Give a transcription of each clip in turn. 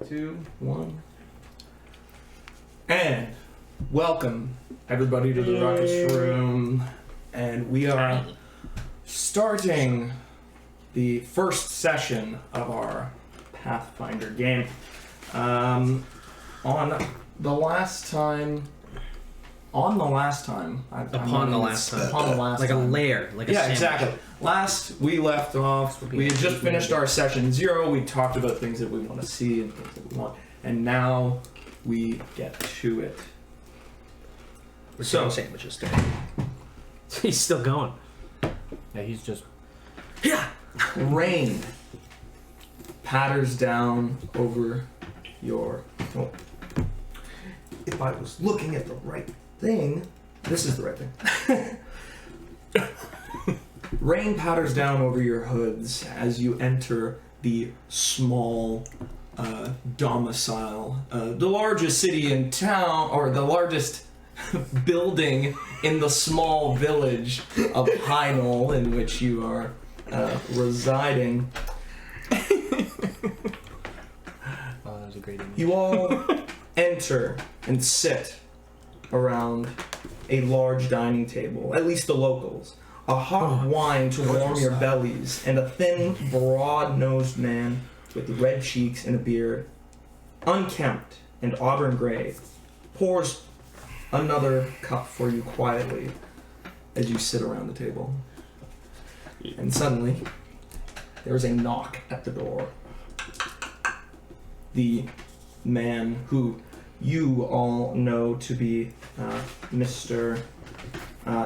2, 1. And welcome everybody to the Ruckus room. And we are starting the first session of our Pathfinder game. On the last time, like a lair, like a yeah, sandwich. exactly. Last we left off, we had just finished our session 0. We talked about things that we want to see and things that we want, and now we get to it. We're so sandwiches today. He's still going. Yeah, he's just. Yeah. Rain patters down over your. Oh. If I was looking at the right thing, this is the right thing. Rain patters down over your hoods as you enter the small domicile, the largest city in town, or the largest building in the small village of High Knoll in which you are residing. Oh, that was a great image. You all enter and sit around a large dining table, at least the locals. A hot wine to warm your bellies, and a thin, broad-nosed man with red cheeks and a beard, unkempt and auburn gray, pours another cup for you quietly as you sit around the table. And suddenly, there is a knock at the door. The man who you all know to be Mr.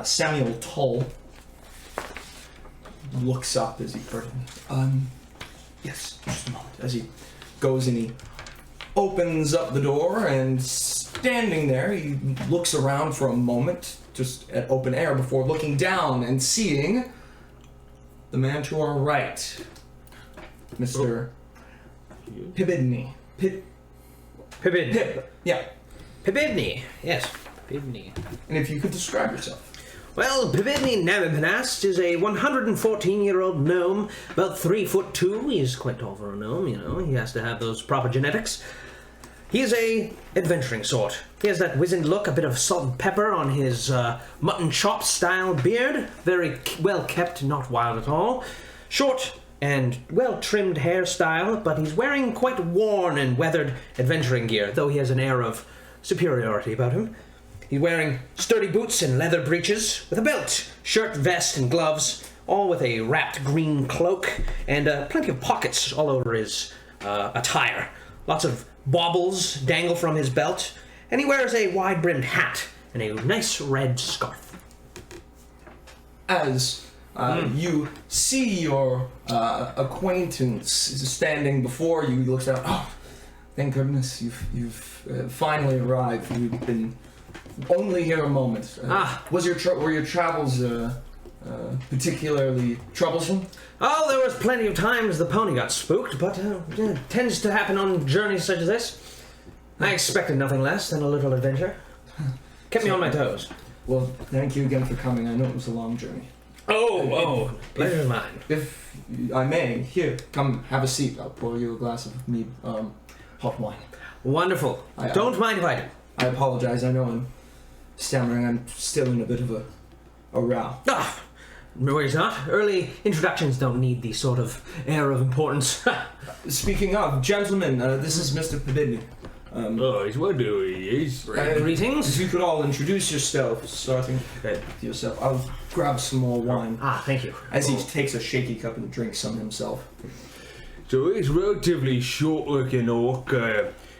Samuel Tull looks up as he yes, just a moment. As he goes and he opens up the door, and standing there, he looks around for a moment, just at open air, before looking down and seeing the man to our right, Mr. Pibidney. Pibidney. Yeah. Pibidney. Yes. Pibidney. And if you could describe yourself. Well, Pibidney Namipanast is a 114-year-old gnome, about 3'2". He's quite tall for a gnome, you know. He has to have those proper genetics. He is a adventuring sort. He has that wizened look, a bit of salt and pepper on his mutton chop style beard. Very well kept, not wild at all. Short and well-trimmed hairstyle, but he's wearing quite worn and weathered adventuring gear, though he has an air of superiority about him. He's wearing sturdy boots and leather breeches, with a belt, shirt, vest, and gloves, all with a wrapped green cloak, and plenty of pockets all over his attire. Lots of baubles dangle from his belt, and he wears a wide-brimmed hat and a nice red scarf. As you see your acquaintance standing before you, he looks out. Oh, thank goodness you've finally arrived. You've been only here a moment. Were your travels particularly troublesome? Oh, there was plenty of times the pony got spooked, but it tends to happen on journeys such as this. I expected nothing less than a little adventure. Kept me on my toes. Well, thank you again for coming. I know it was a long journey. Pleasure's mine. If I may, here, come have a seat. I'll pour you a glass of hot wine. Wonderful. Don't mind if I do. I apologize. I know I'm stammering. I'm still in a bit of a row. No worries not. Early introductions don't need the sort of air of importance. Speaking of, gentlemen, this is Mr. Pibidney. He's wonder he is. Greetings. If you could all introduce yourself, starting with yourself. I'll grab some more wine. Thank you. As he takes a shaky cup and drinks some himself. So he's relatively short-looking orc.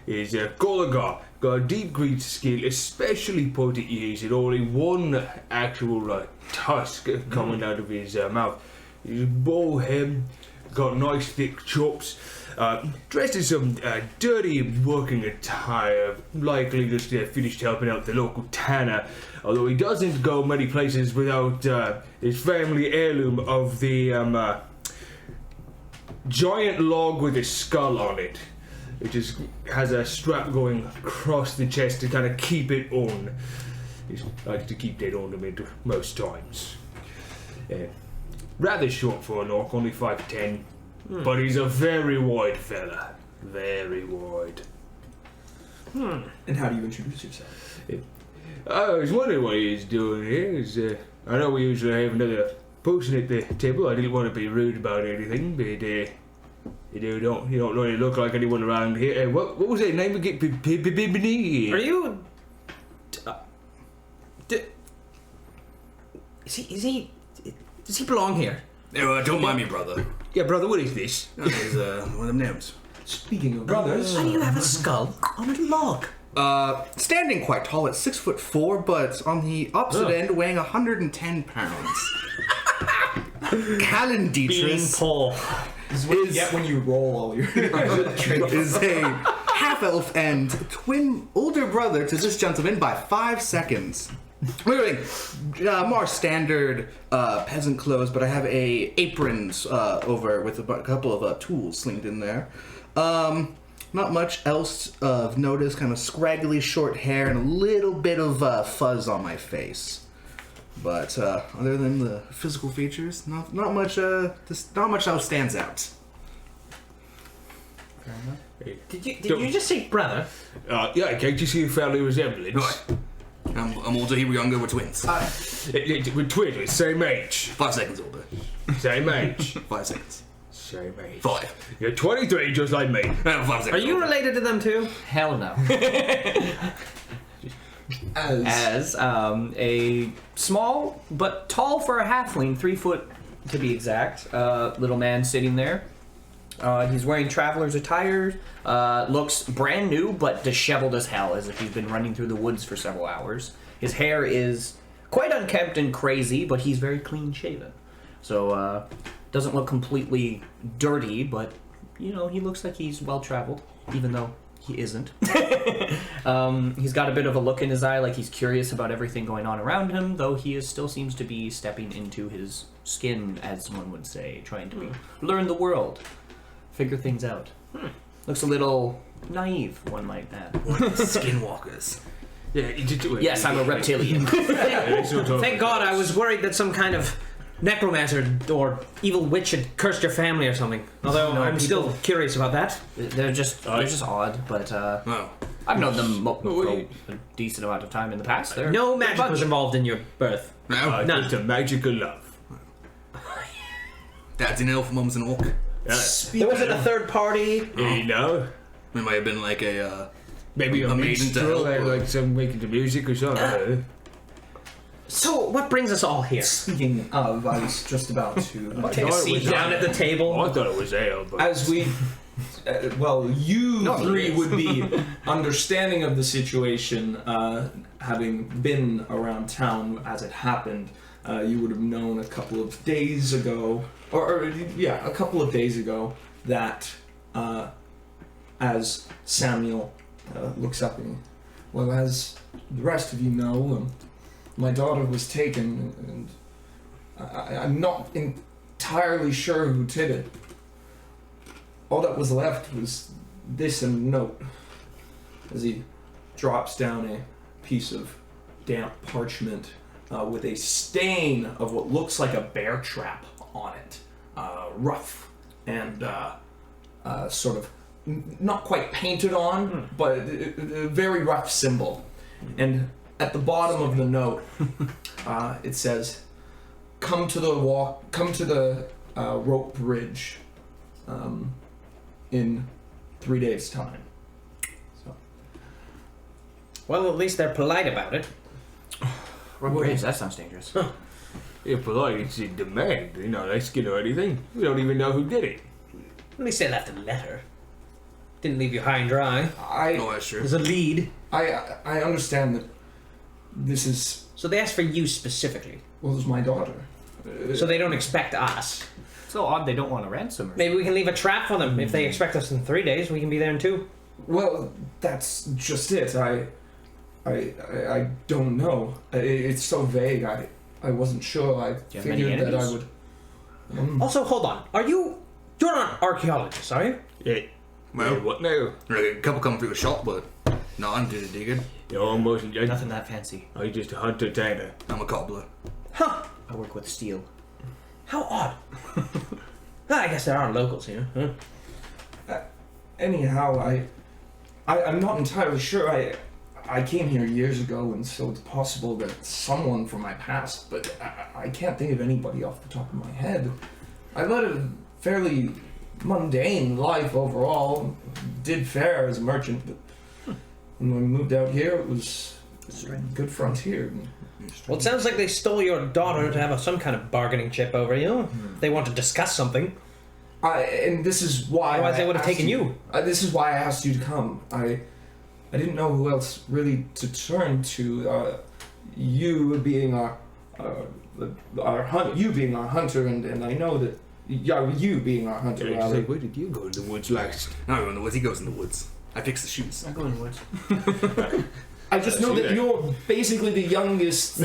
He's a Goligar. Got a deep green skin, especially pointed ears, and only one actual tusk coming out of his mouth. He's bald head, got nice thick chops, dressed in some dirty working attire, likely just finished helping out the local tanner, although he doesn't go many places without his family heirloom of the giant log with a skull on it. It just has a strap going across the chest to kind of keep it on. He likes to keep that ornament most times. Rather short for an orc, only 5'10", but he's a very wide fella. very wide. And how do you introduce yourself? I was wondering what he's doing here. I know we usually have another person at the table. I didn't want to be rude about anything, but you don't really look like anyone around here. What was that name again? Are you? Does he belong here? Don't mind me, brother. Yeah, brother, what is this? He's one of them gnomes. Speaking of brothers, Why do you have a skull on a log? Standing quite tall at 6'4", but on the opposite end, weighing 110 pounds. Callan Being Dietrich Paul. this is what you get when you roll all your traits. is a half-elf and twin older brother to this gentleman by 5 seconds. Wearing more standard peasant clothes, but I have aprons over with a couple of tools slinged in there. Not much else of notice, kind of scraggly short hair and a little bit of fuzz on my face. But other than the physical features, not much else stands out. Did you just say brother? Yeah, can't you see a family resemblance? Right. I'm older, he was younger, we're twins. We're twins, same age. 5 seconds older. Same age. 5 seconds. Same age. 5. You're 23, just like me. 5 seconds. Are you older. related to them too? Hell no. As As a small but tall for a halfling, 3 foot to be exact, little man sitting there. He's wearing traveler's attire, looks brand new but disheveled as hell, as if he's been running through the woods for several hours. His hair is quite unkempt and crazy, but he's very clean shaven. So, doesn't look completely dirty, but, you know, he looks like he's well traveled, even though he isn't. He's got a bit of a look in his eye, like he's curious about everything going on around him, though he still seems to be stepping into his skin, as one would say, trying to learn the world. Figure things out. Looks a little naive, one might add. Skinwalkers? Yeah, Yes, I'm a reptilian. Thank God, I was worried that some kind of necromancer or evil witch had cursed your family or something. Although No, I'm still curious about that. They're just odd, but Oh. I've known them for a decent amount of time in the past. They're No they're a magic bunch. was involved in your birth. No. None. Just a magical love. Dad's an elf, mum's an orc. There wasn't a third party. You know? It might have been like Maybe a A maiden to minstrel, help, like some making the music or something. So, what brings us all here? speaking of, I was just about to. Take a seat down at the table. I thought it was ale, but As we, you No, three it is. would be understanding of the situation, having been around town as it happened. You would have known a couple of days ago, a couple of days ago, that as Samuel looks up at me, well, as the rest of you know, my daughter was taken, and I'm not entirely sure who did it. All that was left was this and a note. As he drops down a piece of damp parchment with a stain of what looks like a bear trap on it. Rough and sort of not quite painted on, but a very rough symbol. And at the bottom of the note, it says, "Come to the rope bridge in 3 days' time." So, Well, at least they're polite about it. Bridge, that sounds dangerous. if polite, it's in demand. You know, they skin or anything. We don't even know who did it. At least they left a letter. Didn't leave you high and dry. Oh, that's true. There's a lead. I understand that this is, So they asked for you specifically. well, this is my daughter. So they don't expect us. So odd they don't want a ransom. Or Maybe we can leave a trap for them. If they expect us in 3 days, we can be there in 2. Well, that's just it. I don't know. It's so vague. I wasn't sure. I Do you have many figured that I enemies? would. Also, hold on. You're not archaeologists, are you? Yeah. Well, What now? a couple come through the shop, but no, I'm doing digging. You're almost. nothing that fancy. I'm just a hunter tamer. I'm a cobbler. Huh. I work with steel. How odd. I guess there are locals here. Huh? anyhow, I'm not entirely sure. I came here years ago, and so it's possible that someone from my past, but I can't think of anybody off the top of my head. I led a fairly mundane life overall. Did fair as a merchant, but when we moved out here, it was a good frontier. Well, it sounds like they stole your daughter to have some kind of bargaining chip over you. They want to discuss something. And this is why. Otherwise, they would have taken you. This is why I asked you to come. I didn't know who else really to turn to. You being our you being our hunter, and I know that you being our hunter. Yeah, like, where did you go in the woods last? I don't go in the woods. He goes in the woods. I fix the shoes. I go in the woods. I just know that you're basically the youngest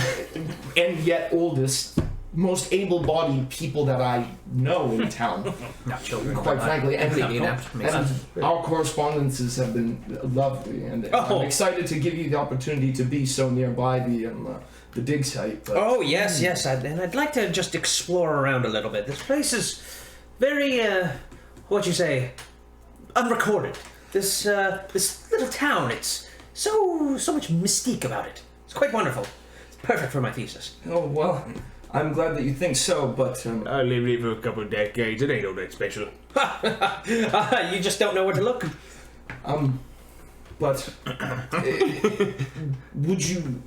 and yet oldest, most able-bodied people that I know in town. Not children. Quite frankly, and Makes sense. our correspondences have been lovely, and I'm excited to give you the opportunity to be so nearby the dig site. But Oh, yes, and I'd like to just explore around a little bit. This place is very, what you say, unrecorded. This little town, it's so much mystique about it. It's quite wonderful. It's perfect for my thesis. Oh, well, I'm glad that you think so, but I lived here for a couple of decades. It ain't all that special. You just don't know where to look. But would you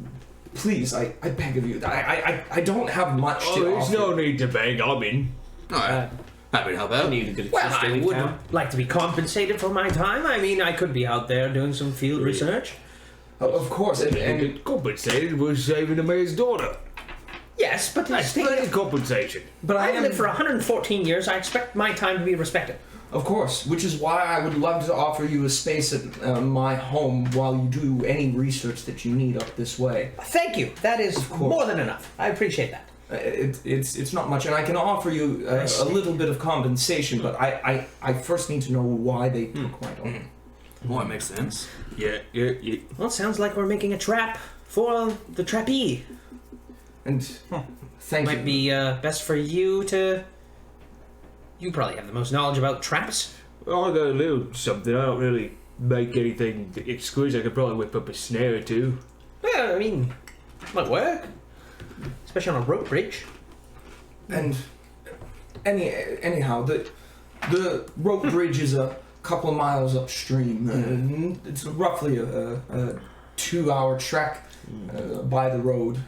please, I beg of you, I don't have much to There's offer. no need to beg. I'm in. Alright. Happy to help I out. need a good Well, I existing would town. like to be compensated for my time. I mean, I could be out there doing some field research. Of course, and And compensated for saving the mayor's daughter. Yes, but That's plenty of compensation. but I I've am lived for 114 years. I expect my time to be respected. Of course, which is why I would love to offer you a space at my home while you do any research that you need up this way. Thank you. That is course. more than enough. I appreciate that. It's not much, and I can offer you a little bit of compensation, but I first need to know why they took my daughter. Well, that makes sense. Yeah. Well, it sounds like we're making a trap for the trappee. And thank Might you. be best for you to... You probably have the most knowledge about traps. Well, I got a little something. I don't really make anything exquisite. I could probably whip up a snare or two. Yeah, I mean, might work. Especially on a rope bridge. And anyhow, the rope bridge is a couple of miles upstream. It's roughly a 2-hour trek by the road.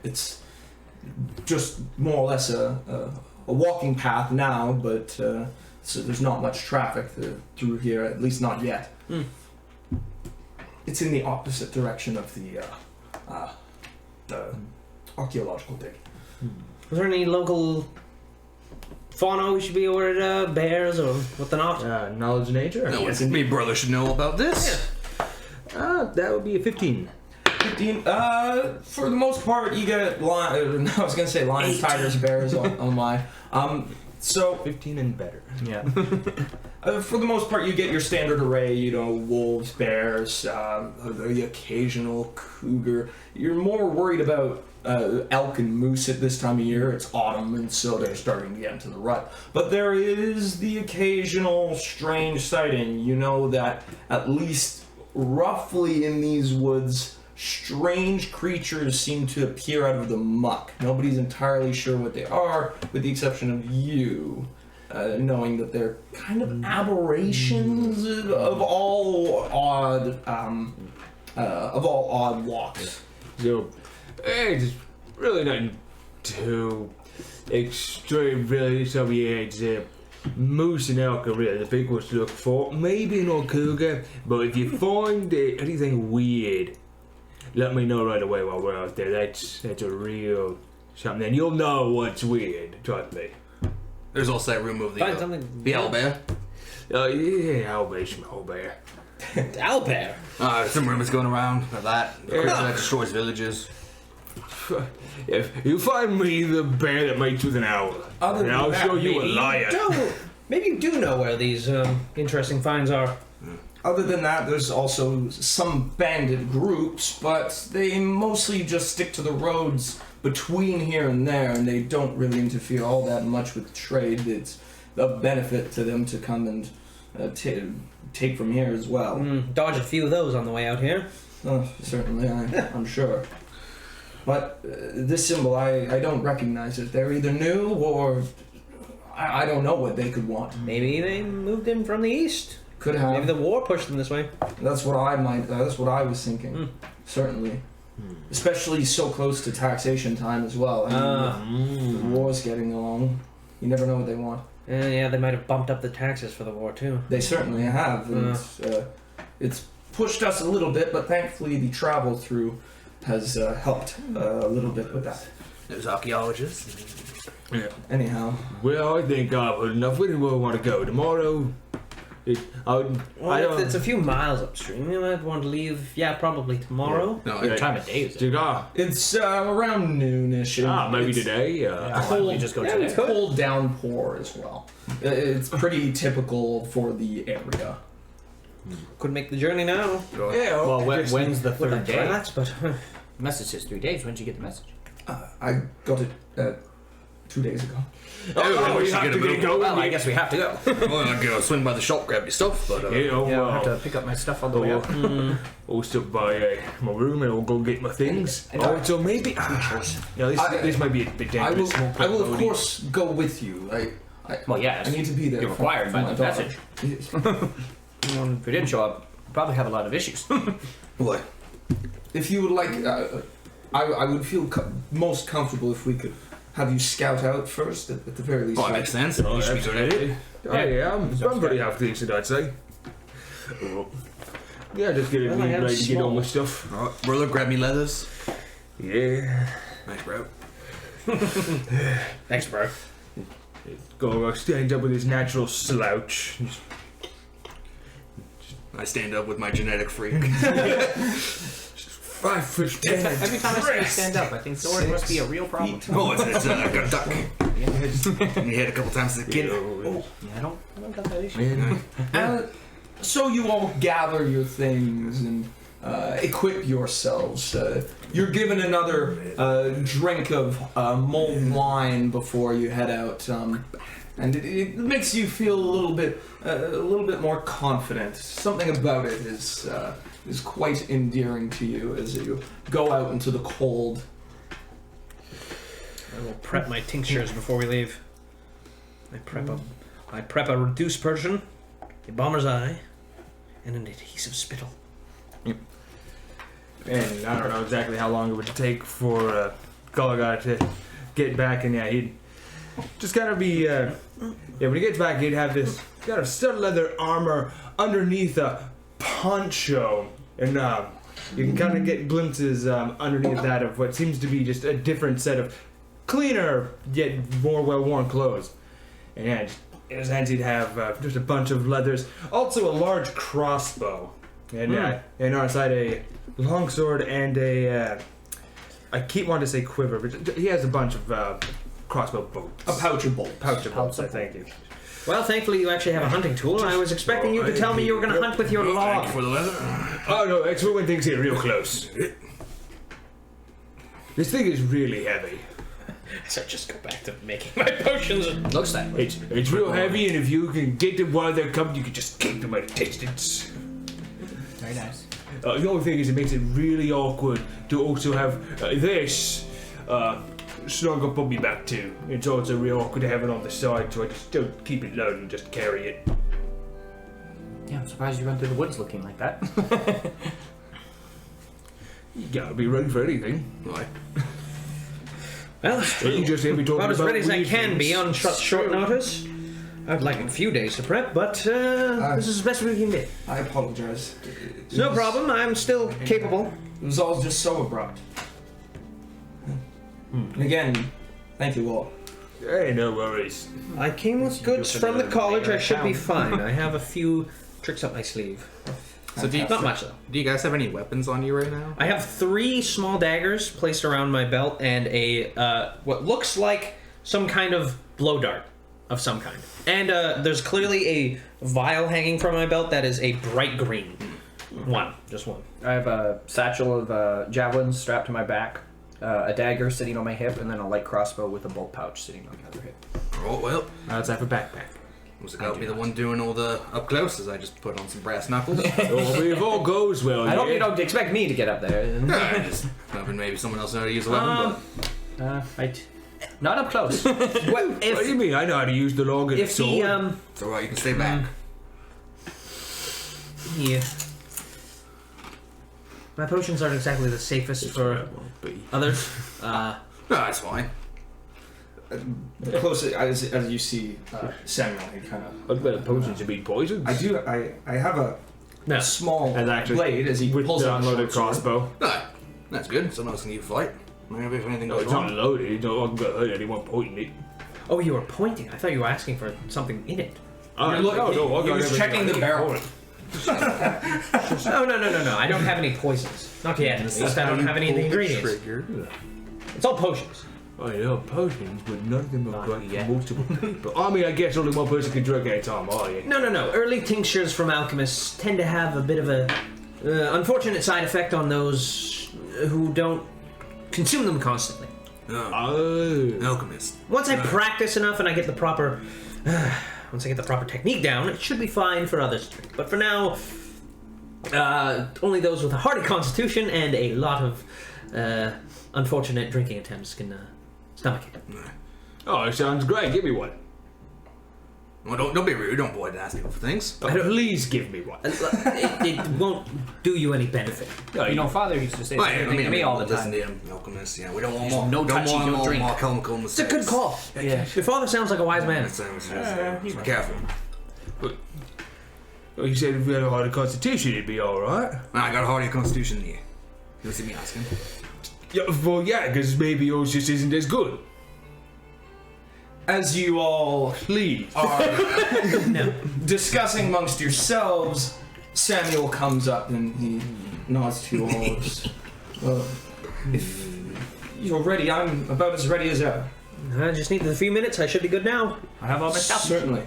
It's just more or less a walking path now, but so there's not much traffic through here, at least not yet. It's in the opposite direction of the archaeological dig. Is there any local fauna we should be worried of? Bears or whatnot? Knowledge of nature? No one, me brother should know about this. That would be a 15. 15. For the most part, you get lions. I was gonna say lions, tigers, bears on mine. So 15 and better. Yeah. for the most part, you get your standard array. You know, wolves, bears, the occasional cougar. You're more worried about elk and moose at this time of year. It's autumn, and so they're starting to get into the rut. But there is the occasional strange sighting. You know that at least roughly in these woods, strange creatures seem to appear out of the muck. Nobody's entirely sure what they are, with the exception of you, knowing that they're kind of aberrations of all odd walks. So, it's really nothing too extreme, really. Some of you it's moose and elk are really the big ones to look for. Maybe an old cougar, but if you find anything weird, let me know right away while we're out there. That's a real something, and you'll know what's weird. Trust me. There's also that room of Find something. the owlbear. Yeah, owlbear. Owlbear. Some rumors going around of that. The creature that destroys villages. If you find me the bear that mates with an owl, Other and than I'll that, show you a maybe liar. Maybe you do know where these interesting finds are. Other than that, there's also some bandit groups, but they mostly just stick to the roads between here and there, and they don't really interfere all that much with trade. It's a benefit to them to come and take from here as well. Dodge a few of those on the way out here. Oh, certainly, I'm sure. But this symbol, I don't recognize it. They're either new or I don't know what they could want. Maybe they moved in from the east. Could have. Maybe the war pushed them this way. That's what I was thinking. Certainly. Especially so close to taxation time as well. I mean, the war's getting along. You never know what they want. Yeah, they might have bumped up the taxes for the war too. They certainly have. And it's pushed us a little bit, but thankfully the travel through has helped a little bit with that. There's archaeologists. Yeah. Anyhow. Well, I think I've heard enough. Where do I want to go? Tomorrow? Well, it's a few miles upstream. You might want to leave, probably tomorrow. No, What time of day is it? It's around noonish. Maybe It's today. Why don't we just go today? It's cold downpour as well. It's pretty typical for the area. Could make the journey now. Yeah. Well, when's the With third day? flats, but Message says 3 days. When did you get the message? I got it 2 days ago. Oh, we have to get going. Well, I guess we have to go. Well, I'll go swing by the shop, grab your stuff, but I'll have to pick up my stuff on the way out. I'll stop by my room and I'll go get my things. So maybe. This might be a bit dangerous. I will of course go with you. Well, yeah, I need to be there. you're required for by my the daughter. message. If we didn't show up, we'd probably have a lot of issues. What? If you would like, I would feel most comfortable if we could have you scout out first, at the very least. that makes sense. You should be good at it. I'm pretty half decent, I'd say. Yeah, just getting Well, I am ready to get on small. with stuff. Alright, brother, grab me leathers. Yeah. Thanks, bro. thanks, bro. Go stand up with his natural slouch. I stand up with my genetic freak. 5'10". Every time I see you stand up, I think sword must be a real problem. Oh, it's a duck. We had a couple times as a kid. Yeah, I don't got that issue. So you all gather your things and equip yourselves. You're given another drink of mulled wine before you head out, and it makes you feel a little bit more confident. Something about it is quite endearing to you as you go out into the cold. I will prep my tinctures before we leave. I prep a reduced Persian, a bomber's eye, and an adhesive spittle. And I don't know exactly how long it would take for Gulligar to get back, and he'd just gotta be, when he gets back, he'd have this kind of stud leather armor underneath a poncho, and you can kind of get glimpses underneath that of what seems to be just a different set of cleaner yet more well-worn clothes. And in his hands he'd have just a bunch of leathers, also a large crossbow, and on our side a longsword and a I keep wanting to say quiver, but he has a bunch of crossbow bolts. A pouch of bolts. Pouch of bolts, thank you. Well, thankfully you actually have a hunting tool. I was expecting you to tell me you were going to hunt with your log. For the leather. Oh no, that's when things get real close. This thing is really heavy. So just go back to making my potions. Looks that way. It's real heavy, and if you can get them while they're coming, you can just kick them at a distance. Very nice. The only thing is, it makes it really awkward to also have this snug up on me back too. It's also real awkward to have it on the side, so I just don't keep it low and just carry it. Yeah, I'm surprised you run through the woods looking like that. You gotta be ready for anything. Right. Well, You just hear me talking about as ready as I weird can things. be on short notice. I'd like a few days to prep, but this is the best we can do. I apologize. It's no problem. I'm still capable. It was all just so abrupt. And again, thank you all. Hey, no worries. I came with goods from the college. I should be fine. I have a few tricks up my sleeve. So Not much though. do you guys have any weapons on you right now? I have 3 small daggers placed around my belt and a what looks like some kind of blow dart of some kind. And there's clearly a vial hanging from my belt that is a bright green. Just one. I have a satchel of javelins strapped to my back, a dagger sitting on my hip, and then a light crossbow with a bolt pouch sitting on the other hip. Oh, well. Outside for backpack. Was it going to be the one doing all the up close as I just put on some brass knuckles? Well, if all goes well, I hope yeah. you don't expect me to get up there. I just hoping maybe someone else know how to use a weapon, Not up close. What What do you mean? I know how to use the log and if sword. the but it's alright, you can stay back. yeah. My potions aren't exactly the safest for others. No, that's fine. The closer as you see Samuel, he kind of. I'd bet potions to be poisoned. I do. I have a No. small And actually, blade as he with pulls the out a unloaded short sword. crossbow. No, that's good. Someone else can use fight. Maybe if anything No, goes it's not wrong. loaded. It's not going to hurt anyone pointing it. Oh, you were pointing. I thought you were asking for something in it. You're looking- he was checking the barrel. No. I don't have any poisons. Not yet. At least I don't have any of the ingredients. It's all potions. I love potions, but none of them are Not great yet. for multiple people. I mean, I guess only one person can drink at a time, are you? No. Early tinctures from alchemists tend to have a bit of a unfortunate side effect on those who don't consume them constantly. Oh. Alchemist. Once I practice enough and I get the proper, technique down, it should be fine for others to drink. But for now, only those with a hardy constitution and a lot of unfortunate drinking attempts can stomach it. Oh, it sounds great. Give me one. Well, don't be rude. Don't avoid asking for things. Oh, please give me one. It won't do you any benefit. No, You know, Father used to say the same thing to me all the listen time. to him, alchemist. Yeah, we don't want There's more. no don't touchy, want no more drink. alchemical It's a good mistakes. call. Yeah. Your father sounds like a wise man. Be careful. Well, you said if we had a harder constitution, it'd be all right. I got a hardy constitution here. You see me asking? Yeah, well, yeah, because maybe yours just isn't as good. As you all Please. are discussing amongst yourselves, Samuel comes up and he nods to you all. Well, if you're ready, I'm about as ready as ever. I just need a few minutes. I should be good now. I have all my stuff. Certainly.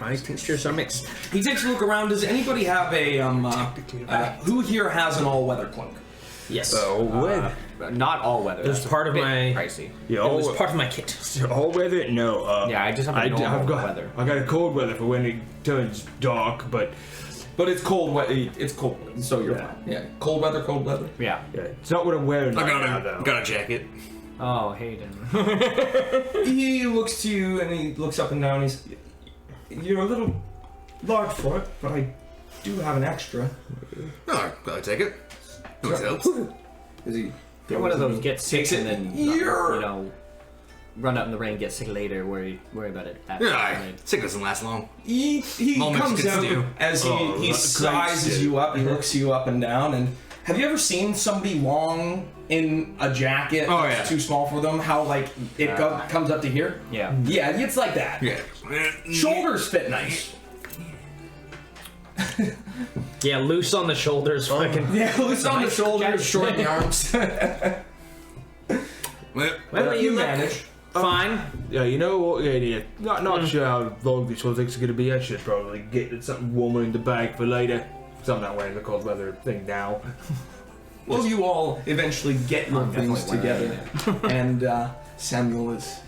My tinctures are mixed. He takes a look around. Does anybody have a who here has an all-weather cloak? Yes. Not all weather. It was That's a part of bit my- pricey. Yeah, It was part of my kit. all weather? No. Yeah, I just have a normal I've got weather. I got a cold weather for when it turns dark, but It's cold. It's cold. So you're fine. Yeah. Cold weather. Cold weather. Yeah. yeah, it's not what I'm wearing I right now, got though. got a jacket. Oh, Hayden. He looks to you and he looks up and down. You're a little large for it, but I do have an extra. No, gotta take it. Always helps. Is he? You're one of those get sick Takes and it. then You're- run out in the rain, get sick later. Worry about it. After the Yeah, rain. sick doesn't last long. He Small comes Mexicans out do. as Oh, he great sizes stew. you up. He looks you up and down. And have you ever seen somebody long in a jacket Oh, that's yeah. too small for them? How like it comes up to here? Yeah. Yeah, it's like that. Yeah. Shoulders fit nice. Yeah, loose on the shoulders. Fucking. Yeah, loose on the shoulders, short in the arms. Well, you look manage. fine. Yeah, you know what? Yeah. Not sure how long this whole thing's gonna be. I should probably get something warmer in the bag for later. So I'm not wearing the cold weather thing now. Well, you all eventually get your I'm things definitely together, and Samuel is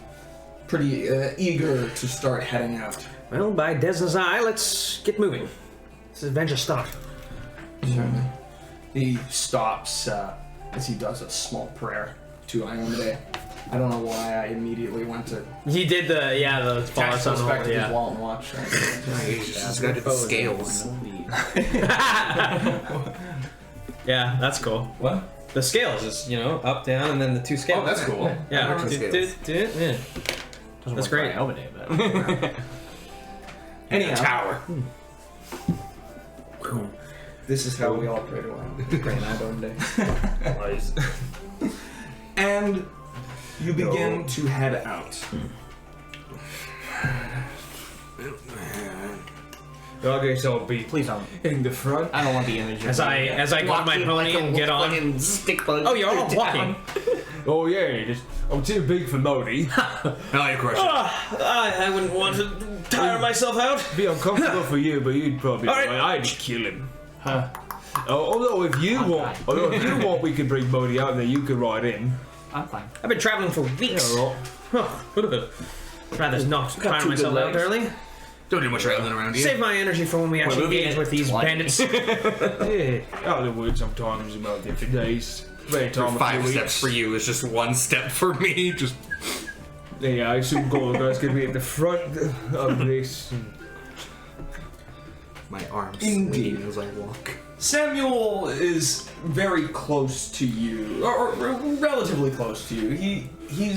pretty eager to start heading out. Well, by Desna's eye, let's get moving. This adventure start. Certainly. He stops as he does a small prayer to Iomade. I don't know why I immediately went to He did the cast on the perspective yeah. while and watch. Just gotta do the scales. Yeah, that's cool. What? The scales is up, down, and then the two scales. Oh, that's cool. Yeah. I like the scales. Yeah. Doesn't That's work great. for Iomade, but Anyhow, Tower. this is how we all pray to Iomade. And you begin to head out. Okay, so I'll be please don't. in the front. I don't want the image. As I go to my pony and get on. Oh, you're all walking. Oh yeah, I'm too big for Modi. Oh, you crush it. I wouldn't want to tire myself out. Be uncomfortable for you, but you'd probably. All right. I'd kill him. Although if you want, we can bring Modi out and then you can ride in. I'm fine. I've been traveling for weeks. Yeah, right. Rather not tire two good myself out legs. early. Don't do much rattling around here. Save my energy for when we actually moving engage it. with these Like- bandits. Yeah, out of the woods sometimes about different days. Very time 5 steps for you is just 1 step for me. Just Yeah, I assume Golgar's gonna be at the front of this. my arms Indeed. swing as I walk. Samuel is very close to you, or relatively close to you. He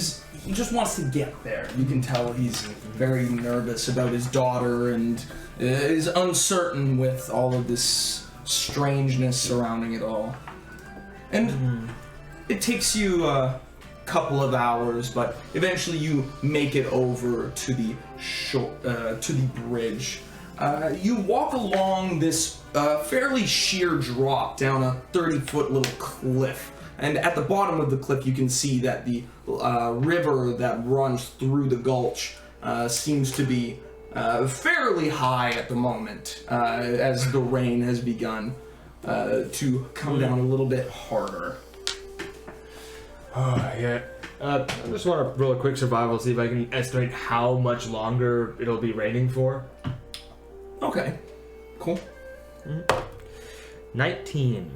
just wants to get there. You can tell he's very nervous about his daughter and is uncertain with all of this strangeness surrounding it all. And it takes you a couple of hours, but eventually you make it over to the to the bridge. You walk along this fairly sheer drop down a 30-foot little cliff. And at the bottom of the cliff, you can see that the river that runs through the gulch seems to be fairly high at the moment, as the rain has begun to come down a little bit harder. Oh, yeah. I just want to roll a quick survival, see if I can estimate how much longer it'll be raining for. Okay, cool. 19.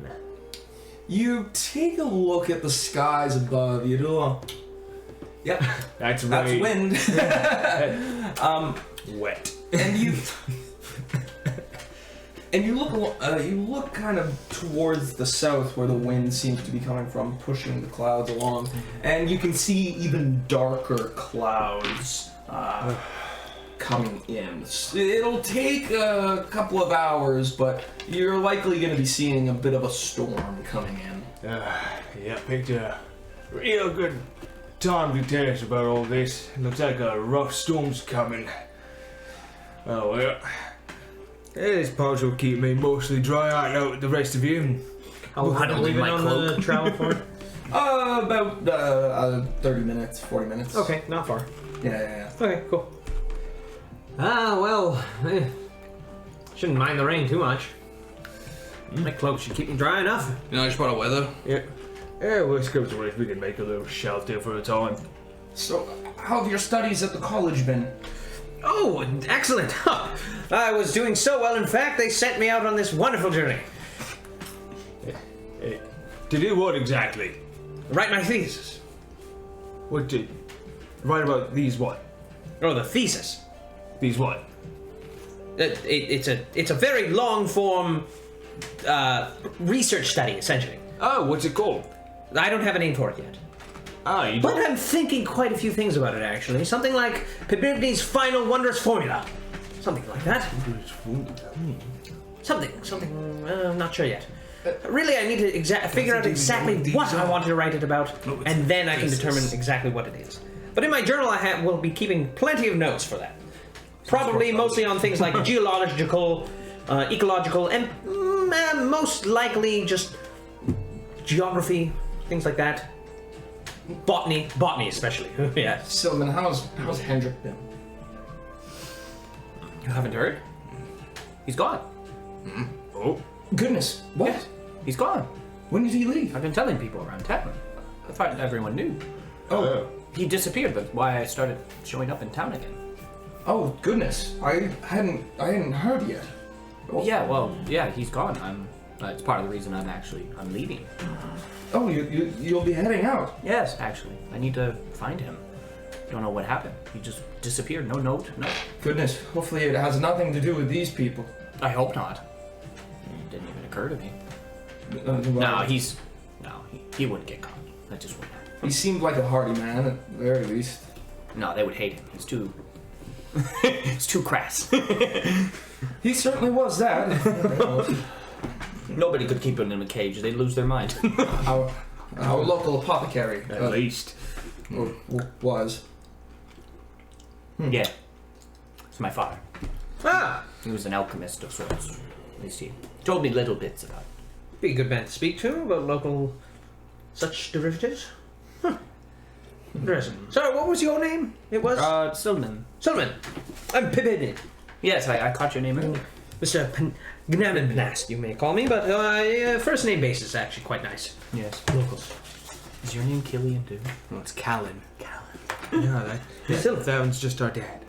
You take a look at the skies above. You do a... Yep, That's that's rain. wind. Wet. And you... And you look kind of towards the south where the wind seems to be coming from, pushing the clouds along. And you can see even darker clouds coming in. It'll take a couple of hours, but you're likely going to be seeing a bit of a storm coming in. Yeah, picked a real good time to tell us about all this. Looks like a rough storm's coming. Oh well. This part will keep me mostly dry out with the rest of you. How long have we been on the travel for? About 30 minutes, 40 minutes. Okay, not far. Yeah. Okay, cool. Well, shouldn't mind the rain too much. My cloak should keep me dry enough. You know, I just brought a weather. Yeah. Yeah, worst comes to worst, we can make a little shelter for a time. So, how have your studies at the college been? Oh, excellent. I was doing so well, in fact, they sent me out on this wonderful journey. To do what exactly? Write my thesis. What did... Write about these what? Oh, the thesis. These what? It's a very long form research study, essentially. Oh, what's it called? I don't have a name for it yet. Ah, you But I'm thinking quite a few things about it, actually. Something like Pibnibni's final wondrous formula. Something like that. Something. I'm not sure yet. Really, I need to figure out exactly what I want to write it about, and then I can determine exactly what it is. But in my journal, I will be keeping plenty of notes for that. Probably mostly on things like geological, ecological, and most likely just geography, things like that. Botany especially. Yeah. Silman, how's Hendrik been? You haven't heard? He's gone. Oh. Goodness, what? Yes, he's gone. When did he leave? I've been telling people around town. I thought everyone knew. Oh, He disappeared. That's why I started showing up in town again. oh goodness, I hadn't heard yet. Oh, Yeah, he's gone. It's part of the reason I'm leaving. Oh, you'll be heading out. Yes, actually, I need to find him. Don't know what happened. He just disappeared. No note. No. Goodness, hopefully it has nothing to do with these people. I hope not. It didn't even occur to me. Well, He wouldn't get caught. That just wouldn't happen. he seemed like a hardy man at the very least. No, they would hate him. He's too. He's too crass. He certainly was that. Nobody could keep him in a cage. They'd lose their mind. Our local apothecary At least. was. Yeah. It's my father. Ah! He was an alchemist of sorts. At least he told me little bits about it. Be a good man to speak to about local such derivatives. Huh. Interesting. Sorry, what was your name? It was? Silman. Solomon. I'm Pibnib. Yes, I caught your name earlier. Mr. Gnamenpnast, you may call me, but first name basis is actually quite nice. Yes. Locals. Is your name Killian too? No, it's Callan. Yeah, Still. that one's just our dad.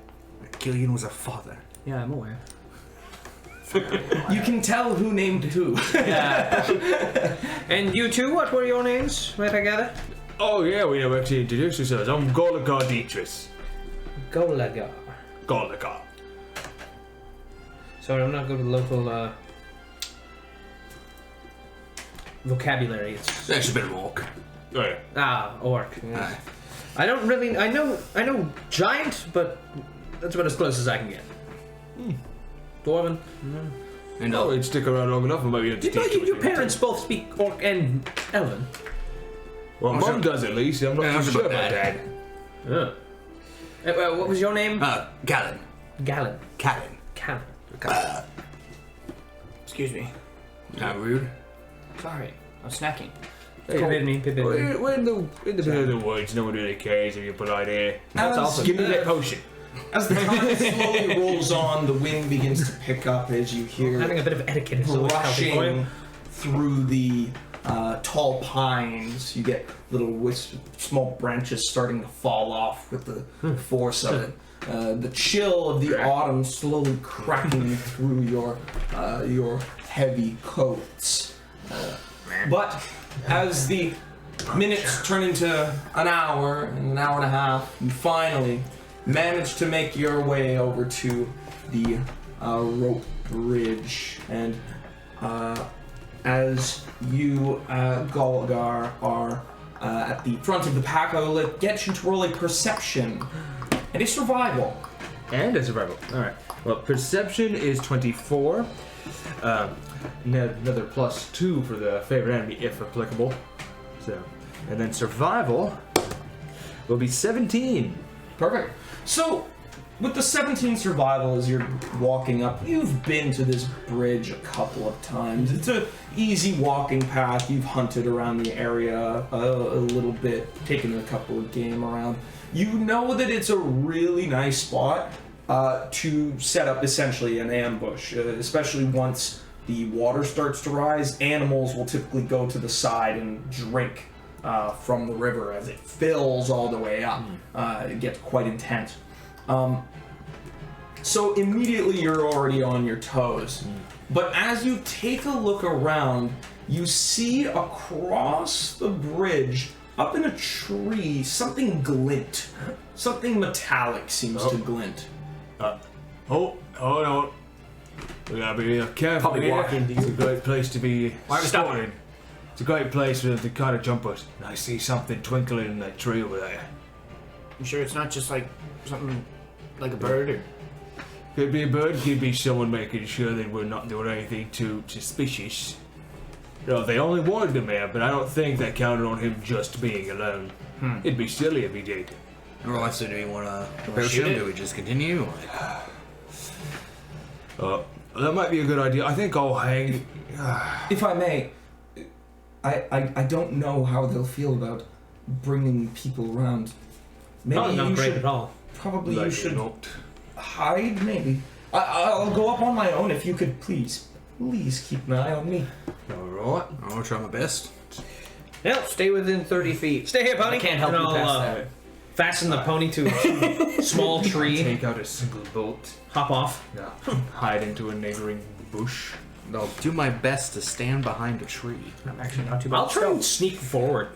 Gillian was a father. Yeah, I'm aware. You can tell who named who. Yeah. And you two, what were your names, might I gather? Oh yeah, we never actually introduced ourselves. I'm Golagar Dietrich. Golagar. Golagar. Sorry, I'm not good with local vocabulary. It's That's a bit of orc. Oh yeah. orc. Yeah. I don't really. I know giant, but that's about as close as I can get. Dwarven. And Oh, we'd stick around long enough and maybe Did your parents both speak orc and elven? Well, Oh, Mum sure. does at least. I'm not Yeah, too that's sure about about Dad. Yeah. What was your name? Galen. Galen. Callan. Callan. Excuse me. Not rude. Sorry, I'm snacking. Pit me. We're in the middle of the woods. No one really cares if you're polite here. That's awesome. Give me that potion. As the time slowly rolls on, the wind begins to pick up as you hear Having a bit of etiquette is always healthy for you. brushing through the tall pines. You get little small branches starting to fall off with the force of it. The chill of the autumn slowly cracking through your heavy coats. But as the minutes turn into an hour and a half, you finally manage to make your way over to the rope bridge. And as you, Golagar, are at the front of the pack, I will get you to roll a perception and a survival. And a survival. Alright. Well, perception is 24. Another +2 for the favorite enemy, if applicable. So, and then survival will be 17. Perfect. So, with the 17 survival as you're walking up, you've been to this bridge a couple of times. It's a easy walking path. You've hunted around the area a little bit, taken a couple of game around. You know that it's a really nice spot to set up essentially an ambush, especially once the water starts to rise. Animals will typically go to the side and drink from the river as it fills all the way up. It gets quite intense. So immediately you're already on your toes. But as you take a look around, you see across the bridge, up in a tree, something glint. Something metallic seems to glint. Hold on. We gotta be careful Probably here. walk into It's a you. great place to be Why are we stopping? spotted. It's a great place for them to kind of jump us. And I see something twinkling in that tree over there. You sure it's not just like something like a bird or? Could be a bird, could be someone making sure that we're not doing anything too suspicious. You know, they only wanted him here, but I don't think that counted on him just being alone. It'd be silly if he did. Alright, so do we want to approach him? Do we just continue? That might be a good idea. I think I'll hang. If I may, I don't know how they'll feel about bringing people around. Maybe Not you great should at all. probably Like you should not. hide. Maybe I'll go up on my own if you could please keep an eye on me. Alright. I'll try my best. Yep. Stay within 30 feet. Stay here, pony. I can't help and you I'll, past that. fasten the pony to a small tree. Take out a single bolt. Hop off. No. Hide into a neighboring bush. I'll do my best to stand behind a tree. I'm actually not too bad. I'll try and sneak forward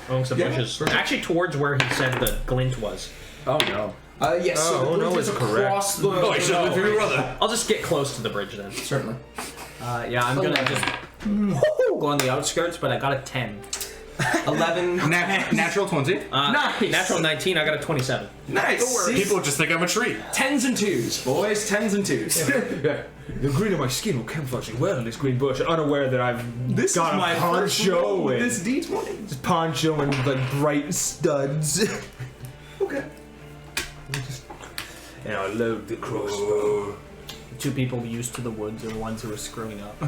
amongst the bushes. Actually, towards where he said the glint was. Oh no. Yes. so the no, bridge is it's correct. across the. your brother. I'll just get close to the bridge then. Certainly. Yeah, I'm gonna just go on the outskirts, but I got a 10. 11. Natural 20. Nice. Natural 19. I got a 27. Nice. See? People just think I'm a tree. 10s and 2s, boys. 10s and 2s. Yeah. The green of my skin will camouflage well in this green bush, unaware that I've This got is a my first roll poncho with and this D20. this poncho and like bright studs. Okay. And I load the crossbow. Two people used to the woods are the ones who are screwing up.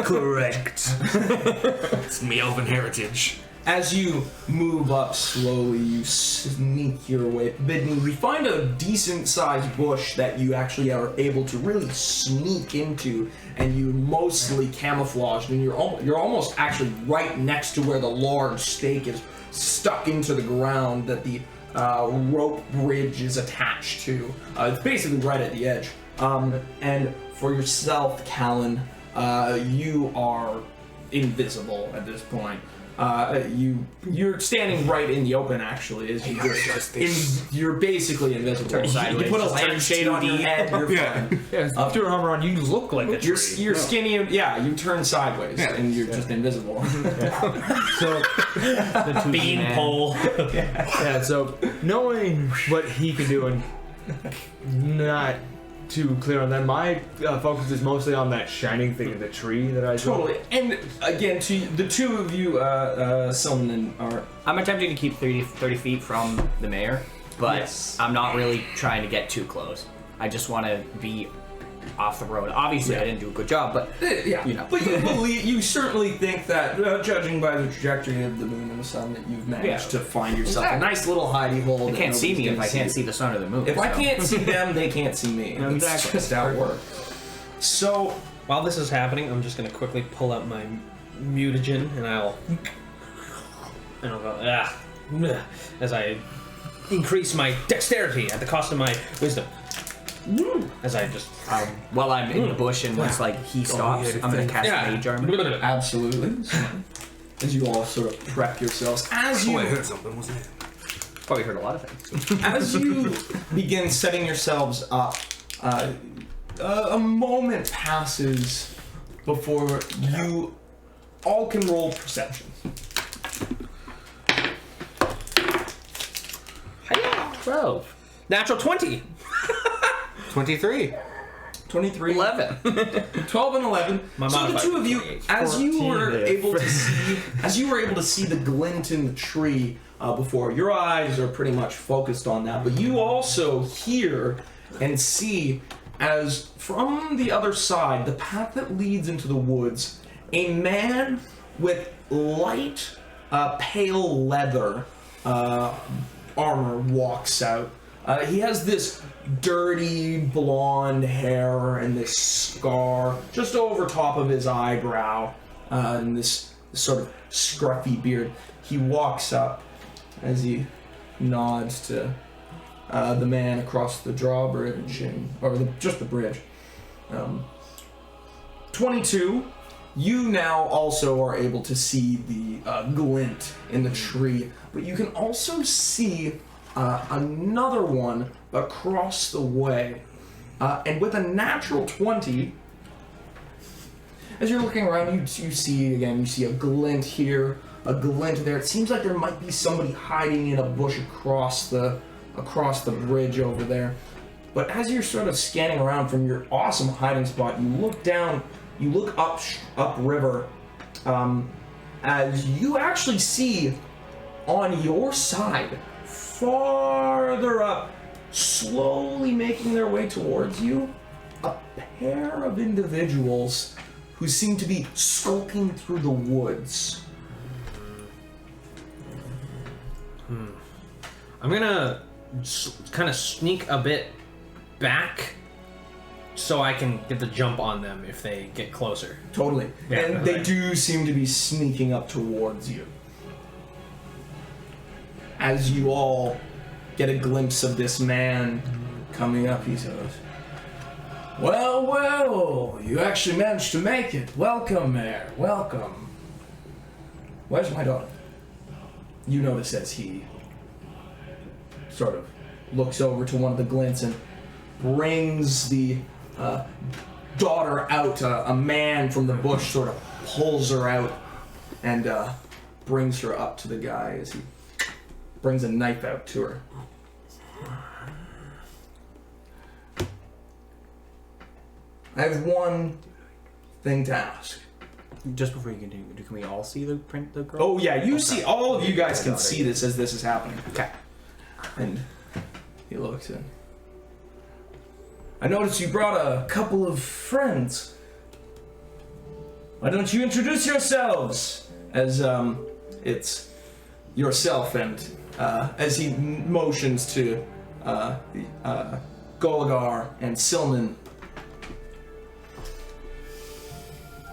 Correct. It's me elven heritage. As you move up slowly, you sneak your way. You find a decent-sized bush that you actually are able to really sneak into, and you're mostly camouflaged, and you're almost actually right next to where the large stake is stuck into the ground that the rope bridge is attached to. It's basically right at the edge. And for yourself, Callan, you are invisible at this point. You're standing right in the open, actually. As you're basically invisible. Turn sideways, You put a just lampshade on your head. You're fine. Yeah, if you're armor on, you look like a tree. You're skinny. Yeah, you turn sideways and you're just invisible. So, The beanpole. Yeah, so knowing what he can do and not too clear on that, my focus is mostly on that shining thing in the tree that I saw. Totally. And again, to the two of you, Silman are. I'm attempting to keep 30 feet from the mayor, but Yes. I'm not really trying to get too close. I just want to be off the road. Obviously, I didn't do a good job, but Yeah, you know. but you certainly think that, judging by the trajectory of the moon and the sun, that you've managed to find yourself a nice little hidey hole. They can't see me if I can't see the sun or the moon. If I so. can't see them, they can't see me. Exactly. That's just how it works. So, While this is happening, I'm just gonna quickly pull out my mutagen and I'll go as I increase my dexterity at the cost of my wisdom. As I just While I'm in the bush and once like he stops, I'm gonna cast Mage Armor. absolutely. As you all sort of prep yourselves, as you I heard something. What's that? Probably heard a lot of things. as you begin setting yourselves up, a moment passes before you all can roll perception. 12. natural 20. 23. 23. 11. 12 and 11. My So the modifier two of you, as you were there. able to see the glint in the tree before, your eyes are pretty much focused on that. But you also hear and see, as from the other side, the path that leads into the woods, a man with light, pale leather armor walks out. He has this dirty blonde hair and this scar just over top of his eyebrow, and this sort of scruffy beard. He walks up as he nods to the man across the drawbridge, or just the bridge. 22. You now also are able to see the glint in the tree, but you can also see another one across the way. And with a natural 20, as you're looking around, you see a glint here, a glint there. It seems like there might be somebody hiding in a bush across the bridge over there. But as you're sort of scanning around from your awesome hiding spot, you look down, you look up river, as you actually see on your side, farther up, slowly making their way towards you, a pair of individuals who seem to be skulking through the woods. I'm gonna kind of sneak a bit back so I can get the jump on them if they get closer. Totally. Yeah, And they right. do seem to be sneaking up towards you. As you all get a glimpse of this man coming up, he says, "Well, well, you actually managed to make it. Welcome, Mayor. Welcome. Where's my daughter?" You notice as he sort of looks over to one of the glints and brings the daughter out. A man from the bush sort of pulls her out and brings her up to the guy as he brings a knife out to her. I have one thing to ask. Just before you continue, can we all see the girl? Oh yeah, you see, all of you guys can Got it. see this as this is happening. Okay. And he looks in. I noticed you brought a couple of friends. Why don't you introduce yourselves? As it's yourself and as he motions to Golagar and Silman.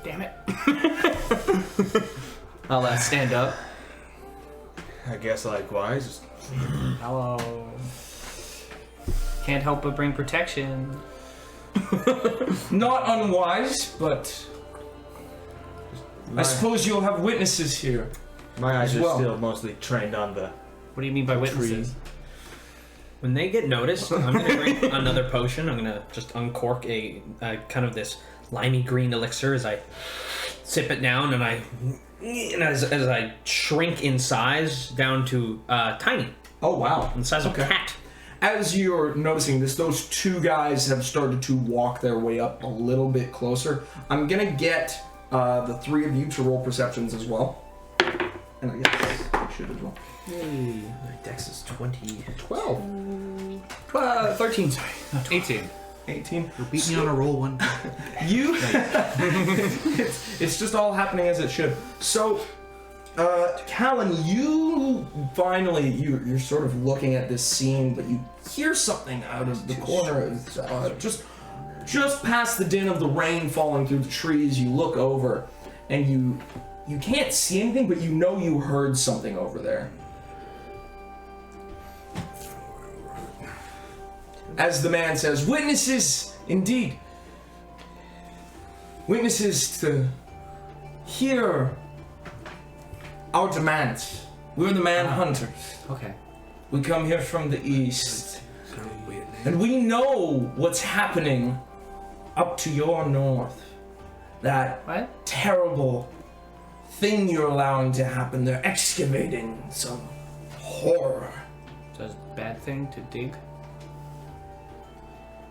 Damn it. I'll stand up. I guess likewise. Hello. Can't help but bring protection. Not unwise, but I suppose you'll have witnesses here. My eyes As are well. still mostly trained on the What do you mean by witnesses? When they get noticed, I'm gonna drink another potion. I'm gonna just uncork a kind of this limey green elixir as I sip it down, and as I shrink in size down to tiny, Oh wow. the size of a cat. As you're noticing this, those two guys have started to walk their way up a little bit closer. I'm gonna get the three of you to roll perceptions as well. And I guess I should as well. Yay. My dex is 20. 12. 13, sorry. Not 12. 18. 18. You beat me on a roll one. You. it's just all happening as it should. So, Callan, you finally you're sort of looking at this scene, but you hear something out of the corner, just past the din of the rain falling through the trees. You look over, and you can't see anything, but you know you heard something over there. As the man says, witnesses, indeed. Witnesses to hear our demands. We're the man hunters. Okay. We come here from the east. And we know what's happening up to your north. That What? terrible thing you're allowing to happen. They're excavating some horror. So it's a bad thing to dig?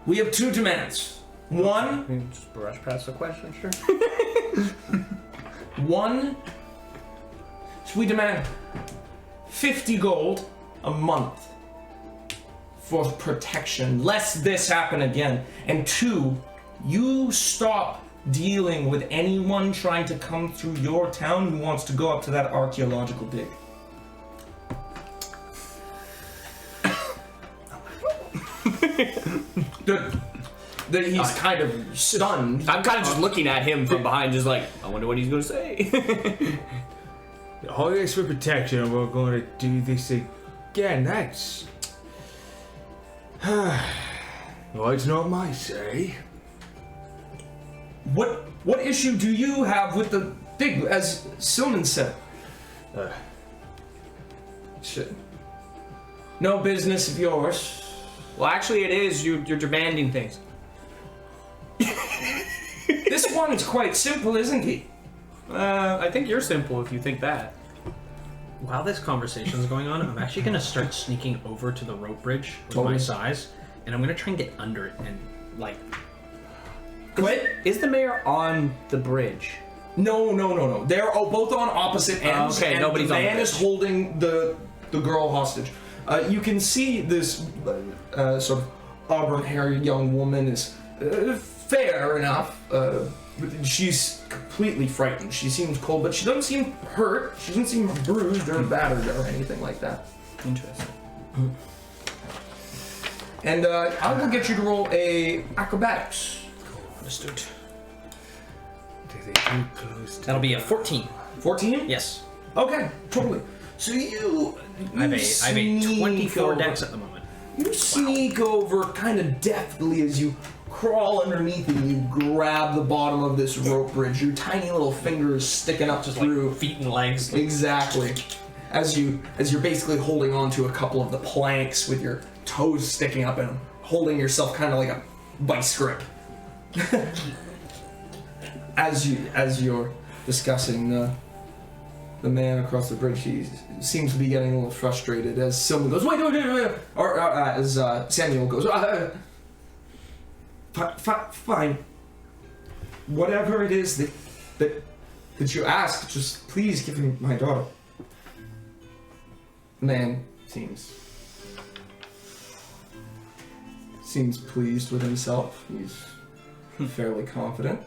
We have two demands. One, Just brush past the question, sure. One, so we demand 50 gold a month for protection, lest this happen again. And two, you stop dealing with anyone trying to come through your town who wants to go up to that archaeological dig. He's kind of stunned. I'm kind of just looking at him from behind, just like, I wonder what he's going to say. oh yes, for protection, and we're going to do this again. That's well, it's not my say. What issue do you have with the dig, as Silman said? Shit. No business of yours. Well, actually, it is. You're demanding things. This one's quite simple, isn't he? I think you're simple if you think that. While this conversation is going on, I'm actually gonna start sneaking over to the rope bridge with my Totally. size, and I'm gonna try and get under it and like. What? Is the mayor on the bridge? No. They're both on opposite ends. Okay, and nobody's the on the man is bridge. holding the girl hostage. You can see this sort of auburn-haired young woman is fair enough. But she's completely frightened. She seems cold, but she doesn't seem hurt. She doesn't seem bruised or battered or anything like that. Interesting. And I will get you to roll a acrobatics. Understood. That'll be a 14. 14? Yes. Okay, totally. So you I have a sneak 24 over. dex at the moment. You sneak over kind of deftly as you crawl underneath and you grab the bottom of this rope bridge. Your tiny little fingers sticking up Just through. like feet and legs. Exactly. As you're basically holding onto a couple of the planks with your toes sticking up and holding yourself kind of like a vice grip. As you're discussing the man across the bridge, he seems to be getting a little frustrated as someone goes, wait, or as Samuel goes, fine. Whatever it is that you ask, just please give me my daughter. The man seems pleased with himself. He's fairly confident.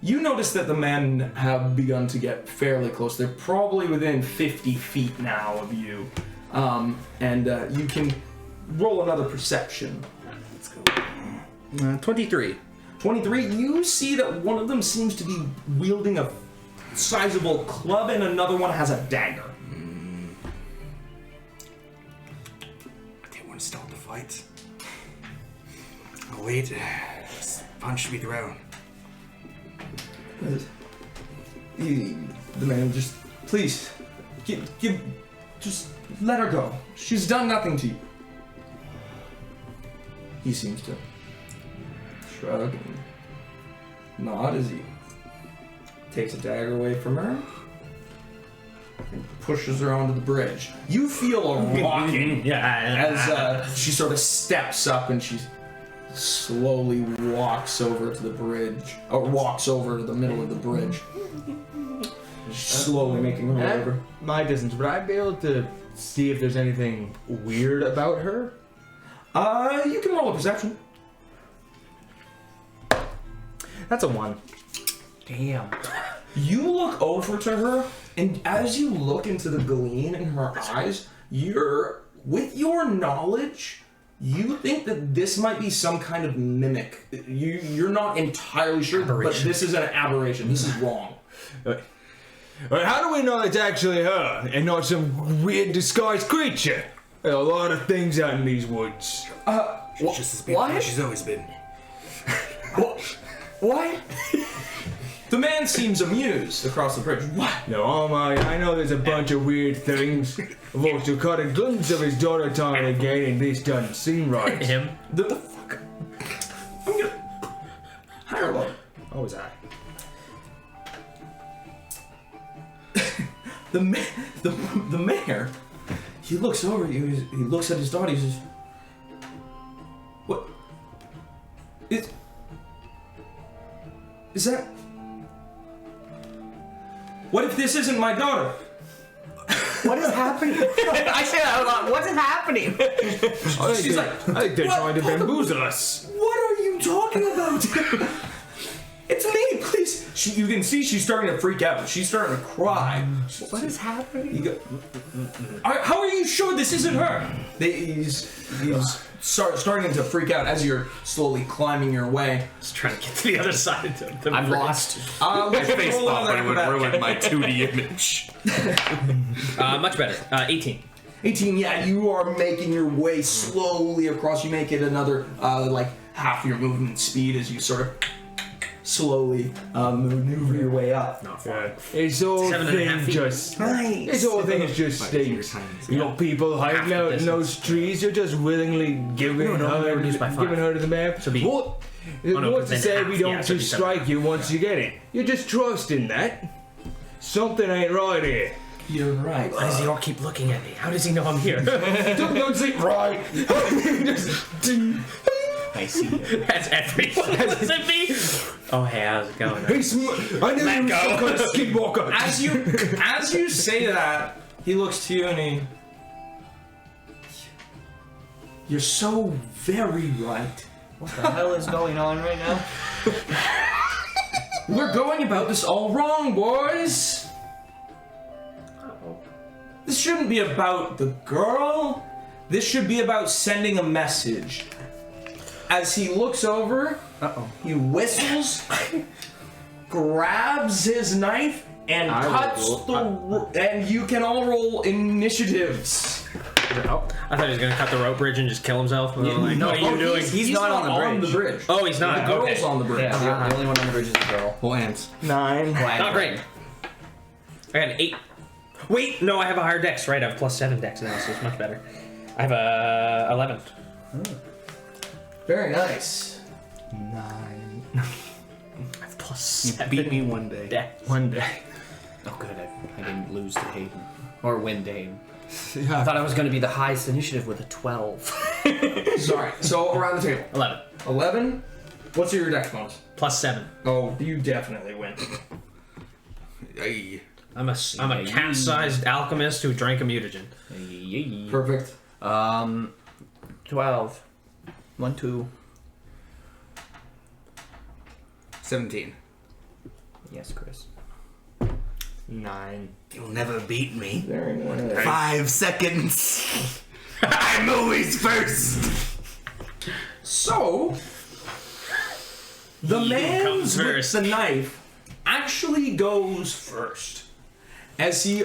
You notice that the men have begun to get fairly close. They're probably within 50 feet now of you. And you can roll another perception. Let's go. 23. 23, you see that one of them seems to be wielding a sizable club and another one has a dagger. They want to start the fight. wait. This punch should be thrown. The man just, please, just let her go. She's done nothing to you. He seems to shrug and nod as he takes a dagger away from her and pushes her onto the bridge. You feel a rocking as she sort of steps up and she slowly walks over to the bridge, or walks over to the middle of the bridge. Slowly making her way At over. my distance, would I be able to see if there's anything weird about her? You can roll a perception. That's a 1. Damn. You look over to her, and as you look into the gleam in her eyes, with your knowledge, you think that this might be some kind of mimic. You're not entirely sure, but this is an aberration. This is wrong. How do we know it's actually her and not some weird disguised creature? There are a lot of things out in these woods. She's just as beautiful as she's always been. What? The man seems amused across the bridge. What? No, I know there's a bunch of weird things. I've also caught a glimpse of his daughter time again, and this doesn't seem right. Him? The fuck? I'm gonna... Higher or lower? Oh, was I? The mayor, he looks over you, he looks at his daughter, he says, what? Is that... What if this isn't my daughter? What is happening? I said out loud, what's happening? She's like, I think they're "What? trying to bamboozle us. What are you talking about? It's me, please. You can see she's starting to freak out. She's starting to cry. What is happening? You go, how are you sure this isn't her? He's starting to freak out as you're slowly climbing your way. Just trying to get to the other side of the I'm bridge. lost. My face would ruin my 2D image. Much better. 18. 18, yeah, you are making your way slowly across. You make it another, like, half your movement speed as you sort of slowly maneuver your way up. Not far. This whole 7.5 thing feet. just... Nice. This whole thing just stinks. You know, people hiding out in those trees, you're just willingly giving her reduced by 5. to the map. So be- What? no, What's to then say half, we don't yeah, so be just 7. strike you once you get it? You're just trusting that. Something ain't right here. You're right. Why does the orc keep looking at me? How does he know I'm here? Don't say right. I see you. That's everyone looks at me. Oh, hey, how's it going? Hey, I knew you were some kind of skinwalker. As you say that, he looks to you and you're so very right. What the hell is going on right now? We're going about this all wrong, boys. This shouldn't be about the girl. This should be about sending a message. As he looks over, he whistles, grabs his knife, and cuts and you can all roll initiatives. I thought he was gonna cut the rope bridge and just kill himself. What are you doing? He's not on the bridge. Oh, he's not. The girl's Okay. on the bridge. Yeah, the only one on the bridge is the girl. Lands. 9. Not great. I got an 8. Wait, no, I have a higher dex. Right, I have +7 dex now, so it's much better. I have a 11. Very nice. 9. I have +7. Beat me one day. dex. One day. Oh, good. I didn't lose to Hayden. Or win to Hayden. I Yeah. thought I was going to be the highest initiative with a 12. Sorry. So around the table. 11. 11. What's your dex bonus? +7. Oh, you definitely win. Ay. I'm a cat-sized alchemist who drank a mutagen. Perfect. 12. 1, 2. 17. Yes, Chris. 9. You'll never beat me. Very nice. 5 seconds. I'm always first. So, the He man comes with first. the knife actually goes first. As he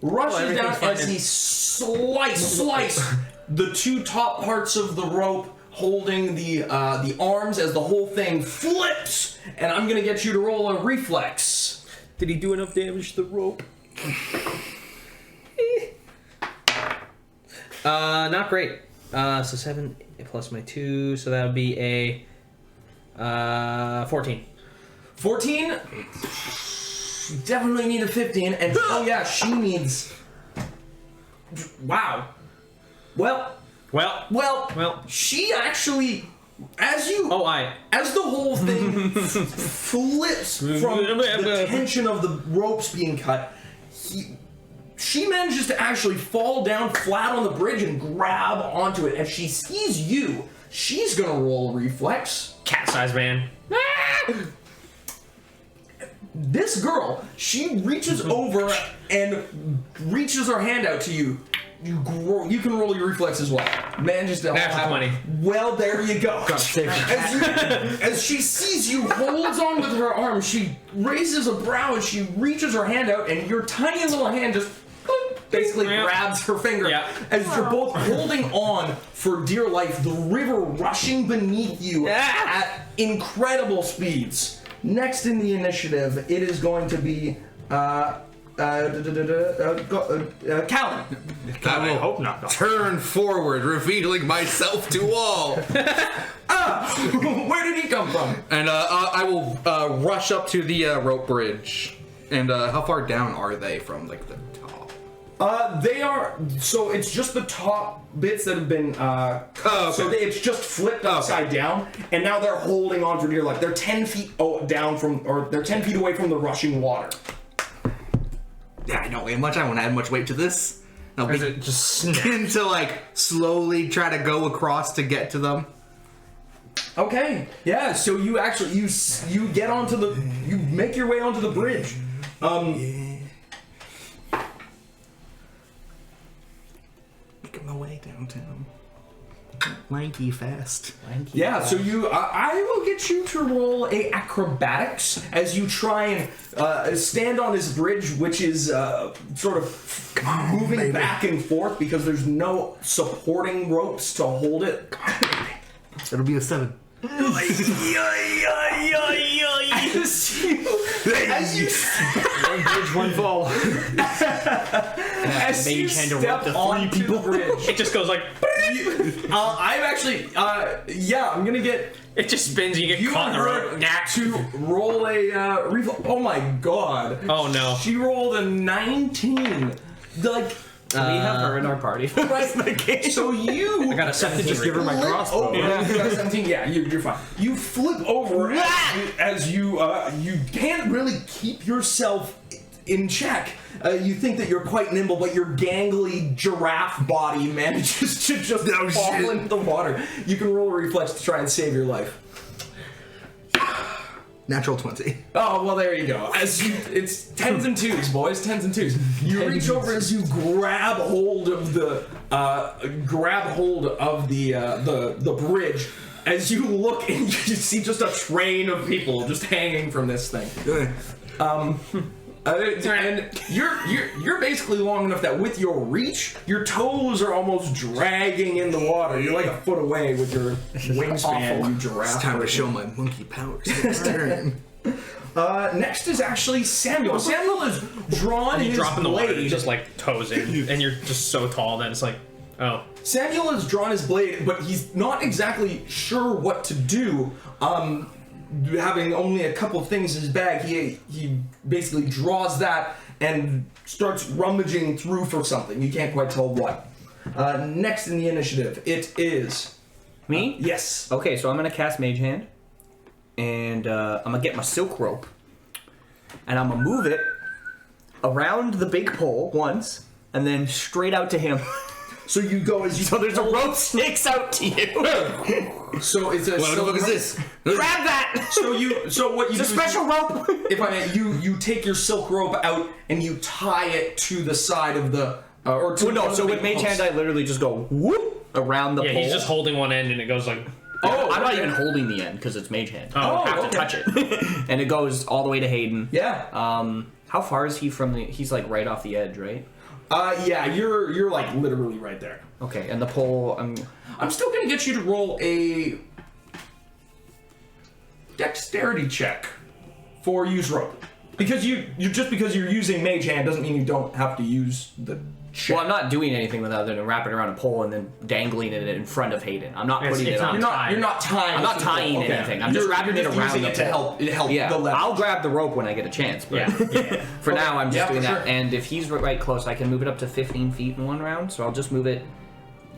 rushes down, everything's fine. as he slice the two top parts of the rope, holding the arms as the whole thing flips, and I'm gonna get you to roll a reflex. Did he do enough damage to the rope? Not great. So 7 plus my 2, so that would be a 14. 14? You definitely need a 15, and oh yeah, she needs... Wow. Well, she actually, as the whole thing flips from the tension of the ropes being cut, she manages to actually fall down flat on the bridge and grab onto it. As she sees you, she's gonna roll a reflex. Cat-sized man. This girl, she reaches over and reaches her hand out to you. You can roll your reflex as well. Manages to Natural 20. Well, there you go. As she sees you, holds on with her arm, she raises a brow and she reaches her hand out, and your tiny little hand just basically grabs her finger. Yeah. As you're both holding on for dear life, the river rushing beneath you at incredible speeds. Next in the initiative, it is going to be Callan. I hope not. Turn forward, revealing myself to all. Where did he come from? And I will rush up to the rope bridge. And how far down are they from like the top? They are. So it's just the top bits that have been. okay. So it's just flipped upside down, and now they're holding on for dear life. They're 10 feet down from, or they're 10 feet away from the rushing water. Yeah, I don't weigh much. I won't add much weight to this. I'll Or is it just begin to like slowly try to go across to get to them. Okay. Yeah. So you actually you get onto you make your way onto the bridge. Making my way downtown. Lanky fast. Yeah, so I will get you to roll a acrobatics as you try and stand on this bridge, which is sort of moving back and forth because there's no supporting ropes to hold it. It'll be a 7. As you bridge one fall? as you step onto the bridge, It just goes like. I'm actually, I'm gonna get. It just spins. You get You caught in the want rope. her to roll a oh my god! Oh no. She rolled a 19. Like, We have her in our party. right? So you. I got a 17. Just give her my flip crossbow. over. You got a 17. Yeah, you're fine. You flip over as you can't really keep yourself in check. You think that you're quite nimble, but your gangly giraffe body manages to just fall into the water. You can roll a reflex to try and save your life. Natural 20. Oh, well, there you go. It's tens and twos, boys. Tens and twos. You reach over as you grab hold of the bridge. As you look and you see just a train of people just hanging from this thing. And you're basically long enough that with your reach, your toes are almost dragging in the water. You're like a foot away with your wingspan, you giraffe. It's time to show my monkey powers. Next is actually Samuel. Samuel is drawn You his drop in the water, blade. you just like toes in, and you're just so tall that it's like, oh. Samuel has drawn his blade, but he's not exactly sure what to do. Having only a couple things in his bag, he basically draws that and starts rummaging through for something. You can't quite tell what. Next in the initiative, it is Me? yes. Okay, so I'm gonna cast Mage Hand, and I'm gonna get my silk rope, and I'm gonna move it around the big pole once, and then straight out to him. So you go as you. So there's a rope sticks out to you. So it's a. What the fuck is this? Grab that! So what you It's a do is special rope. if I may, you take your silk rope out and you tie it to the side of the or to Well, no, one of so the with big Mage Hand, posts. I literally just go whoop around the Yeah, pole. he's just holding one end and it goes like. Oh, I'm not okay. even holding the end because it's Mage Hand. Oh, I have okay. to touch it, and it goes all the way to Hayden. Yeah. How far is he from the? He's like right off the edge, right? Yeah, you're like literally right there. Okay, and the pole. I'm still gonna get you to roll a dexterity check for use rope. Because because you're using mage hand doesn't mean you don't have to use the check. Well, I'm not doing anything with other than wrapping around a pole and then dangling it in front of Hayden. I'm not putting it on. You're not tying. I'm not tying anything. I'm just wrapping it around using the it to pole. help Yeah, the leverage. I'll grab the rope when I get a chance. But Yeah. for now, I'm just doing for that. sure. And if he's right close, I can move it up to 15 feet in one round. So I'll just move it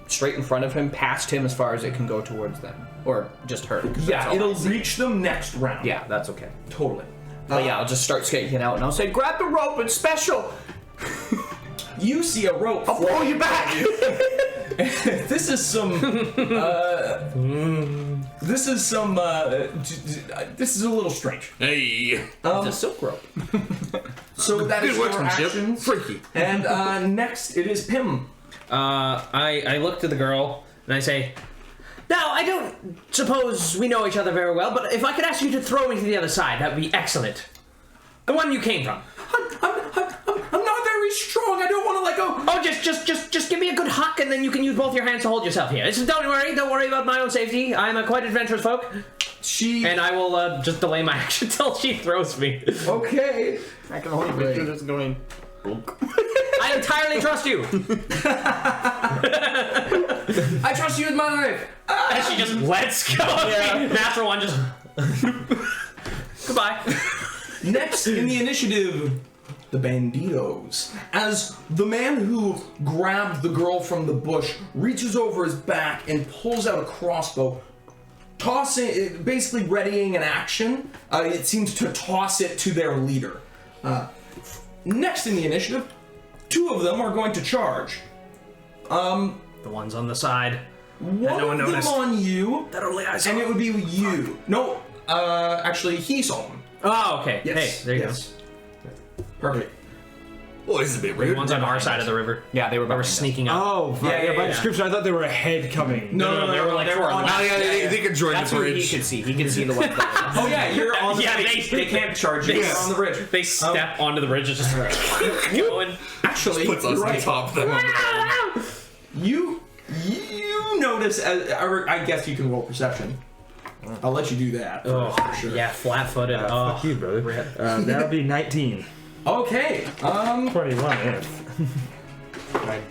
straight in front of him, past him as far as it can go towards them, or just her. 'cause that's Yeah, all it'll I see. reach them next round. Yeah, that's okay. Totally. But yeah, I'll just start skating out, and I'll say, "Grab the rope! It's special." You see a rope. I'll pull you back. This is some. This is a little strange. Hey. It's a silk rope. So that is Good your workmanship. actions. Freaky. And next it is Pim. I look to the girl and I say, now, I don't suppose we know each other very well, but if I could ask you to throw me to the other side, that would be excellent. The one you came from. I'm not very strong. I don't want to let go. Oh, just give me a good huck, and then you can use both your hands to hold yourself here. Don't worry about my own safety. I'm a quite adventurous folk, and I will just delay my action till she throws me. Okay. I can only picture this going. I entirely trust you. I trust you with my life. And she just lets go. Yeah. Natural one, just goodbye. Next in the initiative, the Banditos. As the man who grabbed the girl from the bush reaches over his back and pulls out a crossbow, tossing it, basically readying an action. It seems to toss it to their leader. Next in the initiative, two of them are going to charge. The ones on the side. One no one of them noticed. on you, That only I saw. and it would be you. No, actually, he saw them. Oh, okay. Yes. Hey, there you yes. Perfect. Well, this is a bit go. weird. The ones on our side of the river. Yeah, they were They were behind us. sneaking up. Oh, right. yeah, By yeah. description, I thought they were ahead coming. No, they were like they were on. Oh, yeah, they could join That's the who he bridge. could see. He could see the one. Oh yeah, you're on the Yeah, bridge. they can't charge you. they- You're on the bridge. They step onto the bridge and just going. Actually, Puts us you're on right. top of them. You notice. I guess you can roll perception. I'll let you do that. For sure. Yeah, flat-footed. Oh, Fuck you, brother. That would be 19. Okay. 21 if.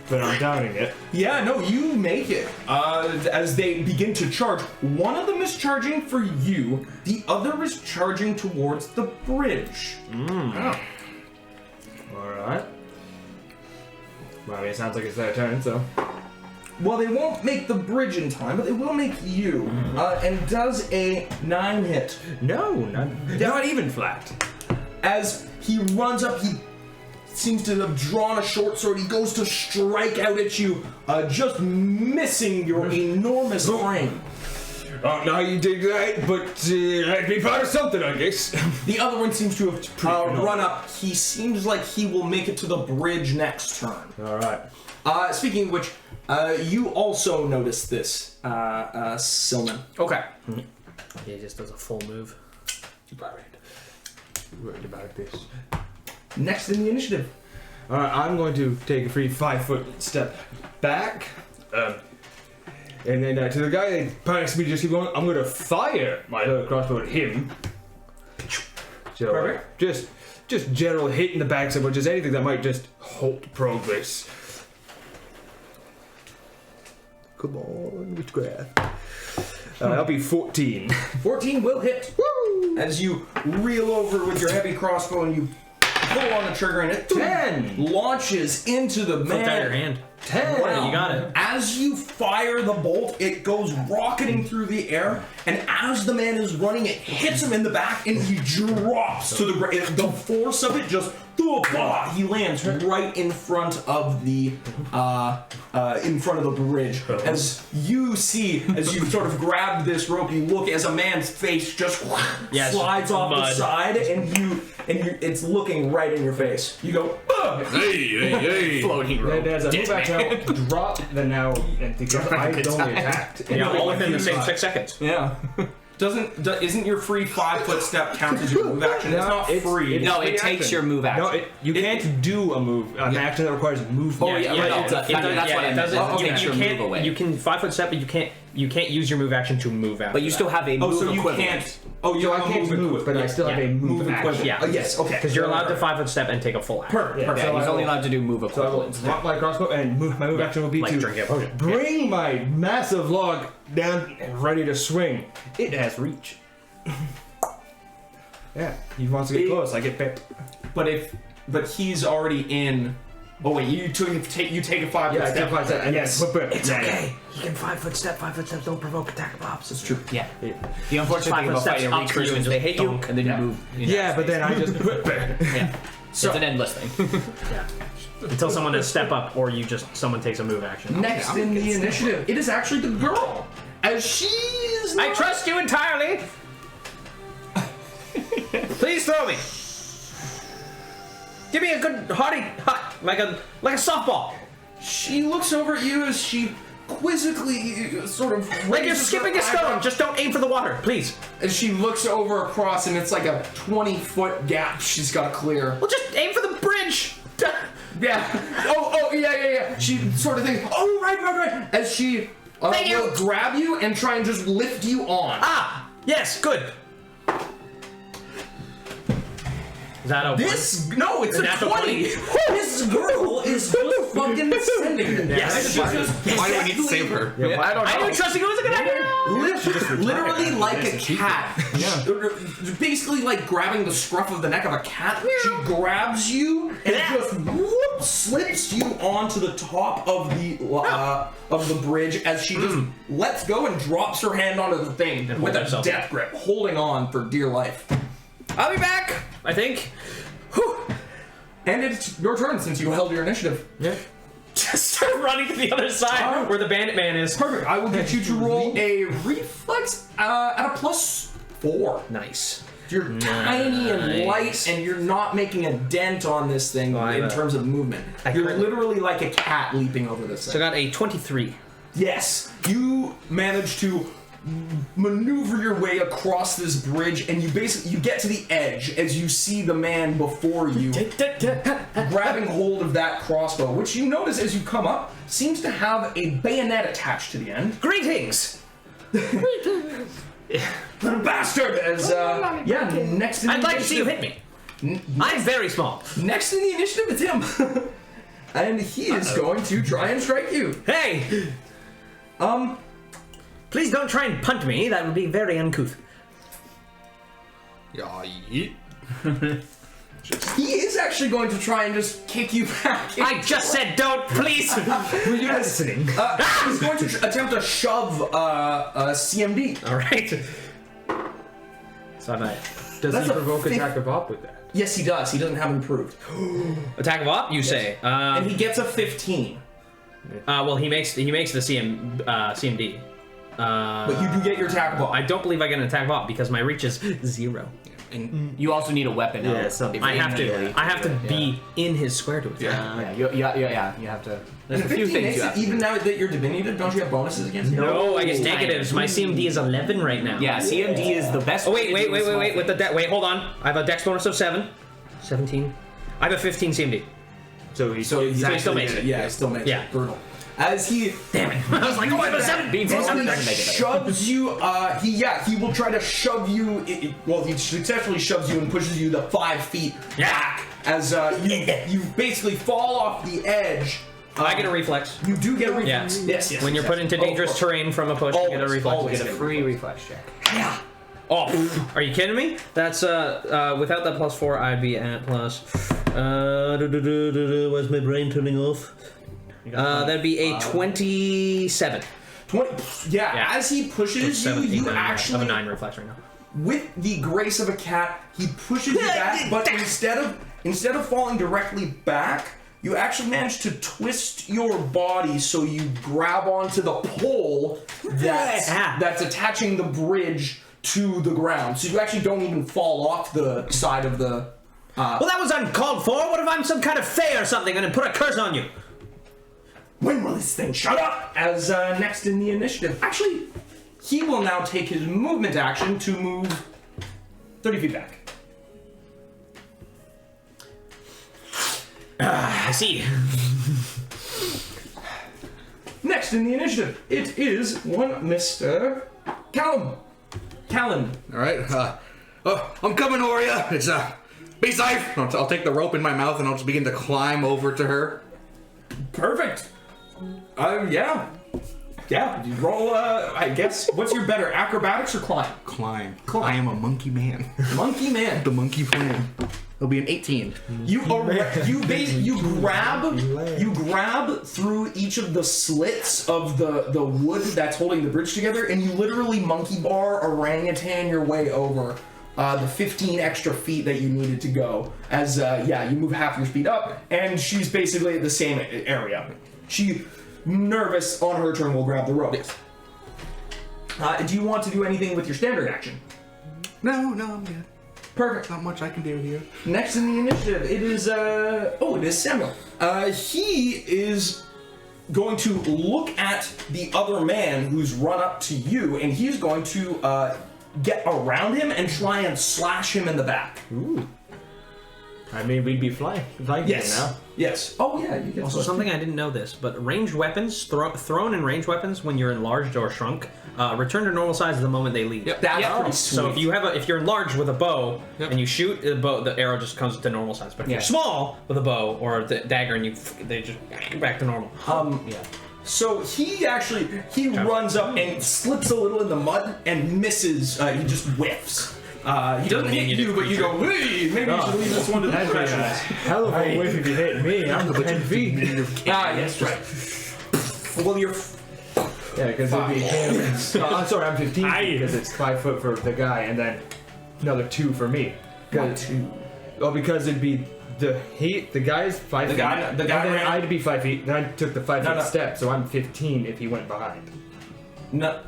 But I'm doubting it. Yeah. No, you make it. As they begin to charge, one of them is charging for you. The other is charging towards the bridge. Alright. Well, I mean, it sounds like it's their turn, so. Well, they won't make the bridge in time, but they will make you. And does a 9 hit. No, not even flat. As he runs up, he seems to have drawn a short sword. He goes to strike out at you, just missing your enormous frame. Oh, no, you did great, but I'd be proud of something, I guess. The other one seems to have run up. He seems like he will make it to the bridge next turn. Alright. Speaking of which, you also notice this, Silman. Okay. he just does a full move. Worried about this. Next in the initiative. Alright, I'm going to take a free 5-foot step back. And then to the guy that panics me to just keep going, I'm going to fire my other crossbow at him. So, Perfect. just general hit in the back, so just anything that might just halt progress. Come on, witchcraft. That'll be 14. 14 will hit. Woo! As you reel over with your heavy crossbow and you pull on the trigger and it 10! launches into the Flip out your man. hand. 10! Wow. You got it. As you fire the bolt, it goes rocketing through the air, and as the man is running, it hits him in the back, and he drops to the ground. The force of it just, he lands right in front of the bridge. As you see, as you sort of grab this rope, you look as a man's face just slides off the mud. side, and it's looking right in your face. You go, ugh! Hey. Floating rope. Then as I move back out, drop the now, and because I only attacked. Yeah, all within the same 6 seconds. Yeah. isn't your free 5-foot step count as your move action? It's not free. No, it takes your move action. No, you can't do a move, an action that requires movement. Oh, yeah, no, that's what I meant. It takes your move away. You can 5-foot step, but you can't use your move action to move after. But you still have a move so you equivalent. can't. Oh, you So I have a can't move move, but I still have a move action. Yeah. Yes. Okay. Because you're allowed to 5-foot step and take a full action. Perfect. Yeah, he's only allowed to do move So I will equivalents. drop my crossbow and my move action will be Like to drinking a potion. bring my massive log down and ready to swing. It has reach. Yeah, he wants to get close. I get picked. But he's already in. Oh wait, you take a 5-foot step. Yes, It's okay. You can 5-foot step. 5-foot steps don't provoke attack of opposites. It's true. Yeah. The unfortunate thing 5-foot about fighting a steps reach up for you person and is they just hit you, dunk. and then you move. Yeah, but then I just Yeah. So it's an endless thing. Yeah. Until someone has step up, or someone takes a move action. Next in the initiative, it is actually the girl, as she is. I trust you entirely. Please throw me. Give me a good hearty hut, like a softball. She looks over at you as she quizzically sort of Like you're raises skipping her a stone. eyebrow Just don't aim for the water, please. as she looks over across, and it's like a 20-foot gap she's got to clear. Well, just aim for the bridge. Yeah. Yeah. She sort of thinks, oh, right. As she Thank you. will grab you and try and just lift you on. Ah, yes, good. Is that a It's a Natural 20. This girl is just fucking sending it. Yes. Why do we need to save her? I knew trusting you was a good idea. Literally like a cat. Basically like grabbing the scruff of the neck of a cat. She grabs you and just whoop, slips you onto the top of the bridge as she just lets go and drops her hand onto the thing with a herself. death grip, holding on for dear life. I'll be back, I think. Whew. And it's your turn since you held your initiative. Yeah. Just start running to the other side where the bandit man is. Perfect. I will get you to roll a reflex at a +4. Nice. You're tiny and light, and you're not making a dent on this thing in terms of movement. You're literally like a cat leaping over this So I thing. got a 23. Yes, you manage to maneuver your way across this bridge, and you get to the edge as you see the man before you grabbing hold of that crossbow, which you notice as you come up seems to have a bayonet attached to the end. Greetings. Little bastard! As next in the I'd like to see you initiative- hit me. I'm very small. Next in the initiative, it's him. And he is going to try and strike you. Hey. Please don't try and punt me. That would be very uncouth. He is actually going to try and just kick you back. I just said don't, please. Were you listening? He's going to attempt to shove CMD. All right. So I Does That's he a provoke fifth- attack of op with that? Yes, he does. He doesn't have improved. attack of op. You say. And he gets a 15. Well, he makes the CMD. But you do get your attack of I don't believe I get an attack of op because my reach is 0. And you also need a weapon. Yeah, out. something. If I you have immediately- to. I have to be in his square to attack. Yeah. You have to. There's And a few 15 things makes you it, have to even do. now that you're diminutive, don't you have bonuses against him? No, I get No. negatives. My CMD is 11 right now. Yeah, CMD is the best. Oh way to wait. do small With the things. wait, hold on. I have a dex bonus of 7. 17. I have a 15 CMD. So he So exactly, still makes it. Yeah, he still makes Yeah. it. Brutal. As he Damn it! I was like, oh, I have a 7. Being As 7 he doesn't make it better. shoves you, he will try to shove you, he successfully shoves you and pushes you the 5 feet back as you basically fall off the edge. I get a reflex. You do get a reflex. Yeah. Yes. When you're put into dangerous terrain from a push, you get a Always, reflex. always. Get a free reflex check. Oh, are you kidding me? That's without that +4, I'd be at plus. Where's my brain turning off? That'd be a 27. 20. Yeah, Yeah. as he pushes you, 17. you I have a actually, 9 reflex right now. with the grace of a cat, he pushes you back, but instead of falling directly back, you actually manage to twist your body so you grab onto the pole that's attaching the bridge to the ground. So you actually don't even fall off the side of the. Well, that was uncalled for. What if I'm some kind of fae or something and then put a curse on you? When will this thing shut up? As next in the initiative, actually, he will now take his movement action to move 30 feet back. I see. Next in the initiative, it is one Mr. Callum. Callan. All right. I'm coming, Oria. It's be safe. I'll take the rope in my mouth and I'll just begin to climb over to her. Perfect. Yeah. Yeah, you roll, I guess. What's your better, acrobatics or climb? Climb. I am a monkey man. Monkey man. The monkey plan. It'll be an 18. You grab through each of the slits of the wood that's holding the bridge together, and you literally monkey bar orangutan your way over the 15 extra feet that you needed to go. As you move half your speed up, and she's basically at the same area. She, nervous on her turn, will grab the rope. Yes. Do you want to do anything with your standard action? No, I'm good. Perfect. Not much I can do here. Next in the initiative, it is Samuel. He is going to look at the other man who's run up to you, and he's going to get around him and try and slash him in the back. Ooh. I mean, we'd be flying Yes. now. Yes. Oh yeah. You get Also, something I didn't know this, but ranged weapons, thrown and ranged weapons, when you're enlarged or shrunk, return to normal size the moment they leave. Yep. That's pretty sweet. So if you're enlarged with a bow and you shoot the arrow just comes to normal size. But if you're small with a bow or the dagger and they just back to normal. So he runs up and slips a little in the mud and misses. He just whiffs. He doesn't hit you, but you go, hey, maybe you should leave this one to the professionals. Hell of a whiff if you hit me. I'm 10 feet. Yes, right. Well, you're. Yeah, because it'd be. I'm sorry, I'm 15 feet because it's 5 foot for the guy and then another 2 for me. Why 2? Oh, because it'd be the guy's 5 feet. The guy and then ran- I'd be 5 feet. Then I took the 5 No, foot no. step, so I'm 15 if he went behind. No.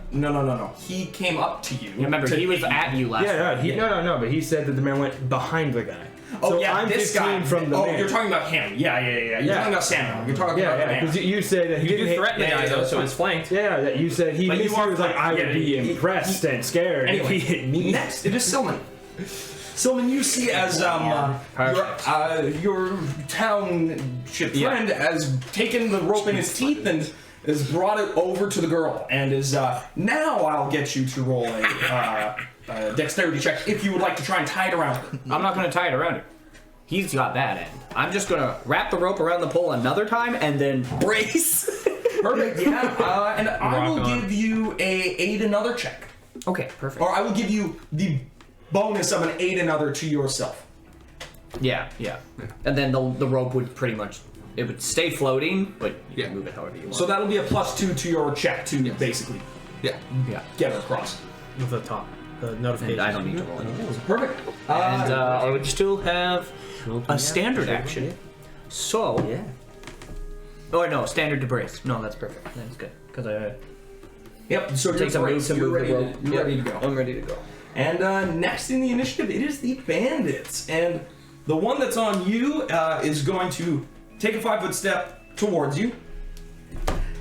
He came up to you. Yeah, remember, he was at you last time. No, but he said that the man went behind the guy. Oh so yeah, I'm this 15 guy. from the man. You're talking about him. Yeah. You're Yeah. talking about Samuel. You're talking about the man. because you said that he You didn't do hit. threaten the guy though, so it's flanked. Yeah, that you said he. But you He are was like, I would be impressed and scared if Anyway, he hit me. next it is Silman. Silman, you see as your township friend has taken the rope in his teeth and has brought it over to the girl, and is now I'll get you to roll a dexterity check if you would like to try and tie it around her. I'm not going to tie it around her. He's got that end. I'm just going to wrap the rope around the pole another time and then brace. Perfect. Yeah. And I will Rock on. give you a aid another check, Okay, perfect. or I will give you the bonus of an aid another to yourself. Yeah. And then the rope would pretty much, it would stay floating, but you can move it however you want. So that'll be a +2 to your check to basically Yeah. get her across. With the top, the notification. And I don't need to roll anything. Perfect. And I would still have a standard action. So. Yeah. Oh, no, standard to brace. No, that's perfect. That's good. Because I Yep. So take some moves to you're move ready the rope. You're ready to go. I'm ready to go. And next in the initiative, it is the bandits, and the one that's on you is going to take a 5-foot step towards you,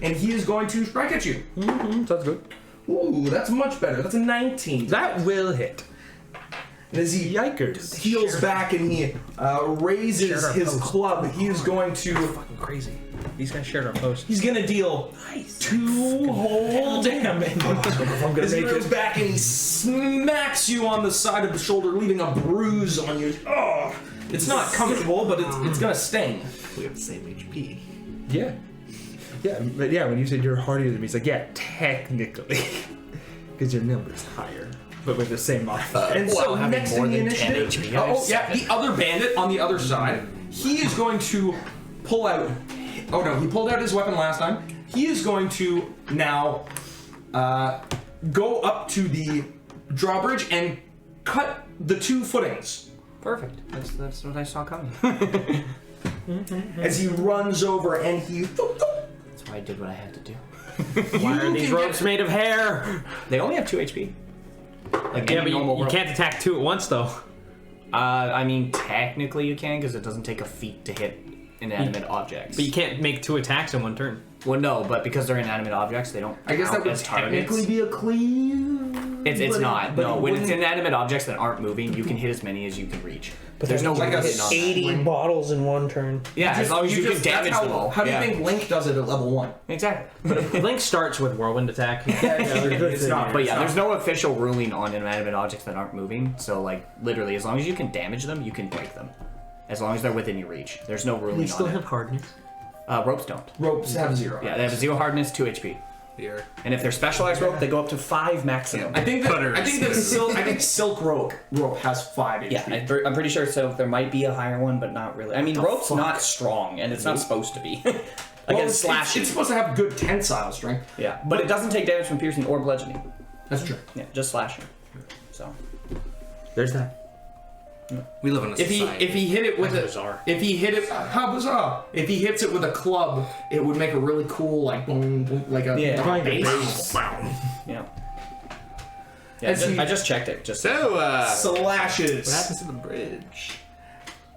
and he is going to strike at you. Sounds good. Ooh, that's much better. That's a 19. That will hit. And as he Yikers. heels back and he raises his club, he is going to. Fucking crazy. These guys shared our post. He's gonna deal 2 whole damage. As he goes back and he smacks you on the side of the shoulder, leaving a bruise on you. Oh, it's not comfortable, but it's gonna sting. We have the same HP. Yeah. Yeah, but yeah, when you said you're harder than me, it's like, yeah, technically. Because your number's higher. But with the same modifier. And so having next more in the than 10 initiative, HP, I oh yeah, the other bandit on the other side, he is going to pull out. Oh no, he pulled out his weapon last time. He is going to now go up to the drawbridge and cut the 2 footings Perfect. That's what I saw coming. as he runs over and he. That's why I did what I had to do. Why are these ropes made of hair? They only have 2 HP. Like Yeah, any but normal you rope. can't attack 2 at once though. I mean, technically you can because it doesn't take a feat to hit inanimate objects. But you can't make 2 attacks in one turn. Well, no, but because they're inanimate objects, they don't. I guess that count would as targets. technically be a cleave. It's not. but No, it when it's wouldn't- inanimate objects that aren't moving, you can hit as many as you can reach. But there's no like limit a on that. 80 bottles in one turn. Yeah, as long as you can damage them all. How do you Yeah. think Link does it at level 1? Exactly. Link starts with whirlwind attack. It's not. But yeah, there's no official ruling on inanimate objects that aren't moving. So like, literally, as long as you can damage them, you can break them. As long as they're within your reach. There's no ruling We still on have hardness. it. Ropes don't. Ropes have 0. Yeah, they have a 0 hardness, 2 HP. Here. And if they're specialized rope, they go up to 5 maximum. I think silk rope has 5 HP. Yeah, I'm pretty sure. So there might be a higher one, but not really. I mean, rope's not strong, and it's not supposed to be. Against slashing. It's supposed to have good tensile strength. Yeah, but it doesn't take damage from piercing or bludgeoning. That's true. Yeah, just slashing. So There's that. We live in a If society. he hit it with bizarre. If he hit it, how bizarre! If he hits it with a club, it would make a really cool like boom, boom like a bass. Yeah. Yeah, And I just checked it. Just So, slashes. what happens to the bridge?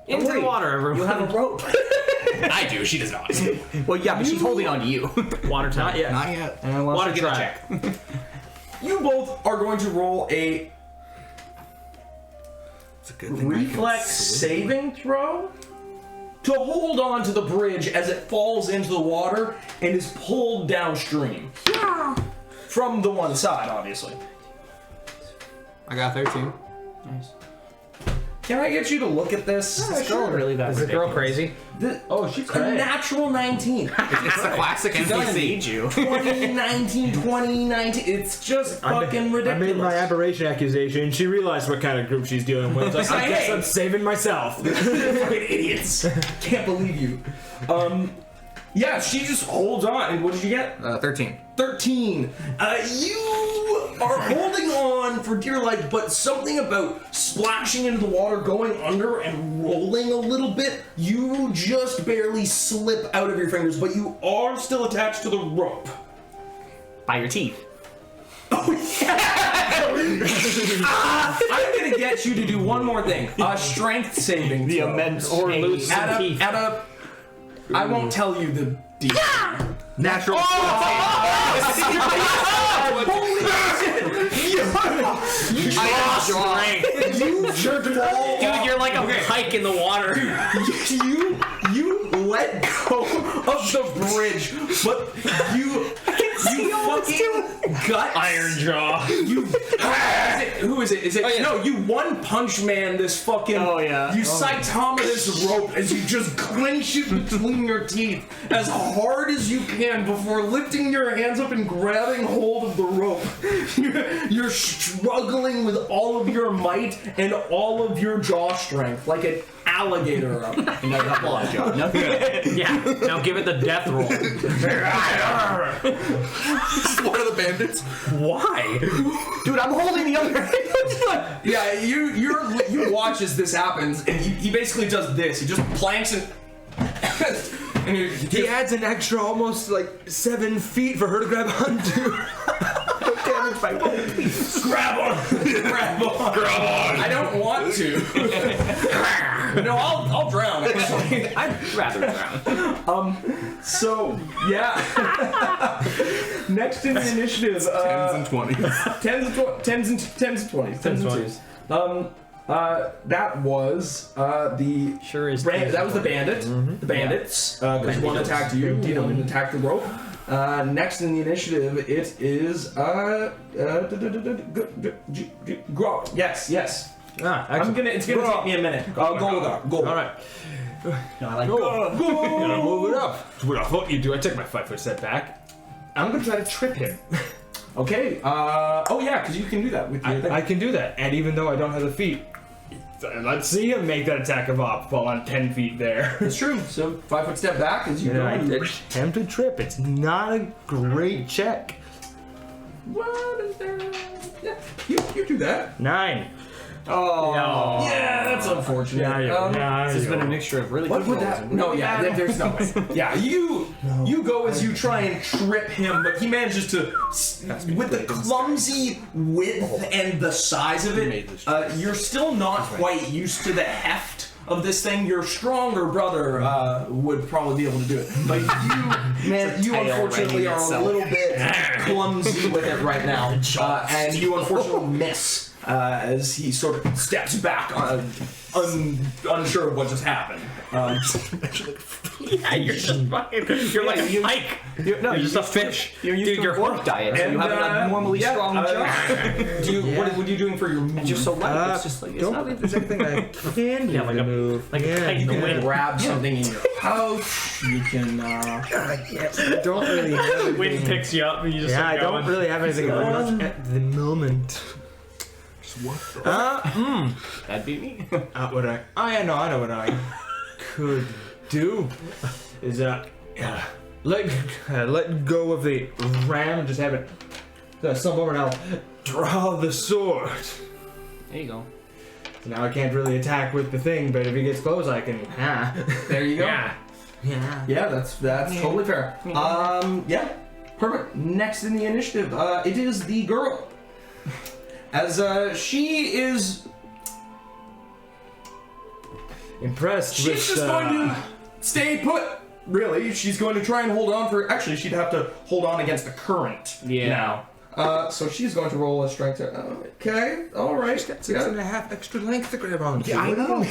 Into the water, everyone. you have a rope. I do, she does not. Well, yeah, but she's holding on to you. Water time. Not yet. Not yet. And Water get a try. check. You both are going to roll a It's a good thing I can reflex swim. saving throw to hold on to the bridge as it falls into the water and is pulled downstream. From the one side, obviously. I got 13. Nice. Can I get you to look at this? This girl really that Is the girl crazy? Oh, she's a natural 19. It's the classic She doesn't NPC. need you. 2019, 2019. It's just fucking ridiculous. I made my aberration accusation. She realized what kind of group she's dealing with. Like, I guess I'm saving myself. Fucking idiots. Can't believe you. Yeah, she just holds on. And what did you get? 13. 13. You are holding on for dear life, but something about splashing into the water, going under, and rolling a little bit, you just barely slip out of your fingers, but you are still attached to the rope. By your teeth. I'm gonna get you to do one more thing. A strength saving throw. immense Or pain. lose some teeth. I won't tell you the detail. Natural. You jerked off. Dude, you're like a pike in the water. You let go of the bridge, but you fucking gut Iron jaw. Who is it? Is it? No, you one punch man this fucking. Oh, yeah. You Saitama this rope as you just clench it between your teeth as hard as you can before lifting your hands up and grabbing hold of the rope. You're struggling with all of your might and all of your jaw strength like an alligator up. No, not blood, Joe. No. Yeah. Now give it the death roll. One of the bandits. Why? Dude, I'm holding the other hand. Yeah, you watch as this happens, and he basically does this. He just planks and. And He adds an extra almost like 7 feet for her to grab onto. Damage by rope, please. grab on. I don't want to. No, I'll drown. Actually. I'd rather drown. So yeah. Next in the initiative. 10s and 20s. 10s and 20s. 10s and 2s. That was the Sure is. that was the bandit. The bandits. Because one attacked you, one attacked the rope. Next in the initiative, it is Grog. Yes. Ah, It's gonna take me a minute. Golgar. All right. No, I like Gotta move it up. That's what I thought you'd do. I took my 5-foot step back. I'm gonna try to trip him. Okay. Oh yeah, because you can do that with your thing. I can do that, and even though I don't have the feet, let's see him make that attack of op while I'm 10 feet there. It's true. So 5-foot step back as you And go. I and you- attempt to trip. It's not a great check. What is there? Yeah, you do that. 9. Oh. Yeah, that's unfortunate. This has been a mixture of really What good would rolls that? and No, really yeah, bad there's no way. Yeah, you go as you try and trip him, but he manages to, with the clumsy width and the size of it, you're still not quite used to the heft of this thing, your stronger brother would probably be able to do it. But you unfortunately are a little bit clumsy with it right now, and you unfortunately miss as he sort of steps back, unsure of what just happened. Yeah, you're just fucking. You're like a pike. You're just a fish. You're used to an orc diet, so you have an abnormally strong jaw. What are you doing for your move? Just so light. It's just like, it's Don't not believe there's anything I can do. Yeah, like a move. like a kite in the You can wind. grab something in your pouch. You can. I don't really have Wind anything. picks you up and you just Yeah, I start going. don't really have anything much at the moment. That'd be me. I know what I could do is let go of the ram and just have it stumble over and I'll draw the sword. There you go. So now I can't really attack with the thing, but if he gets close, I can. There you go. Yeah. Yeah, that's totally fair. Yeah, perfect. Next in the initiative, it is the girl. As she is Impressed She's with. just going to stay put. Really, she's going to try and hold on for. Actually, she'd have to hold on against the current. Yeah. Now, so she's going to roll a strength. Okay, all right. She's got 6.5 extra length to grab on. Yeah, I know.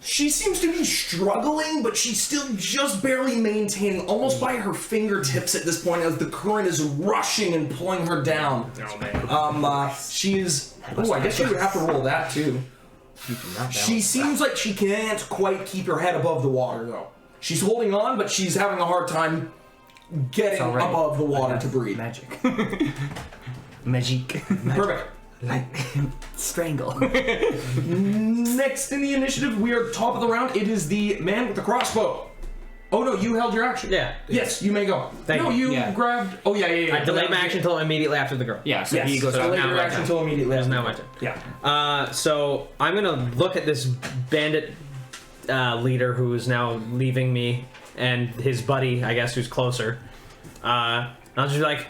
She seems to be struggling, but she's still just barely maintaining, almost by her fingertips at this point, as the current is rushing and pulling her down. Oh man. She's. Oh, I guess she would have to roll that too. She seems like she can't quite keep her head above the water, though. She's holding on, but she's having a hard time getting above the water to breathe. Magic. Magic. Perfect. Like strangle. Next in the initiative, we are top of the round. It is the man with the crossbow. Oh no, you held your action. Yeah. Yes, you may go. Thank no, you. you Yeah. grabbed. Oh yeah. I delayed my action until immediately after the girl. Yeah, so Yes, he goes so out delay now your my action turn. until immediately. It's after. now my turn. Yeah. So I'm gonna look at this bandit leader who is now leaving me, and his buddy, I guess, who's closer. I'll just be like,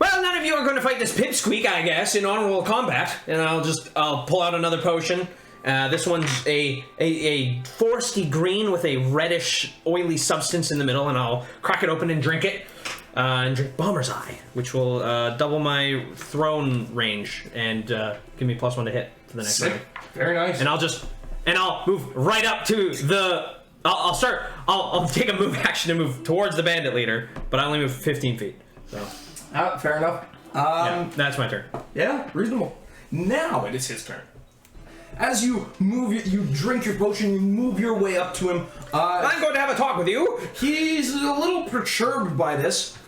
well, none of you are going to fight this pipsqueak, I guess, in honorable combat. And I'll pull out another potion. This one's a foresty green with a reddish, oily substance in the middle, and I'll crack it open and drink it. And drink Bomber's Eye, which will double my thrown range and give me +1 to hit for the next round. Very nice. And I'll move right up to the. I'll take a move action to move towards the bandit leader, but I only move 15 feet. So Fair enough. yeah, that's my turn. Yeah, reasonable. Now it is his turn. As you move, you drink your potion, you move your way up to him. I'm going to have a talk with you. He's a little perturbed by this.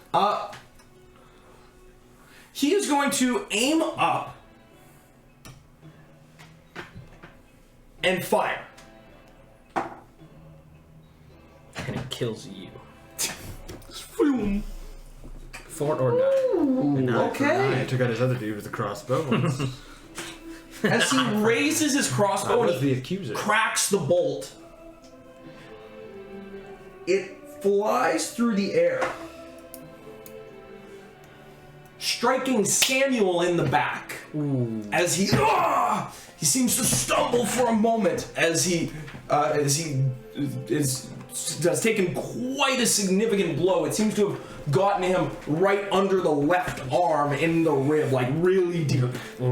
He is going to aim up and fire. And it kills you. 4 or 9. Okay. I took out his other dude with the crossbow. As he raises his crossbow What and was he the accuser? cracks the bolt, it flies through the air, striking Samuel in the back. As he seems to stumble for a moment as he has taken quite a significant blow. It seems to have gotten him right under the left arm in the rib, like really deep.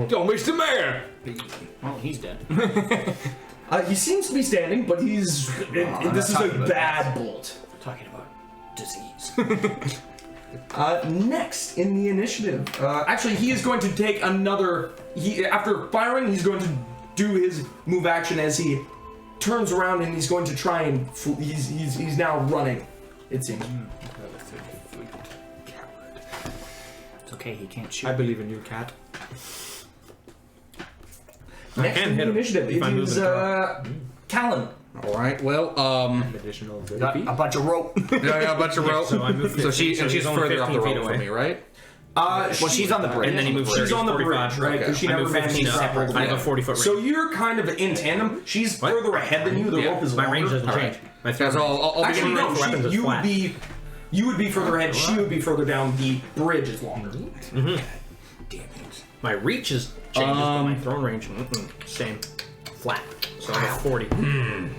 Don't miss the man! Well, he's dead. He seems to be standing, but this is a bad bolt. Talking about disease. Next in the initiative, actually, he is going to take another. After firing, he's going to do his move action as he turns around and he's going to try and. He's now running. It seems. It's okay, he can't shoot. I believe in you, cat. Next can in the hit him initiative, if I it move is the Callan. All right. Well, Additional 30 Got feet. a bunch of rope. yeah, a bunch of rope. So I move 15, So she's he's only further up the 15 feet rope from away. me, right? Well, she's on the bridge. And then he moves 30, She's on the 45. bridge, right? Because she I never move managed 15 to up. separate I have a them. 40-foot range. So you're kind of in tandem. She's further ahead than you. The rope is my longer. range doesn't All change. right. My throw So range. I'll Actually, begin no. range for weapons is You would flat. be. You would be further ahead. She would be further down. The bridge is longer. My reach is changes, but my thrown range, same. flat. So I'm at 40.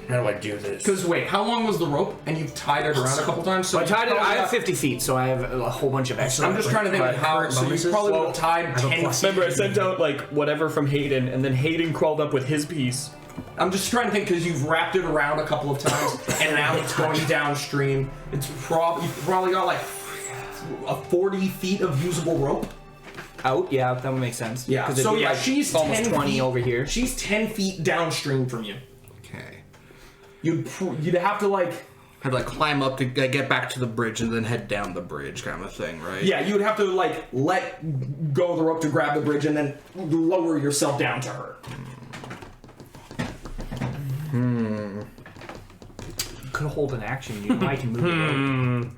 How do I do this? Because wait, how long was the rope? And you've tied it around a couple times. So I tied it. you I probably have got- 50 feet, so I have a whole bunch of extra. I'm just trying to think of how. So you probably would have tied 10 feet. Remember, I sent out like whatever from Hayden, and then Hayden crawled up with his piece. I'm just trying to think because you've wrapped it around a couple of times, and now it's going downstream. It's you've probably got like 40 feet of usable rope. out. Yeah, that would make sense. Yeah. So So yeah, she's almost 10 20 feet, over here. She's 10 feet downstream from you. Okay. You'd have to like. I'd like climb up to get back to the bridge and then head down the bridge, kind of thing, right? Yeah, you would have to like let go of the rope to grab the bridge and then lower yourself down to her. Could hold an action. You I can move the rope.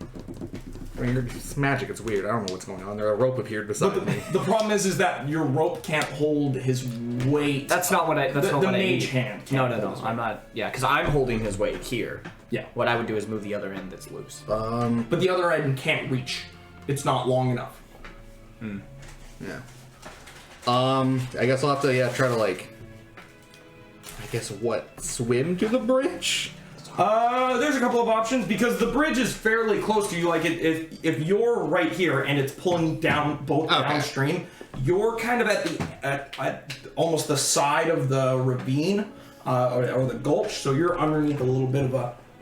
I mean, it's magic. It's weird. I don't know what's going on there. A rope appeared beside me. The problem is that your rope can't hold his weight. That's not what I. That's The not what I mage need. hand No, can't no, hold his no. I'm not. Yeah, because I'm holding his weight here. Yeah. What I would do is move the other end that's loose. But the other end can't reach. It's not long enough. Yeah. I guess I'll have to try to like. I guess what? Swim to the bridge? There's a couple of options because the bridge is fairly close to you. Like, if you're right here and it's pulling down both downstream, you're kind of at almost the side of the ravine or the gulch. So you're underneath a little bit of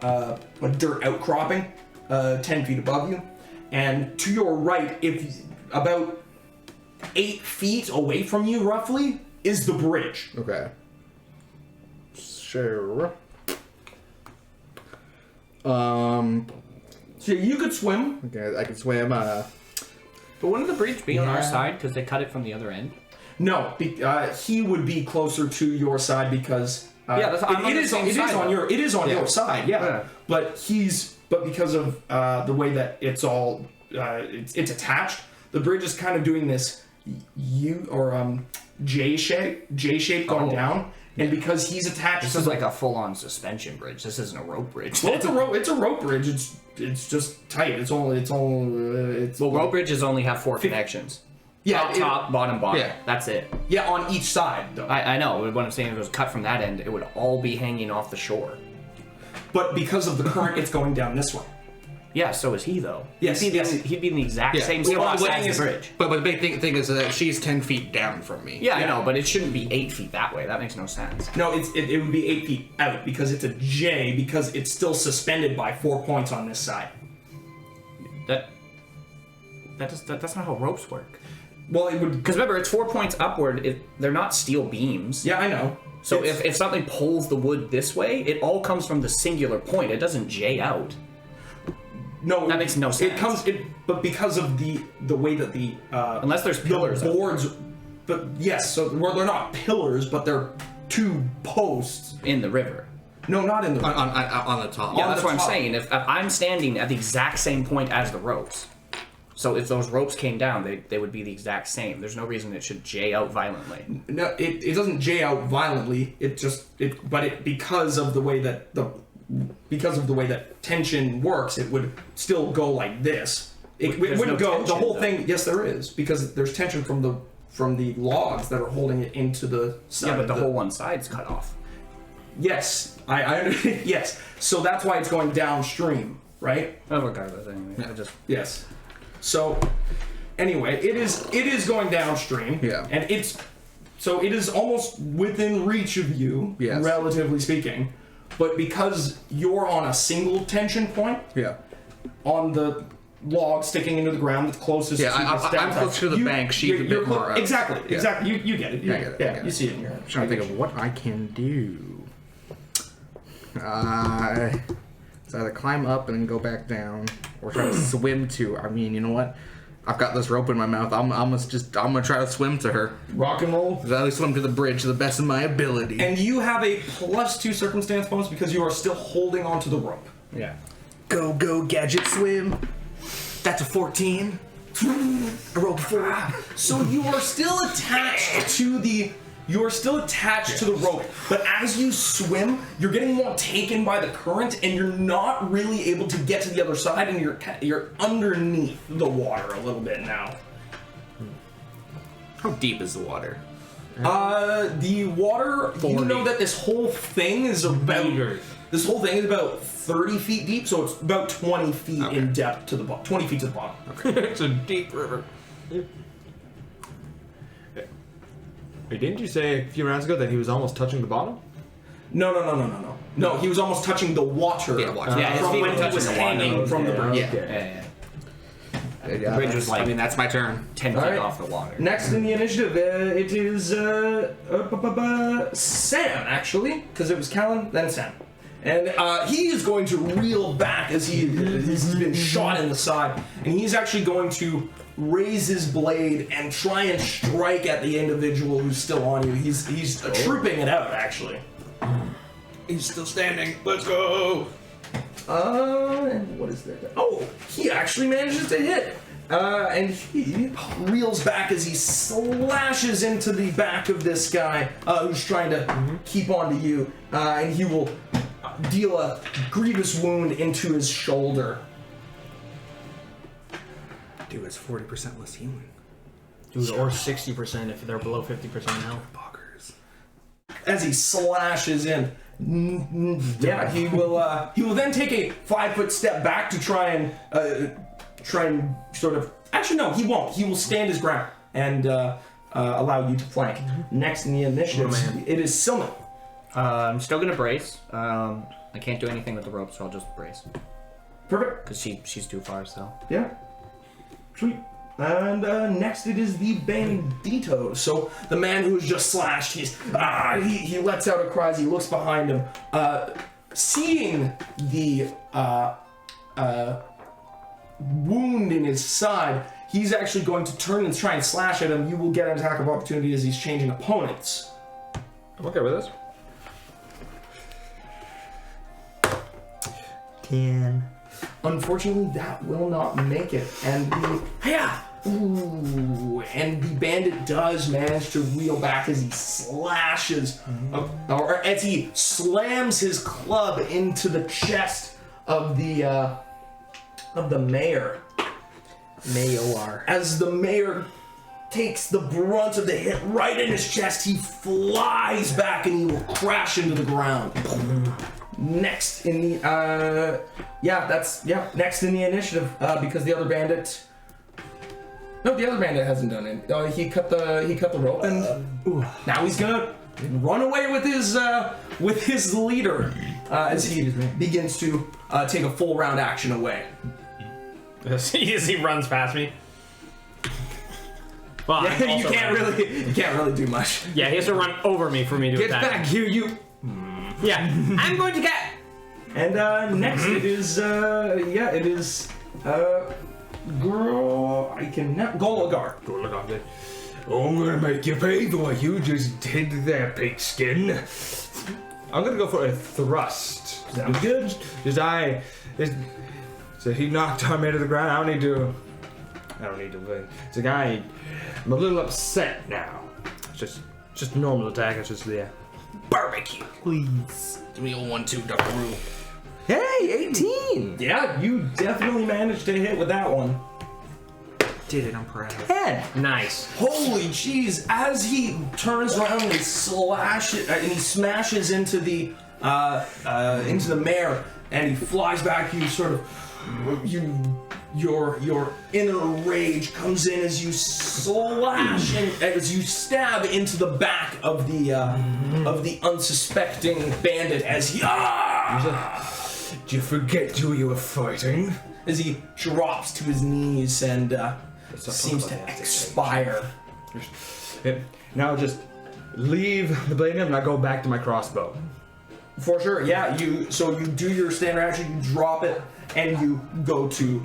a dirt outcropping, 10 feet above you, and to your right, if about 8 feet away from you, roughly, is the bridge. Okay. Sure. So you could swim. Okay, I can swim. But wouldn't the bridge be on our Yeah. side because they cut it from the other end? No, he would be closer to your side because Yeah, that's- I'm on the same side, though. it is on Yeah. your side, yeah. Yeah. But because of the way that it's all it's attached, the bridge is kind of doing this J shape going down, and because he's attached This to is the, like a full-on suspension bridge. This isn't a rope bridge. well, it's a rope bridge. It's just tight. It's Well, rope bridges only have 4 connections. Yeah, top, bottom. Yeah. That's it. yeah, on each side though. I know. What I'm saying is, it was cut from that end. It would all be hanging off the shore. But because of the current, it's going down this way. Yeah. So is he though. Yes, He'd be, yes. he'd be in the exact Yeah. same Yeah, well, spot the as thing the is- bridge. But the big thing is that she's 10 feet down from me. Yeah, I know, but it shouldn't be 8 feet that way. That makes no sense. No, it would be 8 feet out because it's a J because it's still suspended by 4 points on this side. That's not how ropes work. Well, it would. Because remember, it's 4 points upward. They're not steel beams. Yeah, I know. So It's- if something pulls the wood this way, it all comes from the singular point. It doesn't J out. no, that makes no It sense. comes, but because of the way that the Unless there's pillars the up boards, but yes, so they're not pillars, but they're 2 posts. in the river. No, not in the. On the top. Yeah, On that's the what I'm top. saying. If I'm standing at the exact same point as the ropes, so if those ropes came down, they would be the exact same. There's no reason it should J out violently. No, it doesn't J out violently. Because of the way that tension works, it would still go like this. It There's wouldn't no go the tension, whole though. thing. Yes, there is because there's tension from the logs that are holding it into the side. Yeah, but of the whole one side's cut off. Yes, I yes. So that's why it's going downstream, right? Oh, regardless, anyway. I just Yes. So anyway, it is going downstream. Yeah. And it is almost within reach of you, Yes. relatively speaking. But because you're on a single tension point Yeah. on the log sticking into the ground that's closest Yeah, to I'm this downside, closer to the bank, she's a bit more out. Exactly, Yeah. exactly. You get it. I get it, I get you it. see it in your head. I'm trying to think of what I can do. It's either climb up and then go back down, or try to swim to. I mean, you know what? I've got this rope in my mouth. I'm gonna try to swim to her. Rock and roll. At least swim to the bridge to the best of my ability. And you have a +2 circumstance bonus because you are still holding onto the rope. yeah. Go gadget swim. That's a 14. I rolled a 4. So you are still attached to the rope, but as you swim, you're getting more taken by the current, and you're not really able to get to the other side, and you're underneath the water a little bit now. How deep is the water? The water. You know that this whole thing is about. This whole thing is about 30 feet deep, so it's about 20 feet in depth to the bottom. 20 feet to the bottom. It's a deep river. Wait, didn't you say a few rounds ago that he was almost touching the bottom? No. No, he was almost touching the water. Yeah, water. Yeah, his from feet when were he touching was the water. hanging from the bridge. Yeah. The bridge was like- I mean, that's my turn. 10 All feet right. off the water. Next in the initiative, it is Sam, actually, because it was Callan, then Sam. And he is going to reel back as he's been shot in the side, and he's actually going to raise his blade and try and strike at the individual who's still on you. He's trooping it out, actually. He's still standing. Let's go. And what is that? Oh, he actually manages to hit. And he reels back as he slashes into the back of this guy who's trying to keep on to you. And he will deal a grievous wound into his shoulder. Dude, it's 40% less healing. Dude, or 60% if they're below 50% health. Boggers. As he slashes in, yeah, he will then take a 5-foot step back to try and sort of. Actually, no, he won't. He will stand his ground and allow you to flank. Next in the initiative, it is Silman. I'm still gonna brace. I can't do anything with the rope, so I'll just brace. Perfect. Because she's too far still. Yeah. Sweet. And next it is the bandito. So the man who was just slashed, he lets out a cry as he looks behind him. Seeing the wound in his side, he's actually going to turn and try and slash at him. You will get an attack of opportunity as he's changing opponents. I'm okay with this. 10. Unfortunately, that will not make it. And the bandit does manage to reel back as he slashes, or as he slams his club into the chest of the mayor. Mayor. As the mayor takes the brunt of the hit right in his chest, he flies back and he will crash into the ground. Next in the next in the initiative, because the other bandit. No, the other bandit hasn't done it. He cut the rope, and now he's gonna run away with his leader as he begins to take a full round action away. As he runs past me. Well, Yeah, I'm you also can't really do much. Yeah, he has to run over me for me to Get attack. back here, you. Yeah, I'm going to get. And next it is Golagar. Go look up there. I'm gonna make you pay for what you just did there, pigskin. I'm gonna go for a thrust. Sounds good. So he knocked our man to the ground. I don't need to win. It's a guy. I'm a little upset now. It's just a normal attack. It's just barbecue. Please. Give me a 1-2 duckaroo. Hey, 18. Yeah, you definitely managed to hit with that one. Did it, I'm proud. 10. Nice. Holy jeez! As he turns around and he smashes into the mare, and he flies back. You sort of, your inner rage comes in as you slash and as you stab into the back of the unsuspecting bandit. As he Did you forget who you were fighting? as he drops to his knees and seems to expire. Now just leave the blade in him and I go back to my crossbow. For sure, yeah. You do your standard action, you drop it, and you go to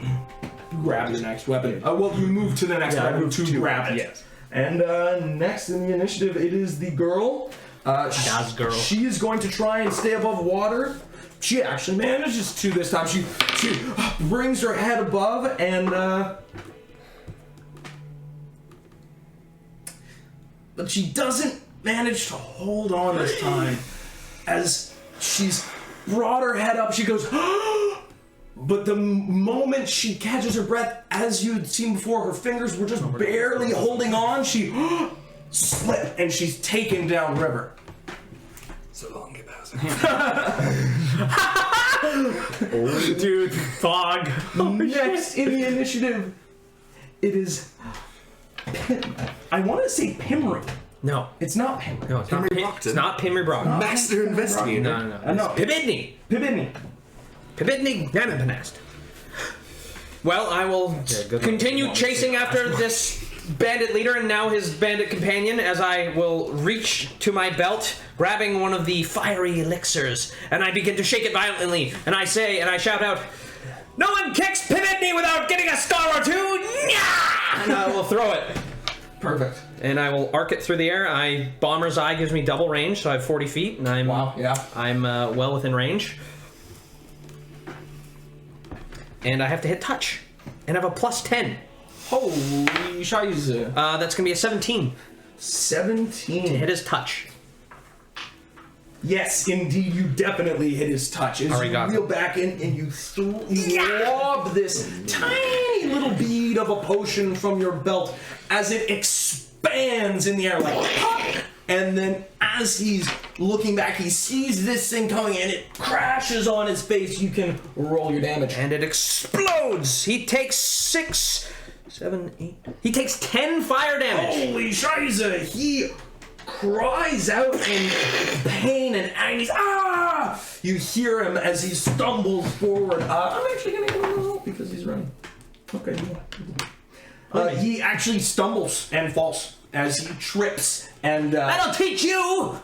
grab your next weapon. You move to the next weapon to grab it. Yes. And next in the initiative, it is the girl. Girl. She is going to try and stay above water. She actually manages to this time. She brings her head above and. But she doesn't manage to hold on this time. As she's brought her head up, she goes, but the moment she catches her breath, as you'd seen before, her fingers were just barely holding on. She slip, and she's taken down river. So long, Bowser. Dude, fog. Next in the initiative, it is. I want to say Pimry. No. It's not Pimry. No, it's not. It's not Pimry Brock. Master Investigator. No. No. Pibidney. Pibidney. Pibidney Namapanast. Well, I will continue chasing after this bandit leader and now his bandit companion as I will reach to my belt, grabbing one of the fiery elixirs, and I begin to shake it violently, and I shout out, "No one kicks Pibidney without getting a star or two!" Nyah! And I will throw it. Perfect. And I will arc it through the air. Bomber's Eye gives me double range, so I have 40 feet, and I'm well within range. And I have to hit touch, and I have a plus 10. Holy shiza. That's gonna be a 17 to 17. hit his touch. Yes, indeed, you definitely hit his touch. As you Arigato. reel back in and you lob this tiny little bead of a potion from your belt as it expands in the air like pop. And then as he's looking back, he sees this thing coming and it crashes on his face. You can roll your damage. And it explodes. He takes 6, 7, 8. He takes 10 fire damage. Holy shiza! He cries out in pain and agony. Ah! You hear him as he stumbles forward. I'm actually gonna give him a roll because he's running. Okay. He actually stumbles and falls as he trips and. That'll teach you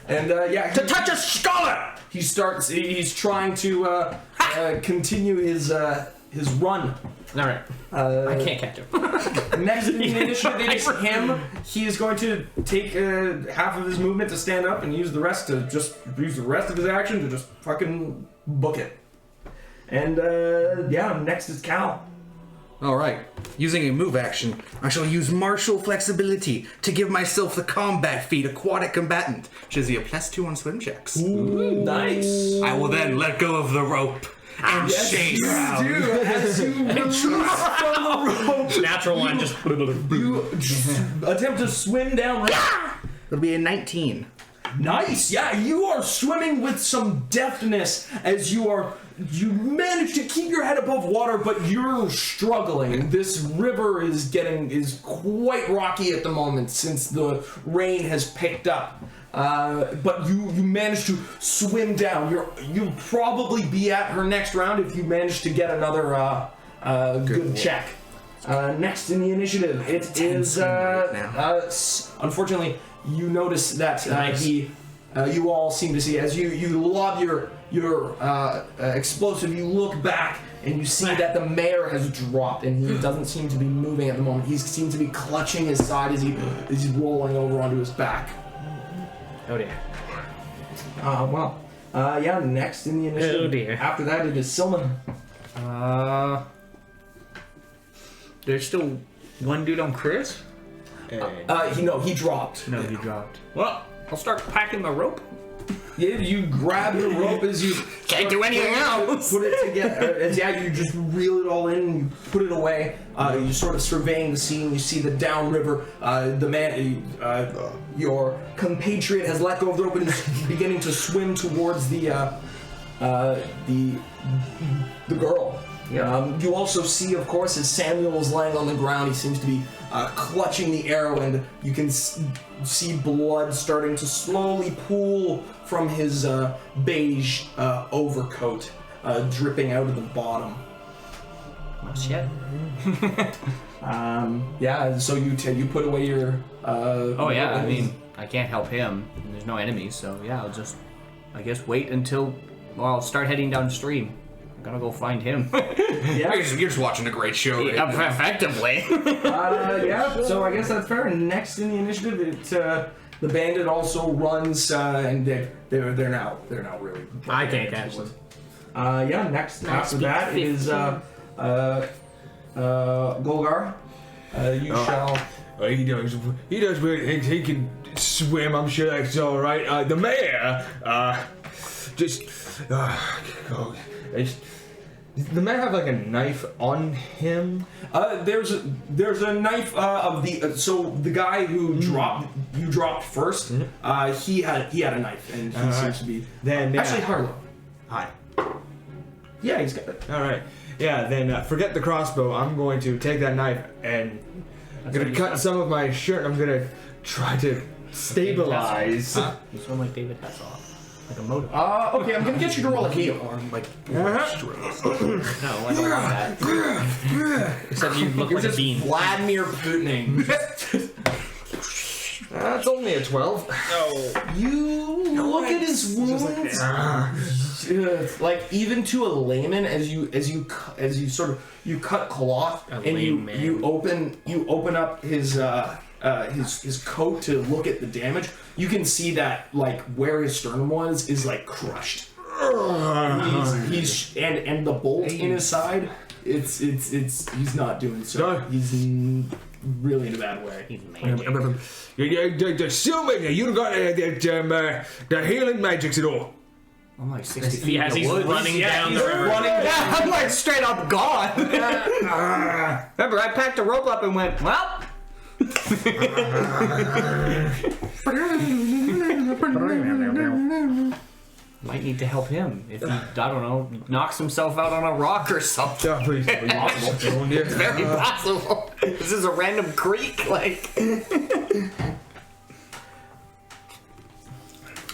And to touch a scholar. He's trying to continue his run. All right. I can't catch him. Next in the initiative is him. He is going to take half of his movement to stand up and use the rest of his action to just fucking book it. And next is Cal. Alright, using a move action, I shall use martial flexibility to give myself the combat feat Aquatic Combatant, which is a +2 on swim checks. Ooh, nice. I will then let go of the rope and chase. As you release from the rope, Natural one. Just you attempt to swim down. It'll be a 19. Nice, yeah, you are swimming with some deftness as you manage to keep your head above water, but you're struggling. This river is quite rocky at the moment since the rain has picked up. But you manage to swim down. You'll probably be at her next round if you manage to get another good check. Next in the initiative, it is unfortunately. You notice that you all seem to see as you lob your explosive. You look back and you see that the mayor has dropped and he doesn't seem to be moving at the moment. He seems to be clutching his side as he's rolling over onto his back. oh dear. Next in the initiative. Oh dear. After that, it is Silman. There's still one dude on Chris? He dropped. No, he dropped. Well, I'll start packing my rope. Yeah, you grab the rope as you Can't do anything else. Put it together. You just reel it all in and you put it away. You're sort of surveying the scene. You see the downriver. The man, your compatriot, has let go of the rope and is beginning to swim towards the girl. Yeah. You also see, of course, as Samuel is laying on the ground, he seems to be clutching the arrow, and you can see blood starting to slowly pool from his beige overcoat, dripping out of the bottom. Oh shit. So you put away your. I mean, I can't help him. There's no enemies, so yeah, I'll just, I guess, wait until. Well, I'll start heading downstream. I'm gonna go find him. You're just watching a great show. Right? Effectively. So I guess that's fair. Next in the initiative, the bandit also runs, and they're now really. I can't catch them. Next after that is Golgar. You shall. He does weird things. He can swim. I'm sure that's all right. The mayor, Does the man have like a knife on him? There's a knife of the so the guy who dropped first. He had a knife, and he seems to be. Then Actually, Harlow. Hi. Yeah, he's got it. All right. Yeah. Then forget the crossbow. I'm going to take that knife and I'm gonna cut some of my shirt. I'm gonna try to stabilize. You sound like David Hasselhoff. Like a motive. Okay, I'm gonna get you to roll a heal. No, I don't want that. Except you look like a bean. Vladimir Putining. That's only a 12. You look at his wounds. Like even to a layman, as you cut cloth and you open up his coat to look at the damage. You can see that like where his sternum was is like crushed. He's and the bolt in his side. It's he's not doing so. He's really in a bad way. He's mad. Assuming you don't got the healing magics at all. I'm like 60 feet As in he's the woods. running down the river. I'm like straight up gone. Remember, I packed a rope up and went, well. Might need to help him if he, I don't know, knocks himself out on a rock or something. It's very possible. This is a random creek, like.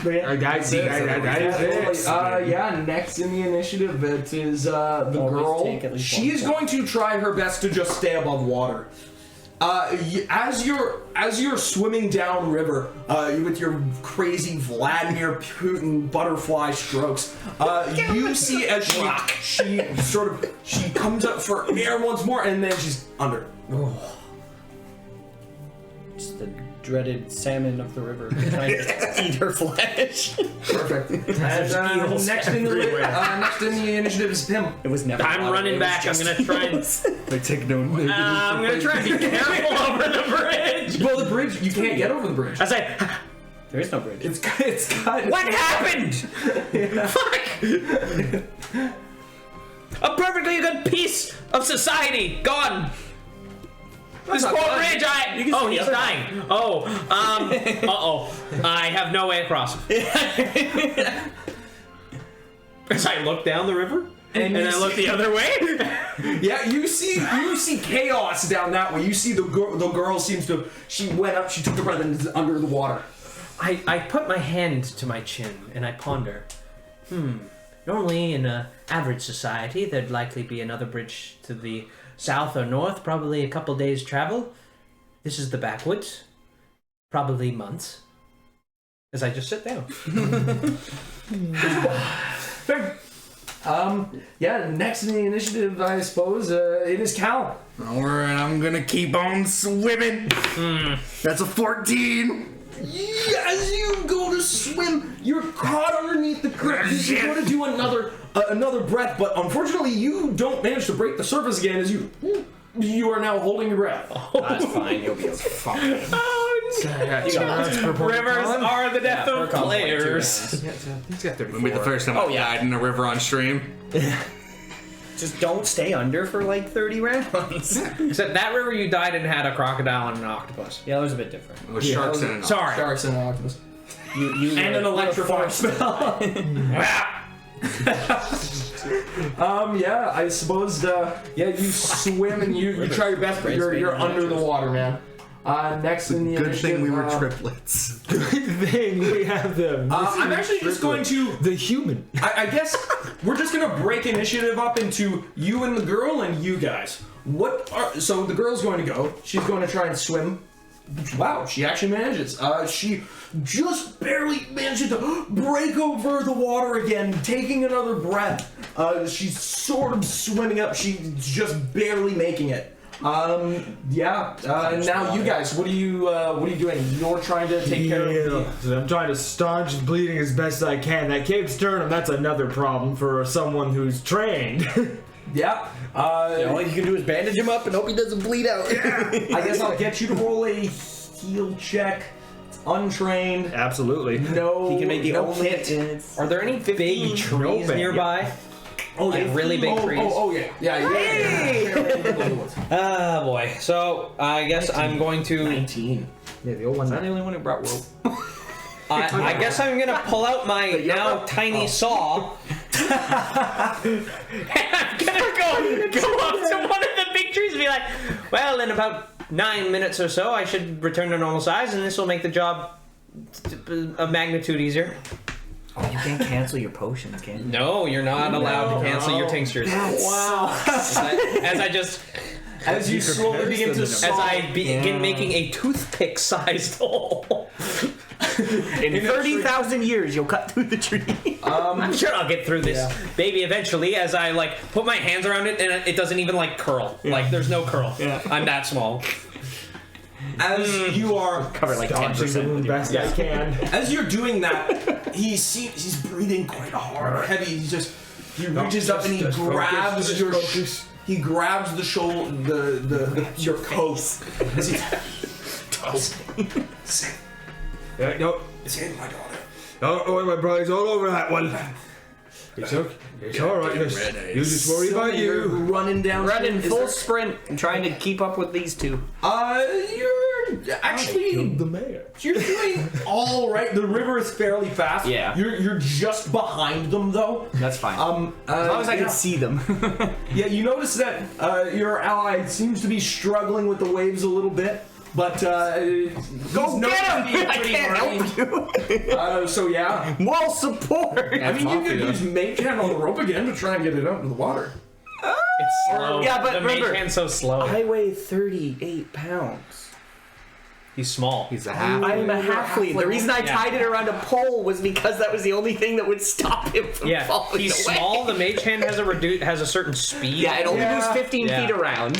Next in the initiative, it is the girl. She's going to try her best to just stay above water. As you're swimming downriver with your crazy Vladimir Putin butterfly strokes, you see as she comes up for air once more, and then she's under. It's the dreaded salmon of the river trying to eat her flesh. Perfect. And next in the initiative is him. It was never. I'm running back. I'm gonna try and. I'm gonna try and be careful over the bridge. Well, the bridge, you can't get over the bridge. I say, There is no bridge. It's got. what happened? Fuck! A perfectly good piece of society gone. This poor bridge, oh, he's dying. Oh, uh-oh. I have no way across. As I look down the river, and I look the other way. Yeah, you see chaos down that way. You see the girl seems to. She went up. She took the breath and is under the water. I put my hand to my chin and I ponder. Normally in an average society, there'd likely be another bridge to the south or north, probably a couple days' travel. This is the backwoods. Probably months. As I just sit down. Fair. Yeah, next in the initiative, I suppose, it is Cal. Alright, I'm gonna keep on swimming. That's a 14. As you go to swim, you're caught underneath the creek. You go to do another breath, but unfortunately, you don't manage to break the surface again. As you are now holding your breath. That's fine. You'll be fine. Rivers are the death of players. He's got 34. It'll be the first time I died in a river on stream. Just don't stay under for like 30 rounds. Except that river you died in had a crocodile and an octopus. Yeah, that was a bit different. It was sharks and an Sorry. Sharks and an octopus. You And an electrifying spell. Yeah, I suppose. You swim and you try your best, but you're under the water, man. Next in the Good initiative, thing we were triplets. Good thing we have them. I'm actually just going to. The human. I guess we're just gonna break initiative up into you and the girl and you guys. So the girl's going to go. She's going to try and swim. Wow, she actually manages. She just barely manages to break over the water again, taking another breath. She's sort of swimming up. She's just barely making it. Now you guys, what are you doing? You're trying to take care of So I'm trying to staunch the bleeding as best I can. That cave sternum, that's another problem for someone who's trained. Yeah. All you can do is bandage him up and hope he doesn't bleed out. I guess I'll get you to roll a heal check. It's untrained. Absolutely. No. He can make the no only hit. Are there any big trees nearby? like really big trees. Ah, boy. So I guess I'm going to. 19. Yeah, the old one's not the only one who brought rope. I guess I'm gonna pull out my now tiny saw. I'm gonna go up to one of the big trees and be like, well, in about 9 minutes or so, I should return to normal size, and this will make the job a magnitude easier. Oh, you can't cancel your potions, can you? No, you're not allowed to cancel your tinctures. Wow. As you slowly begin to As I begin making a toothpick-sized hole. In 30,000 years, you'll cut through the tree. I'm sure I'll get through this baby eventually as I like put my hands around it and it doesn't even like curl. Like there's no curl. Yeah. I'm that small. As you are Cover like dodging 10% the best I can. As you're doing that, he's breathing quite hard, heavy. He reaches up and he grabs your he grabs the shoulder, your coat as he tells No, it's in, my daughter. oh, my brother's all over that one. It's okay. It's all right. You just worry about You're you. running down. Running full sprint and trying to keep up with these two. You're actually The mayor. you're doing all right. The river is fairly fast. Yeah. You're just behind them though. That's fine. As long as I can see them. Yeah, you notice that your ally seems to be struggling with the waves a little bit, but Go get him! I can't help you. So yeah, Moral support. I mean you could use mage hand on the rope again to try and get it out of the water. It's slow. Yeah, but the remember- mage hand's so slow. I weigh 38 pounds. He's small. He's a half. I'm a halfling. The reason I tied it around a pole was because that was the only thing that would stop him from Yeah, falling he's away. small. The mage hand has a certain speed. Yeah, it only moves 15 Yeah. feet around.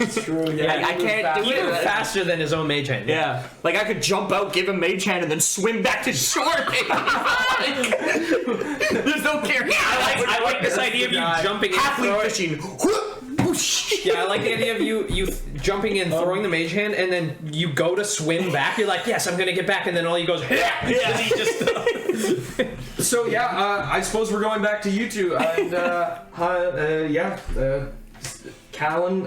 It's true. Yeah, I can't do even it. faster than his own mage hand. Yeah, like I could jump out, give him mage hand, and then swim back to shore. There's no carry. I like this idea of you jumping in. Halfling fishing. Yeah, I like the idea of you jumping in, throwing the mage hand, and then you go to swim back. You're like, yes, I'm gonna get back, and then all you goes, yeah. And he just. So yeah, I suppose we're going back to you two, and Callan,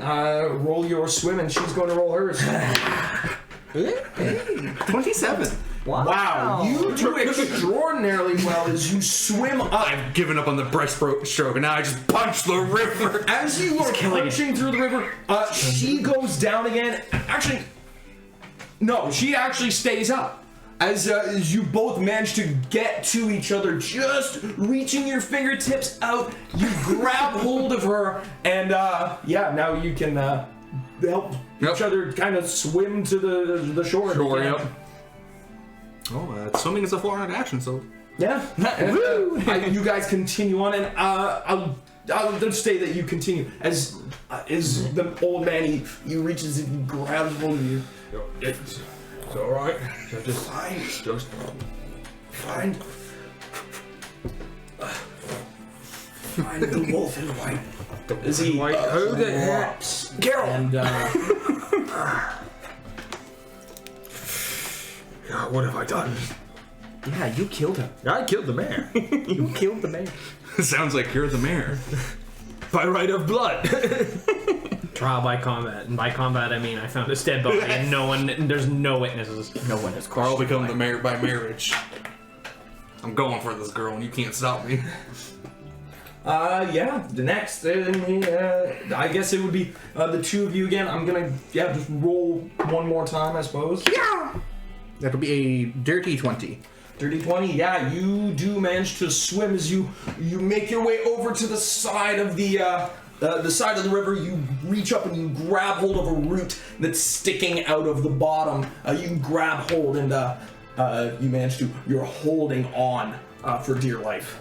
roll your swim, and she's going to roll hers. 27. Wow, you do extraordinarily well as you swim up. I've given up on the breaststroke, and now I just punch the river. As you are punching through the river, she goes down again. Actually, no, she actually stays up. As you both manage to get to each other, just reaching your fingertips out, you grab hold of her, and now you can help each other kind of swim to the shore. Sure, again. yep. Oh, swimming is a 400 action, so. Yeah. And, you guys continue on, and I'll just say that you continue as the old man he reaches and he grabs hold of you. It's all right. Just Find the wolf in white. Is he White, who the heck? drops? And What have I done? Yeah, you killed him. I killed the mayor. You killed the man. Sounds like you're the mayor. By right of blood. Trial by combat, and by combat I mean I found his dead body, and there's no witnesses. No one has Carl become the mayor by marriage. I'm going for this girl, and you can't stop me. the next, I guess it would be the two of you again. I'm gonna, just roll one more time, I suppose. That'll be a dirty 20. Dirty 20, you do manage to swim as you make your way over to the side of the side of the river. You reach up and you grab hold of a root that's sticking out of the bottom. You grab hold and you're holding on for dear life.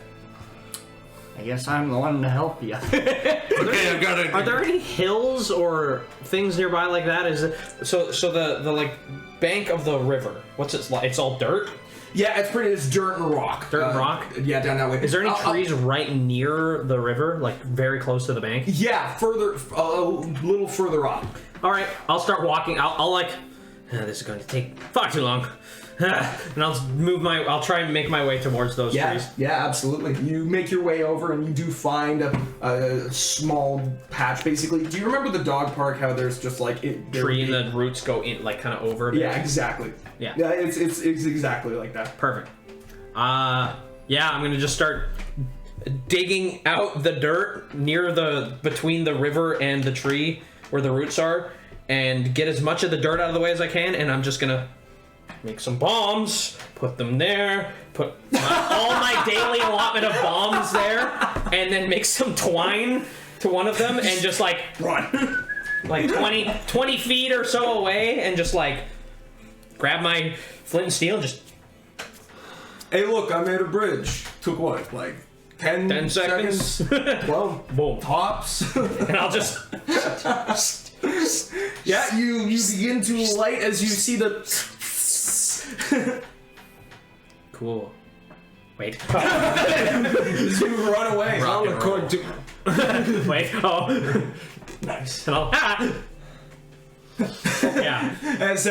I guess I'm the one to help you. Okay, I've got it. Are there any hills or things nearby like that? Is it so the like bank of the river? What's it like? It's all dirt. Yeah, it's dirt and rock. Dirt and rock? Yeah, down that way. Is there any trees right near the river, like very close to the bank? Yeah, a little further up. All right, I'll start walking. I'll like. This is going to take far too long. And I'll try and make my way towards those trees. Yeah, absolutely. You make your way over and you do find a small patch, basically. Do you remember the dog park, how there's just like... Tree and the roots go in, like, kind of over. Yeah, exactly. Yeah. Yeah, it's exactly like that. Perfect. Yeah, I'm gonna just start digging out the dirt between the river and the tree where the roots are, and get as much of the dirt out of the way as I can, and I'm just gonna make some bombs, put them there, put all my daily allotment of bombs there, and then make some twine to one of them, and just like Run. like 20 feet or so away, and just like grab my flint and steel and just... Hey, look, I made a bridge. Took what, like 10 seconds? 12? Boom. Tops? And I'll just... Yeah, you begin to light as you see the... Cool. Wait. As you run away. Rock and roll. Wait. Oh. Nice. And I'll... Yeah. As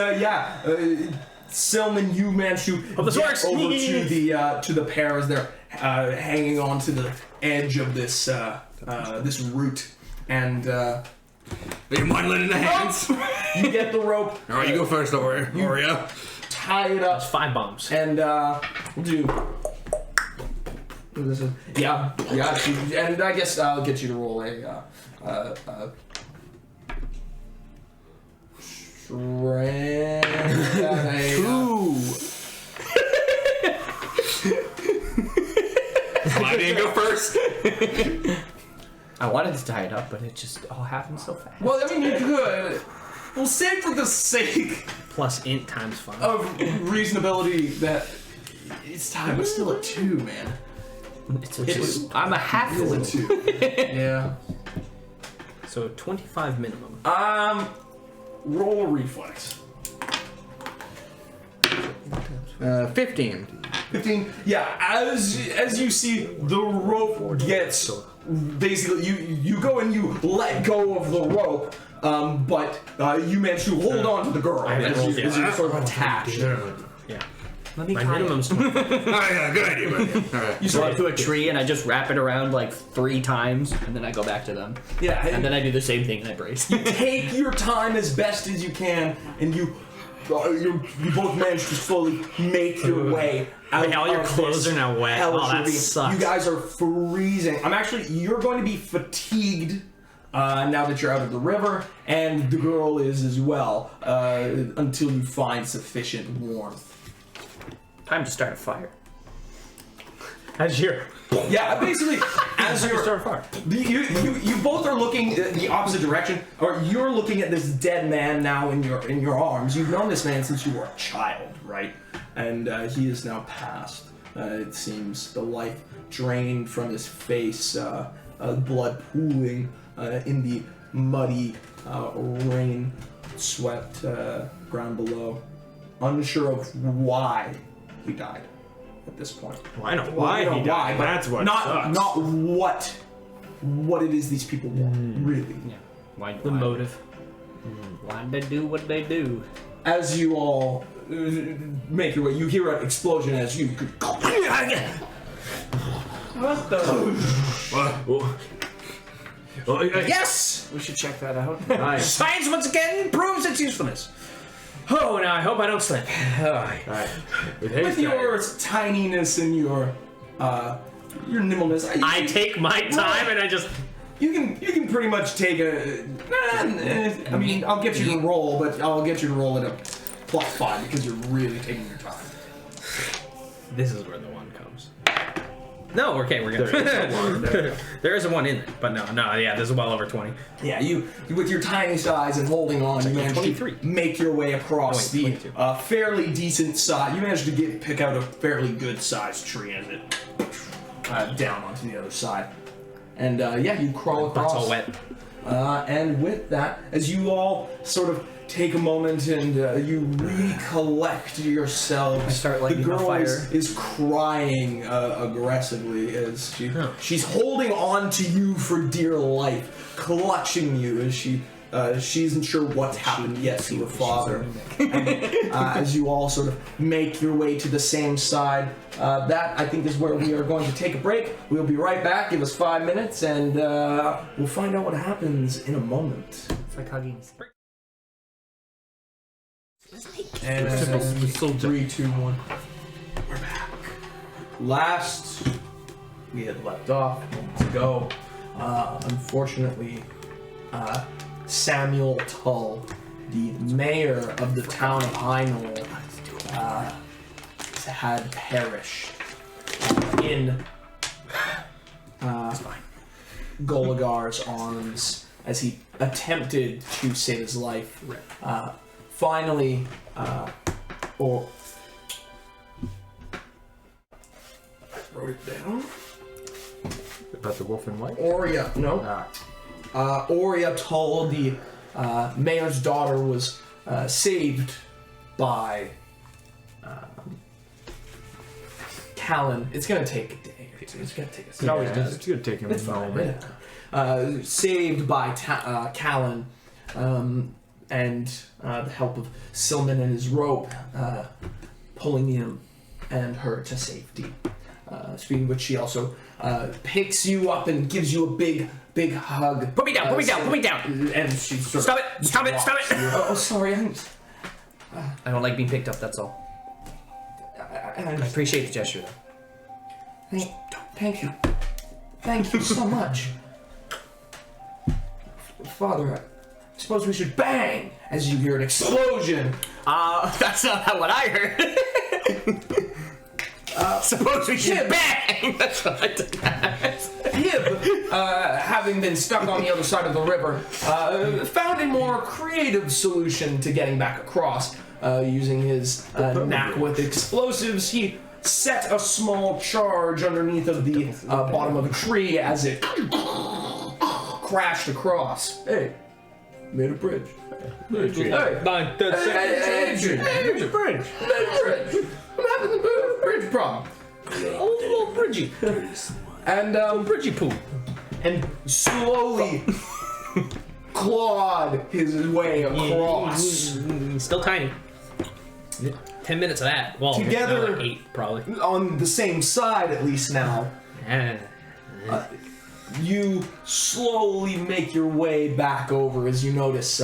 Selman, you manage to this get works. over to the pair as they're hanging on to the edge of this this root, and Do you mind letting the hands? you get the rope. All right, you go first, Oria. Tie it up, 5 bombs. and we'll do. This is, yeah, and I guess I'll get you to roll a I didn't go first. I wanted to tie it up, but it just all happened so fast. Well, I mean, you could. We'll say for the sake Plus int times 5. of reasonability that it's time, but still a 2, man. I'm a halfling. It's a 2. Yeah. So 25 minimum. Roll a reflex. 15. 15. Yeah, as you see, the rope gets basically you go and you let go of the rope, but you manage to hold on to the girl as you're sort of attached. Yeah. Let me My tie it. minimum's 25. Oh, yeah, good idea, buddy. All right. You go up to a tree and I just wrap it around like 3 times, and then I go back to them. Yeah, And then I do the same thing and I brace. take your time as best as you can, and you both manage to slowly make your way out. Wait, all your of clothes this are now wet. hellish Oh, that ravine. sucks. You guys are freezing. You're going to be fatigued now that you're out of the river, and the girl is as well, until you find sufficient warmth. Time to start a fire. As you're... Yeah, basically, as you're start a fire. You both are looking the opposite direction, or you're looking at this dead man now in your arms. You've known this man since you were a child, right? And he is now passed. It seems the life drained from his face, blood pooling in the muddy, rain-swept ground below. Unsure of why he died at this point. Well, I know why he died. but That's what not sucks. not what it is these people want, really. Yeah. Why? The motive. Why'd they do what they do? As you all make your way, you hear an explosion as you. What the? Yes! We should check that out. Nice. Science once again proves its usefulness. Oh, now I hope I don't slip. With your tininess and your nimbleness, I take my time and I just... you can pretty much take a. I mean, I'll get you to roll, but I'll get you to roll at a +5 because you're really taking your time. This is where the 1 comes. No, okay, we're good. There is a 1 in there, but no, yeah, this is well over 20. Yeah, you with your tiny size and holding on, you managed 23. to make your way across the 22. fairly decent size. You managed to pick out a fairly good sized tree as it down onto the other side. And you crawl across. That's all wet. And with that, as you all sort of take a moment and you recollect yourselves, I start the lighting girl a fire. is crying aggressively as she's holding on to you for dear life, clutching you as she she isn't sure what's happened yet to her father. And, as you all sort of make your way to the same side, that I think is where we are going to take a break. We'll be right back. Give us 5 minutes, and we'll find out what happens in a moment. It's like hugging. And 3, 2, 1. We're back. Last we had left off moments ago. Unfortunately, Samuel Tull, the mayor of the town of Hynol, had perished in Goligar's arms as he attempted to save his life. Finally, wrote it down. About the wolf and white? Oria, no. Oria Tull, the mayor's daughter, was saved by Callan. It's gonna take a day or two. It's gonna take a second. It always does. It's gonna take him a moment. Saved by Callan, and the help of Silman and his rope, pulling him and her to safety. Speaking of which, she also picks you up and gives you a big hug. Put me down, put me down, put me down! And she sort Stop of it, stop it, stop it! Oh, sorry. I don't like being picked up, that's all. I appreciate the gesture, though. Thank you. Thank you so much. Father, I suppose we should bang as you hear an explosion. That's not what I heard. Suppose we should bang! That's what I did. Hib, having been stuck on the other side of the river, found a more creative solution to getting back across. Using his knack with explosives, he set a small charge underneath of the bottom of a tree as it crashed across. Hey, made a bridge. Hey, Adrian, made a bridge. I'm having the bridge problem. Oh, Bridgie. And Bridgie poo. and slowly clawed his way across. Still tiny. 10 minutes of that. Well, Together- like 8 probably. On the same side, at least now. You slowly make your way back over as you notice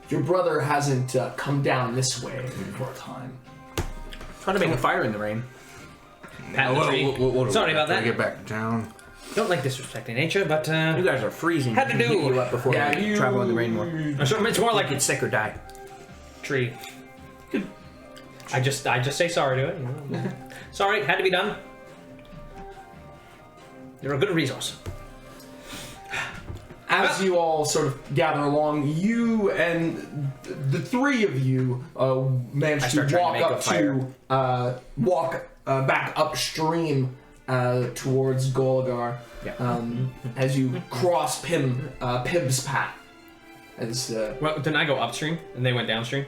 your brother hasn't come down this way for a time. Trying to make a fire in the rain. Pat the tree. Sorry about that. Get back to town. Don't like disrespecting nature, but You guys are freezing. Had to We do. heat you up before we travel in the rain more. it's more like Get sick or die. tree. I just say sorry to it. You know. Sorry, had to be done. You're a good resource. As you all sort of gather along, you and the three of you manage to start trying to walk make walk back upstream towards Golgar. Yeah. As you cross Pib's path. As Well, didn't I go upstream and they went downstream?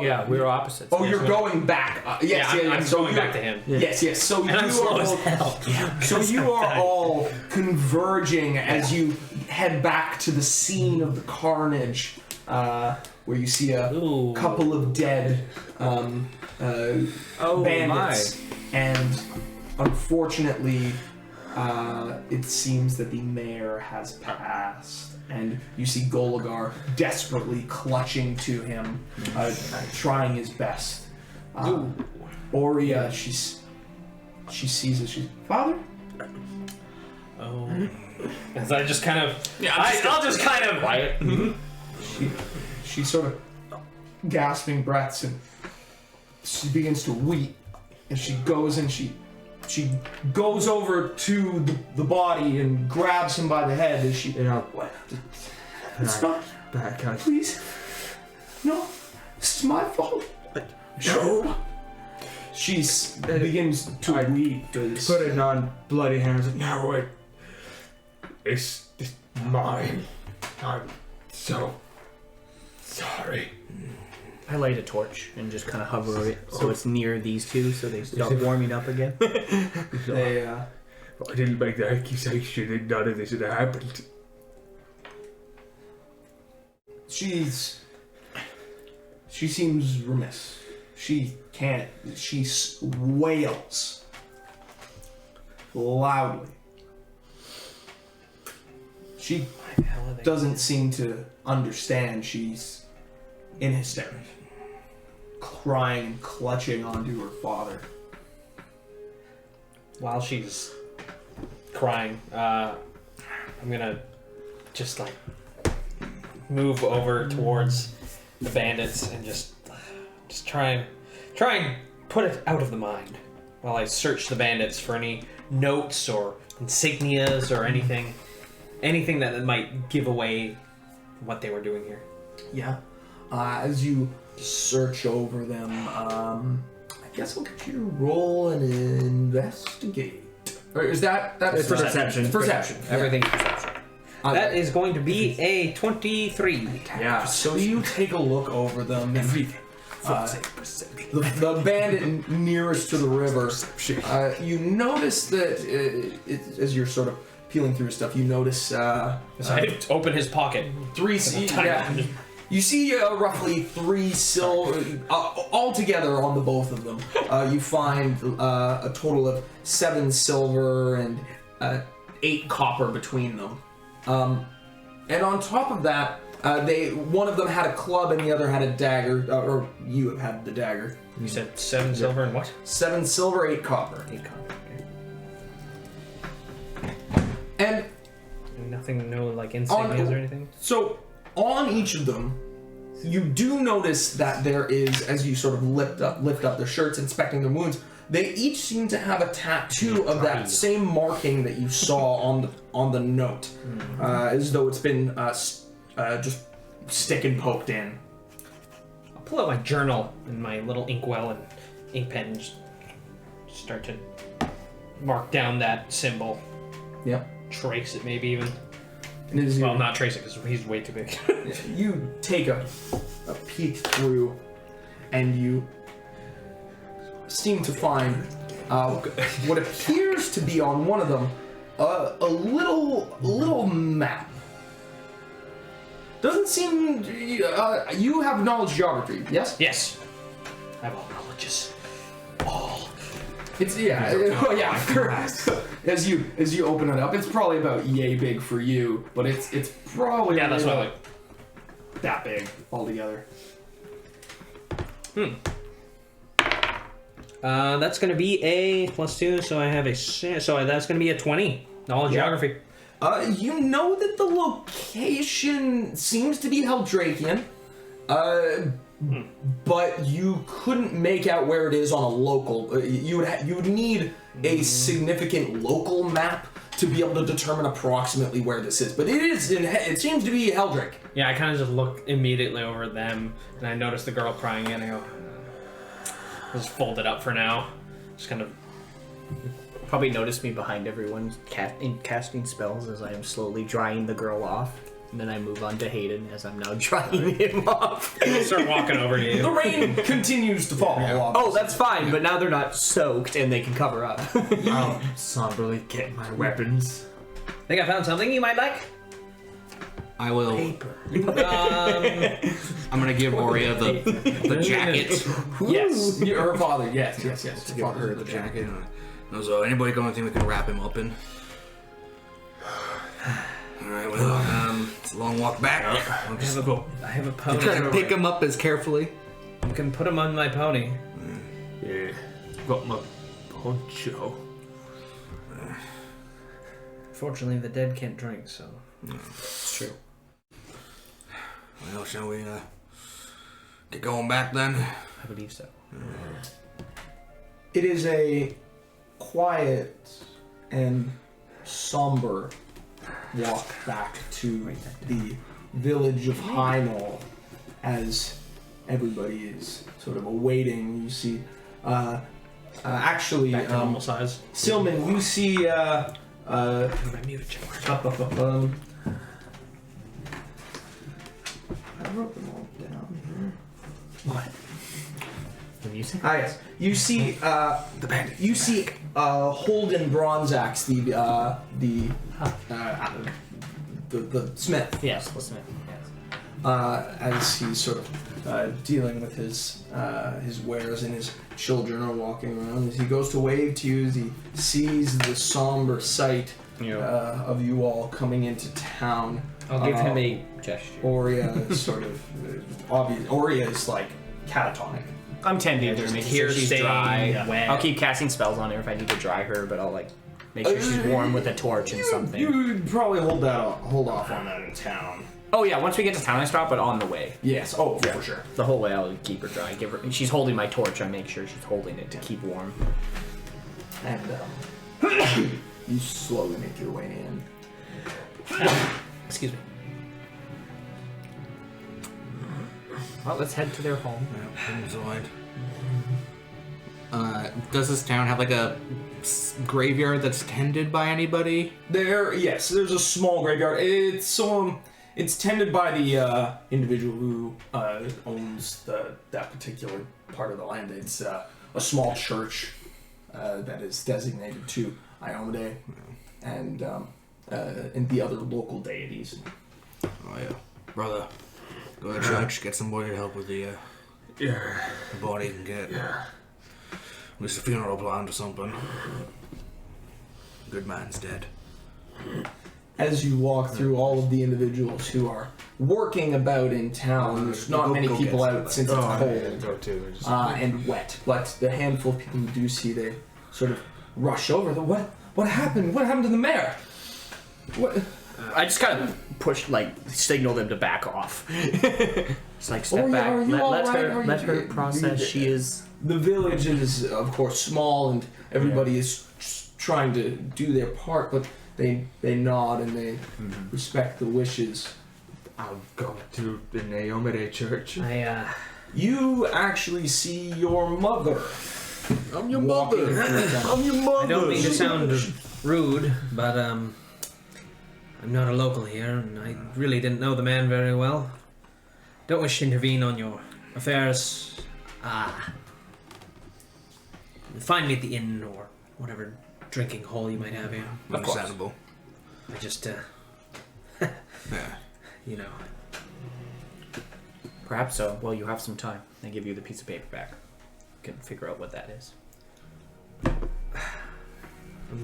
Yeah, we were opposites. Oh, you're going back. I'm So going you're- back to him. Yes. So And I'm you slow are as all, hell. so you are all converging as you head back to the scene of the carnage, where you see a Ooh. couple of dead bandits, and unfortunately, it seems that the mayor has passed. And you see Goligar desperately clutching to him, trying his best. Oria, she sees it. She's, Father? Oh. As I just kind of. Yeah, I'll just kind of. Quiet. She sort of gasping breaths, and she begins to weep. And she goes and she goes over to the body and grabs him by the head as she. What? It's not. Please. No. This is my fault. No. She begins to weep. Putting on bloody hands. No, wait. It's mine. I'm so sorry. I light a torch and just kind of hover it so it's near these two so they start warming up again. They, I didn't make the accusation that none of this had happened. She seems remiss. She wails loudly. She doesn't seem to understand. She's in hysterics, crying and clutching onto her father. While she's crying, I'm gonna just like move over towards the bandits and just try and put it out of the mind while I search the bandits for any notes or insignias or anything that might give away what they were doing here. Yeah. As you search over them, I guess I'll get you to roll and investigate. Or is that's perception? Perception. Everything is perception. That is going to be a 23. Yeah. So you take a look over them. Everything. The bandit nearest to the river. You notice that as you're sort of peeling through stuff, you notice. So I open his pocket. You see roughly 3 silver altogether on the both of them. You find a total of 7 silver and 8 copper between them. And on top of that, one of them had a club and the other had a dagger, or you had the dagger. You said 7 silver and what? 7 silver, 8 copper. 8 copper. Okay. And nothing, no like insignias or anything? So on each of them, you do notice that there is, as you sort of lift up their shirts, inspecting their wounds, they each seem to have a tattoo of that same marking that you saw on the note, as though it's been just stick and poked in. I'll pull out my journal and my little inkwell and ink pen and just start to mark down that symbol. Yep. Trace it maybe even. And as Well, not trace it because he's way too big. you take a peek through, and you seem to find what appears to be on one of them a little map. Doesn't seem you have knowledge geography, yes? Yes. I have all knowledges. All. It's as you open it up, it's probably about yay big for you, but it's probably that's what I like. that big altogether. That's gonna be a +2, so I have that's gonna be a 20. Knowledge geography. You know that the location seems to be Heldrakian, but you couldn't make out where it is on a local. You would need a significant local map to be able to determine approximately where this is. But it seems to be Heldrake. Yeah, I kind of just look immediately over at them, and I notice the girl crying, and I go, just fold it up for now. Just kind of. Probably notice me behind everyone casting spells as I am slowly drying the girl off. And then I move on to Hayden as I'm now drying him off. I start walking over to you. The rain continues to fall. Oh, that's fine, but now they're not soaked and they can cover up. I'll somberly get my weapons. Think I found something you might like? I will. Paper. I'm gonna give Aurea the jacket. Yes, her father. Yes. To give her the jacket. So anybody got anything we can wrap him up in? Alright, well, it's a long walk back. I'll just go. I have a pony. Try to pick him up as carefully. You can put him on my pony. Yeah, got my poncho. Fortunately, the dead can't drink, so. It's true. Well, shall we get going back then? I believe so. It is a quiet and somber walk back to the village of Heinol as everybody is sort of awaiting. You see, actually, Back to normal size. Silman, you see, I mute it. I wrote them all down here. What? What you say? Ah, yes. You see, the bandit. You see, Holden Bronzaxe, the smith. Yes, the smith. Yes. as he's sort of dealing with his wares and his children are walking around. As he goes to wave to you, as he sees the somber sight of you all coming into town. I'll give him a gesture. Aurea is sort of obvious. Aurea is like catatonic. I'm tending to her, make sure she's staying dry. wet. I'll keep casting spells on her if I need to dry her, but I'll like make sure she's warm with a torch and something. You would probably hold off on that in town. Oh yeah, once we get to town I stop, but on the way. Yes. Oh, for sure. The whole way I'll keep her dry. Give her. She's holding my torch. I make sure she's holding it to keep warm. And you slowly make your way in. Excuse me. Well, let's head to their home. Does this town have like a graveyard that's tended by anybody? There's a small graveyard. It's tended by the individual who owns that particular part of the land. It's a small church that is designated to Iomade and the other local deities. Oh yeah, brother. Go to church, get somebody to help with the body and get at least a funeral planned or something. Good man's dead. As you walk through all of the individuals who are working about in town, there's not many people out since it's cold and wet. But the handful of people you do see, they sort of rush over. What happened? What happened to the mayor? What? I just kind of signal them to back off. It's like step back. Are you Let alright? her process. She is. The village is, of course, small, and everybody is trying to do their part, but they nod and they respect the wishes. I'll go to the Naomade church. You actually see your mother. I'm your walking mother. through town. I'm your mother. I don't mean to sound rude, but I'm not a local here, and I really didn't know the man very well. Don't wish to intervene on your affairs. Find me at the inn or whatever drinking hole you might have here. Understandable. I just, Yeah. you know. Perhaps so. Well, you have some time. I give you the piece of paper back. You can figure out what that is. I'm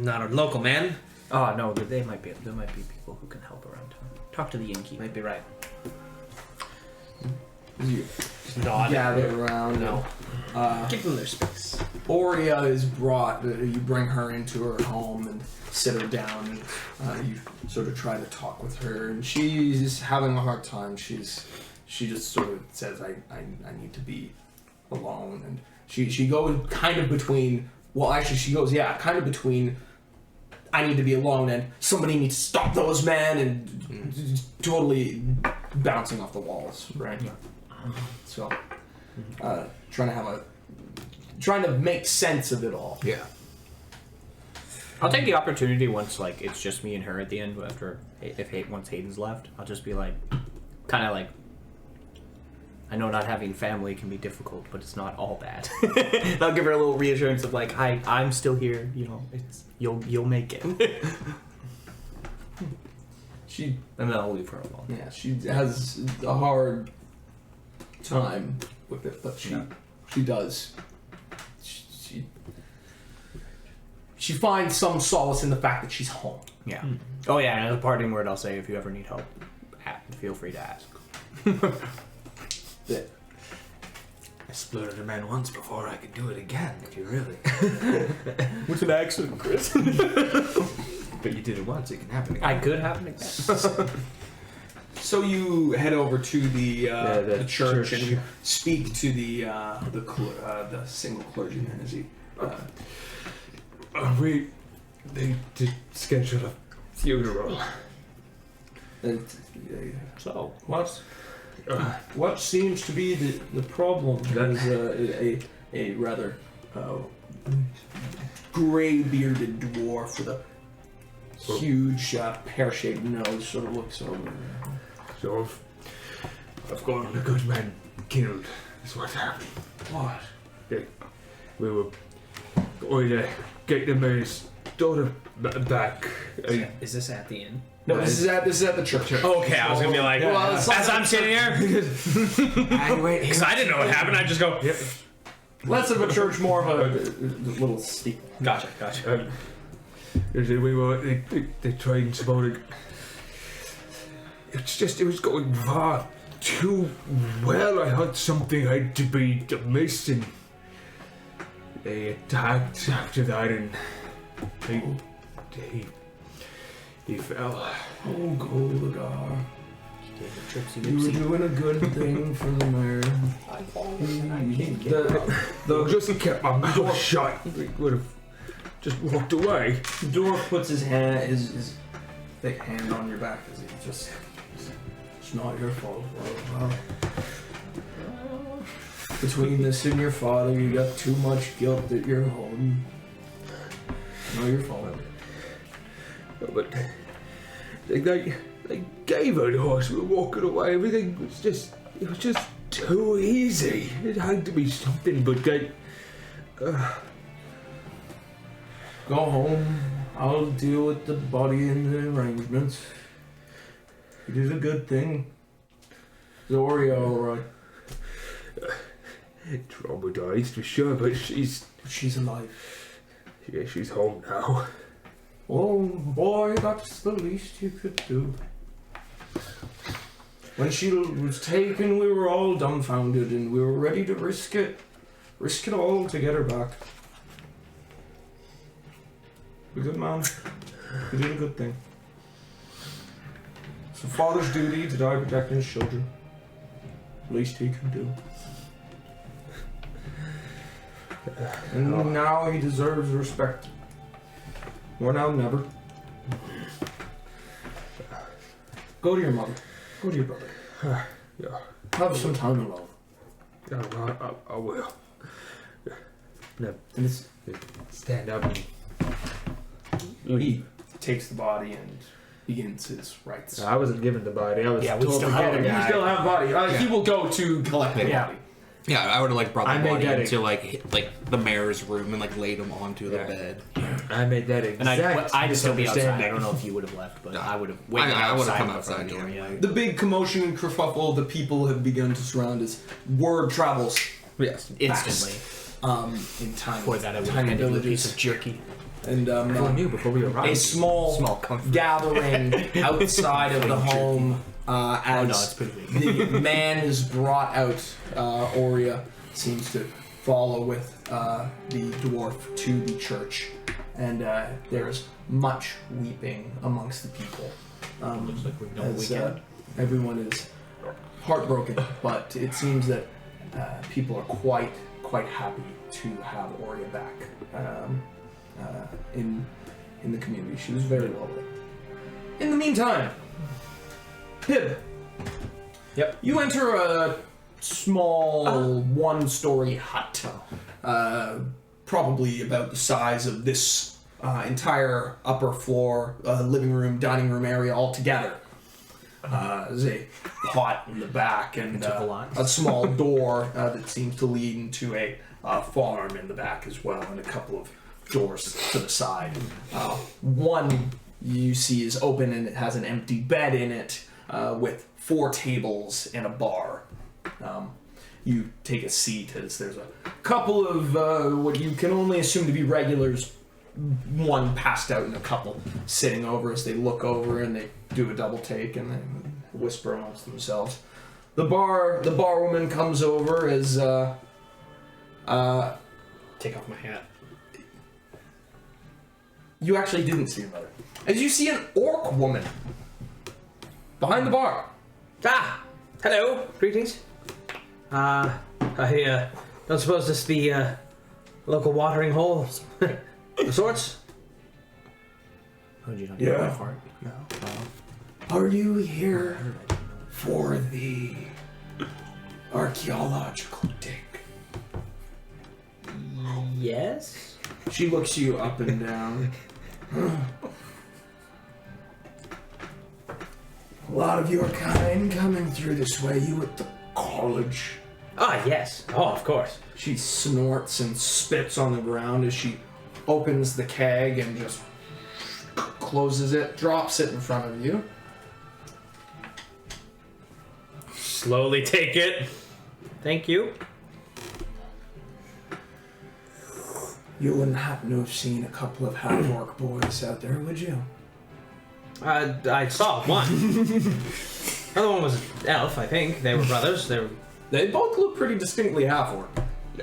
not a local man. Oh no, there might be people who can help around town. Talk to the innkeeper. Might be right. You Nod. gather around. No. And, Give them their space. Aurea is brought. You bring her into her home and sit her down, and you sort of try to talk with her, and she's having a hard time. She just sort of says, "I need to be alone," and she goes kind of between. Well, actually, she goes kind of between. I need to be alone, and somebody needs to stop those men, and totally bouncing off the walls, right? Yeah. So, trying to make sense of it all. Yeah. I'll take the opportunity once it's just me and her at the end once Hayden's left. I'll just be kind of I know not having family can be difficult, but it's not all bad. I'll give her a little reassurance of I'm still here. You'll make it. And then I'll leave her alone. Yeah, she has a hard time with it, but she does. She finds some solace in the fact that she's home. Yeah. Oh yeah, and as a parting word, I'll say if you ever need help, feel free to ask. Yeah. I exploded a man once before I could do it again, if you really. With an accent, Chris. But you did it once, it can happen again. I could have an accent. So you head over to the church and church. you speak to the single clergyman as he. They did schedule a funeral. So what seems to be the problem? That is a rather gray-bearded dwarf with a huge pear-shaped nose. Sort of looks over. So I've gotten a good man killed. Is what's happened. What? We were going to get the mayor's daughter back. Is this at the inn? No, this is at the church. Okay, I was gonna be like, as I'm sitting here, because I didn't know what happened. I just go, Less of a church, more of a little steeple. Gotcha. They tried and spotted. It was going far too well. I had something had to be missing. They attacked after that, and he fell. Oh, Golgar. You were doing a good thing for the mayor. The just kept my mouth shut. He would have just walked away. The dwarf puts his thick hand on your back as he just. It's not your fault. Well, between this and your father, you got too much guilt that you're holding. Not your fault. But they gave her to us. We were walking away. Everything was just. It was just too easy. It had to be something, but they. Go home. I'll deal with the body and the arrangements. You did a good thing. Zoria, alright. Traumatized for sure, but She's alive. yeah, she's home now. Oh boy, that's the least you could do. When she was taken, we were all dumbfounded and we were ready to risk it all to get her back. A good man. He did a good thing. It's a father's duty to die protecting his children. Least he can do. And now he deserves respect. More now than ever. Go to your mother. Go to your brother. Yeah, Have some time alone. I will. No, And it's, stand up and he takes the body and begins his rites. I wasn't given the body. I was Yeah, we told still to have get it. it. You still have body. He will go to collect the Yeah. body. Yeah, I would have like brought I the made body that into like the mayor's room and like laid him onto the Yeah. bed. I made that exact And I'd still be outside. I misunderstanding. don't know if you would have left, but No. I would have waited I would've outside come in front of outside, the door, yeah. The big commotion and kerfuffle the people have begun to surround as word travels Yes. instantly. in time. Before that, I would have tiny handed you a villages. piece of jerky. And Everyone knew before we arrived. a small comfort. gathering outside of the home Oh no, it's as pretty big. the man is brought out. Oria seems to follow with the dwarf to the church, and there's much weeping amongst the people. Looks like we're going As, weekend. everyone is heartbroken, but it seems that people are quite happy to have Oria back in the community. She was very lovely. In the meantime, Pib. Yep. You enter a small one-story hut, probably about the size of this entire upper floor, living room, dining room area all together. There's a pot in the back and took a lot. a small door that seems to lead into a farm in the back as well, and a couple of doors to the side. One you see is open and it has an empty bed in it with 4 tables and a bar. You take a seat as there's a couple of what you can only assume to be regulars, one passed out and a couple sitting over as they look over and they do a double take and they whisper amongst themselves. The barwoman comes over as Take off my hat. you actually didn't see your mother. As you see an orc woman behind the bar. Ah! Hello! Greetings. I don't suppose this is the local watering hole of sorts? Oh, did you not Yeah. get that far? No. Are you here for the archaeological dig? Yes. She looks you up and down. A lot of your kind coming through this way. You at the college. Ah, yes. Oh, of course. She snorts and spits on the ground as she opens the keg and just closes it, drops it in front of you. Slowly take it. Thank you. You wouldn't happen to have seen a couple of half-orc boys out there, would you? I saw one. Another one was an elf, I think. They were brothers. They both look pretty distinctly half-orc.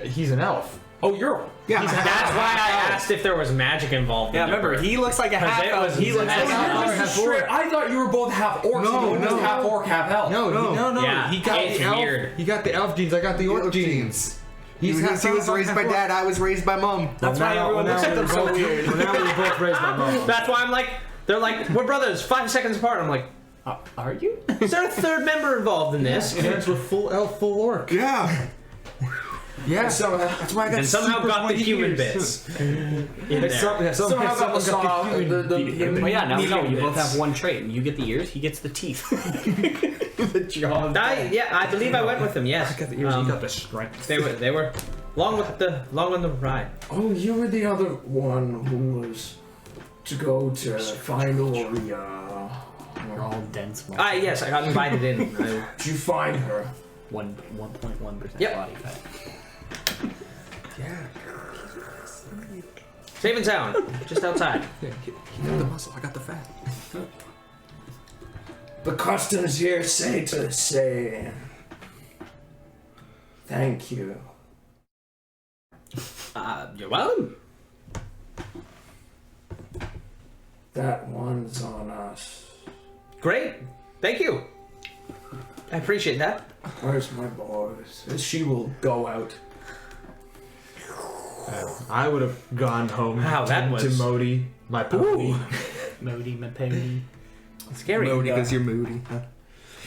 He's an elf. Oh, you're... Yeah, That's why I asked if there was magic involved. Yeah, in it. remember, he looks like a half elf. He looks like a half-orc. I thought you were both half-orcs. No, no. Half-orc, half-elf. No. Yeah, He got it's the elf. weird. He got the elf genes. I got the orc genes. He was raised by dad. I was raised by mom. That's why everyone looks at them so weird. Well, now we're both raised by mom. That's why I'm like, they're like, we're brothers, 5 seconds apart. I'm like, Are you? is there a third member involved in this? Parents were full elf, full orc. Yeah. Yeah. So, That's why I got And somehow super got the pointy human ears. bits in there. somehow got the Well, yeah, now we know. You both bits. have one trait. You get the ears, he gets the teeth. The jaw. I believe I went with them. Yes, I got the ears. He got the strength. they were long on the ride. Oh, you were the other one who was to go to find Oria. We're all dense. Yes, I got invited in. Did you find her? 1.1% Yep. body fat. Safe and sound, just outside. He got the muscle. I got the fat. The customs here say to say thank you. You're welcome. That one's on us. Great, thank you. I appreciate that. Where's my boys? She will go out. I would have gone home. Wow, that to was- Modi, my puppy. Modi, Mapodi. Scary. Moody because you're moody. Huh?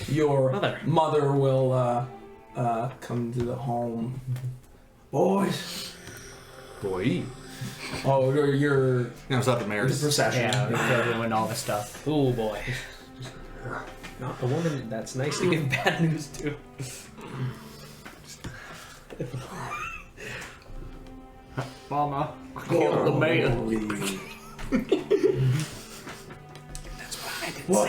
Your Mother. mother will come to the home. Boys. Boy. Oh, you're No, it's not the the mayor's. procession. Yeah, we could ruin all the stuff. Oh boy. Not the woman that's nice to give bad news to. Mama, I killed the mayor. What?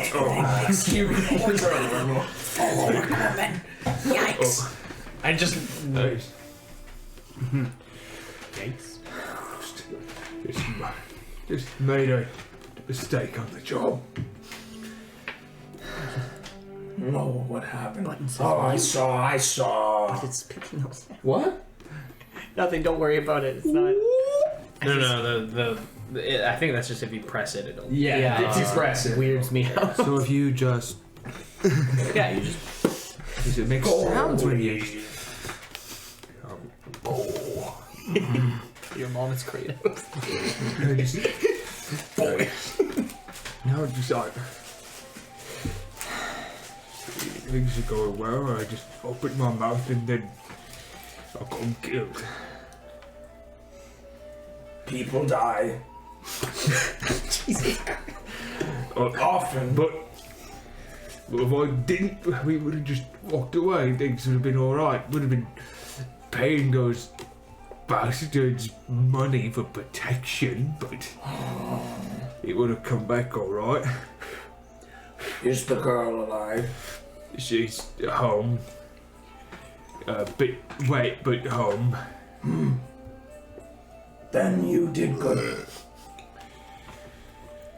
Yikes. I just. Nice. Yikes. Just made a mistake on the job. No, what happened? Button says Oh, I saw. It's picking up. What? Nothing, don't worry about it. It's not. No. I think that's just if you press it, it'll. Yeah, it's impressive. Weirds me out. So if you just Yeah, you just. does it make sounds when you Your mom is creative. now it just like things are going well. I just open my mouth and then I got killed. People die. Often. But if I didn't, we would have just walked away. Things would have been all right. Would have been paying those bastards money for protection, but it would have come back all right. Is the girl alive? She's home. A bit wet, but home. Then you did good.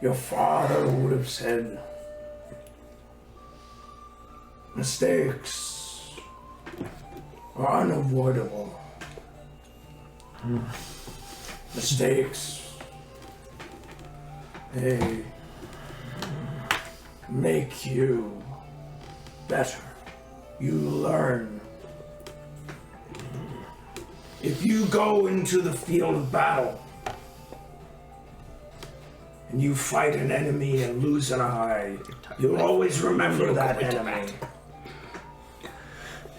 Your father would have said, mistakes are unavoidable. Mistakes, they make you better. You learn. If you go into the field of battle and you fight an enemy and lose an eye, you'll always remember that enemy.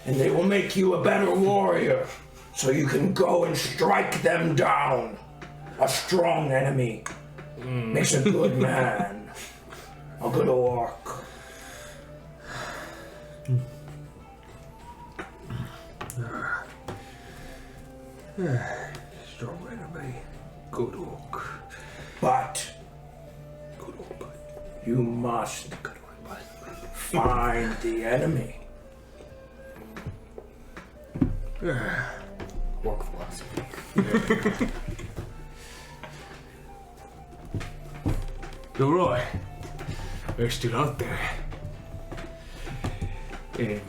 And they will make you a better warrior so you can go and strike them down. A strong enemy makes a good man, a good orc. Strong enemy. Good orc. But Good orc, bud. you must find the enemy. Orc philosophy. You're right. They're still out there. And,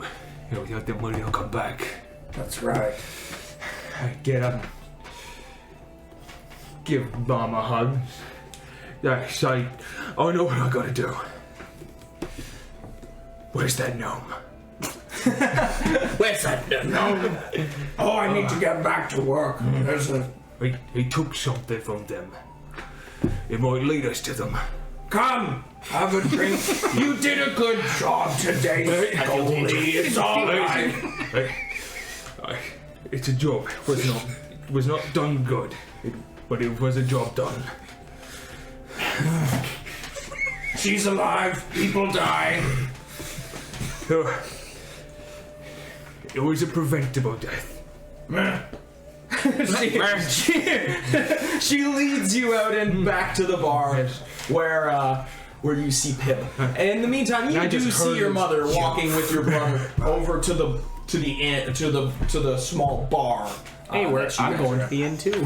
without the money, they'll come back. That's right. I get up, give Mom a hug. Yes, I know what I gotta do. Where's that gnome? Where's that gnome? Oh, I need to get back to work. There's a... He took something from them. It might lead us to them. Come, have a drink. You did a good job today, Goldie. It's all right. It's a job. It was not done good, but it was a job done. She's alive. People die. It was a preventable death. She leads you out and back to the bar where you see Pip. And in the meantime, you do see your mother walking with your brother over to the small bar. Hey, I'm going to the inn too.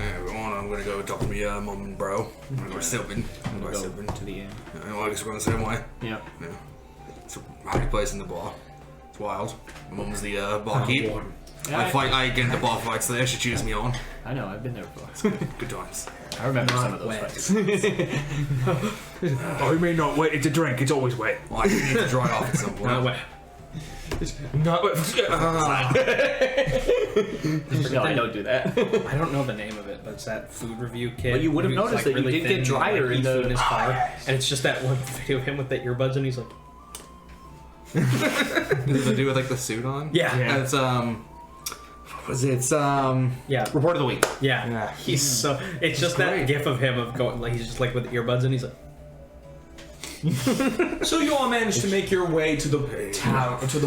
Hey everyone, I'm gonna go talk to my mom and bro. I'm gonna go Sylvan. To the inn. Well, I guess we're going the same way. Yeah. It's a happy place in the bar. It's wild. My mom's the barkeep. Yeah, I get into bar fights there. She cheers me on. I know, I've been there before. Good times. I remember some of those fights. Oh, you mean not wet? It's a drink. It's always wet. Well, I do need to dry it off at some point. Not wet. Not wet. No, I don't do that. I don't know the name of it, but it's that food review kid. Well, you would have who's, noticed that you really did get thin, drier like, in eats food the- his car, and it's just that one video of him with the earbuds, and he's like, Does it do with like the suit on? yeah, It's what was it? It's yeah, Report of the Week. yeah. He's so. It's just that gif of him of going like he's just like with the earbuds, and he's like. So you all managed to make your way to the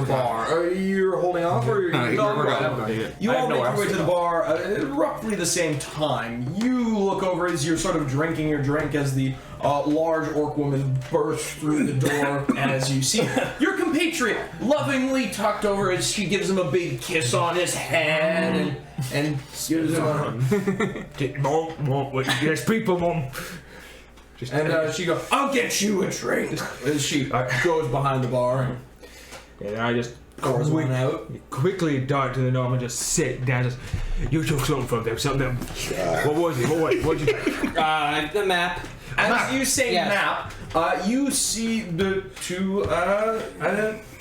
bar. Are you holding off, or No, you we're going. You all make your way to the bar at roughly the same time. You look over as you're sort of drinking your drink as the large orc woman bursts through the door as you see your compatriot lovingly tucked over as she gives him a big kiss on his head and gives him a... Mom, there's people, Mom. And she goes, I'll get you a drink. As she goes behind the bar And I just pours one out. quickly dart to the gnome and just sit down. Just, you took something from them. Something. What was it? What did you? The map. As you say Yes. map, you see the two,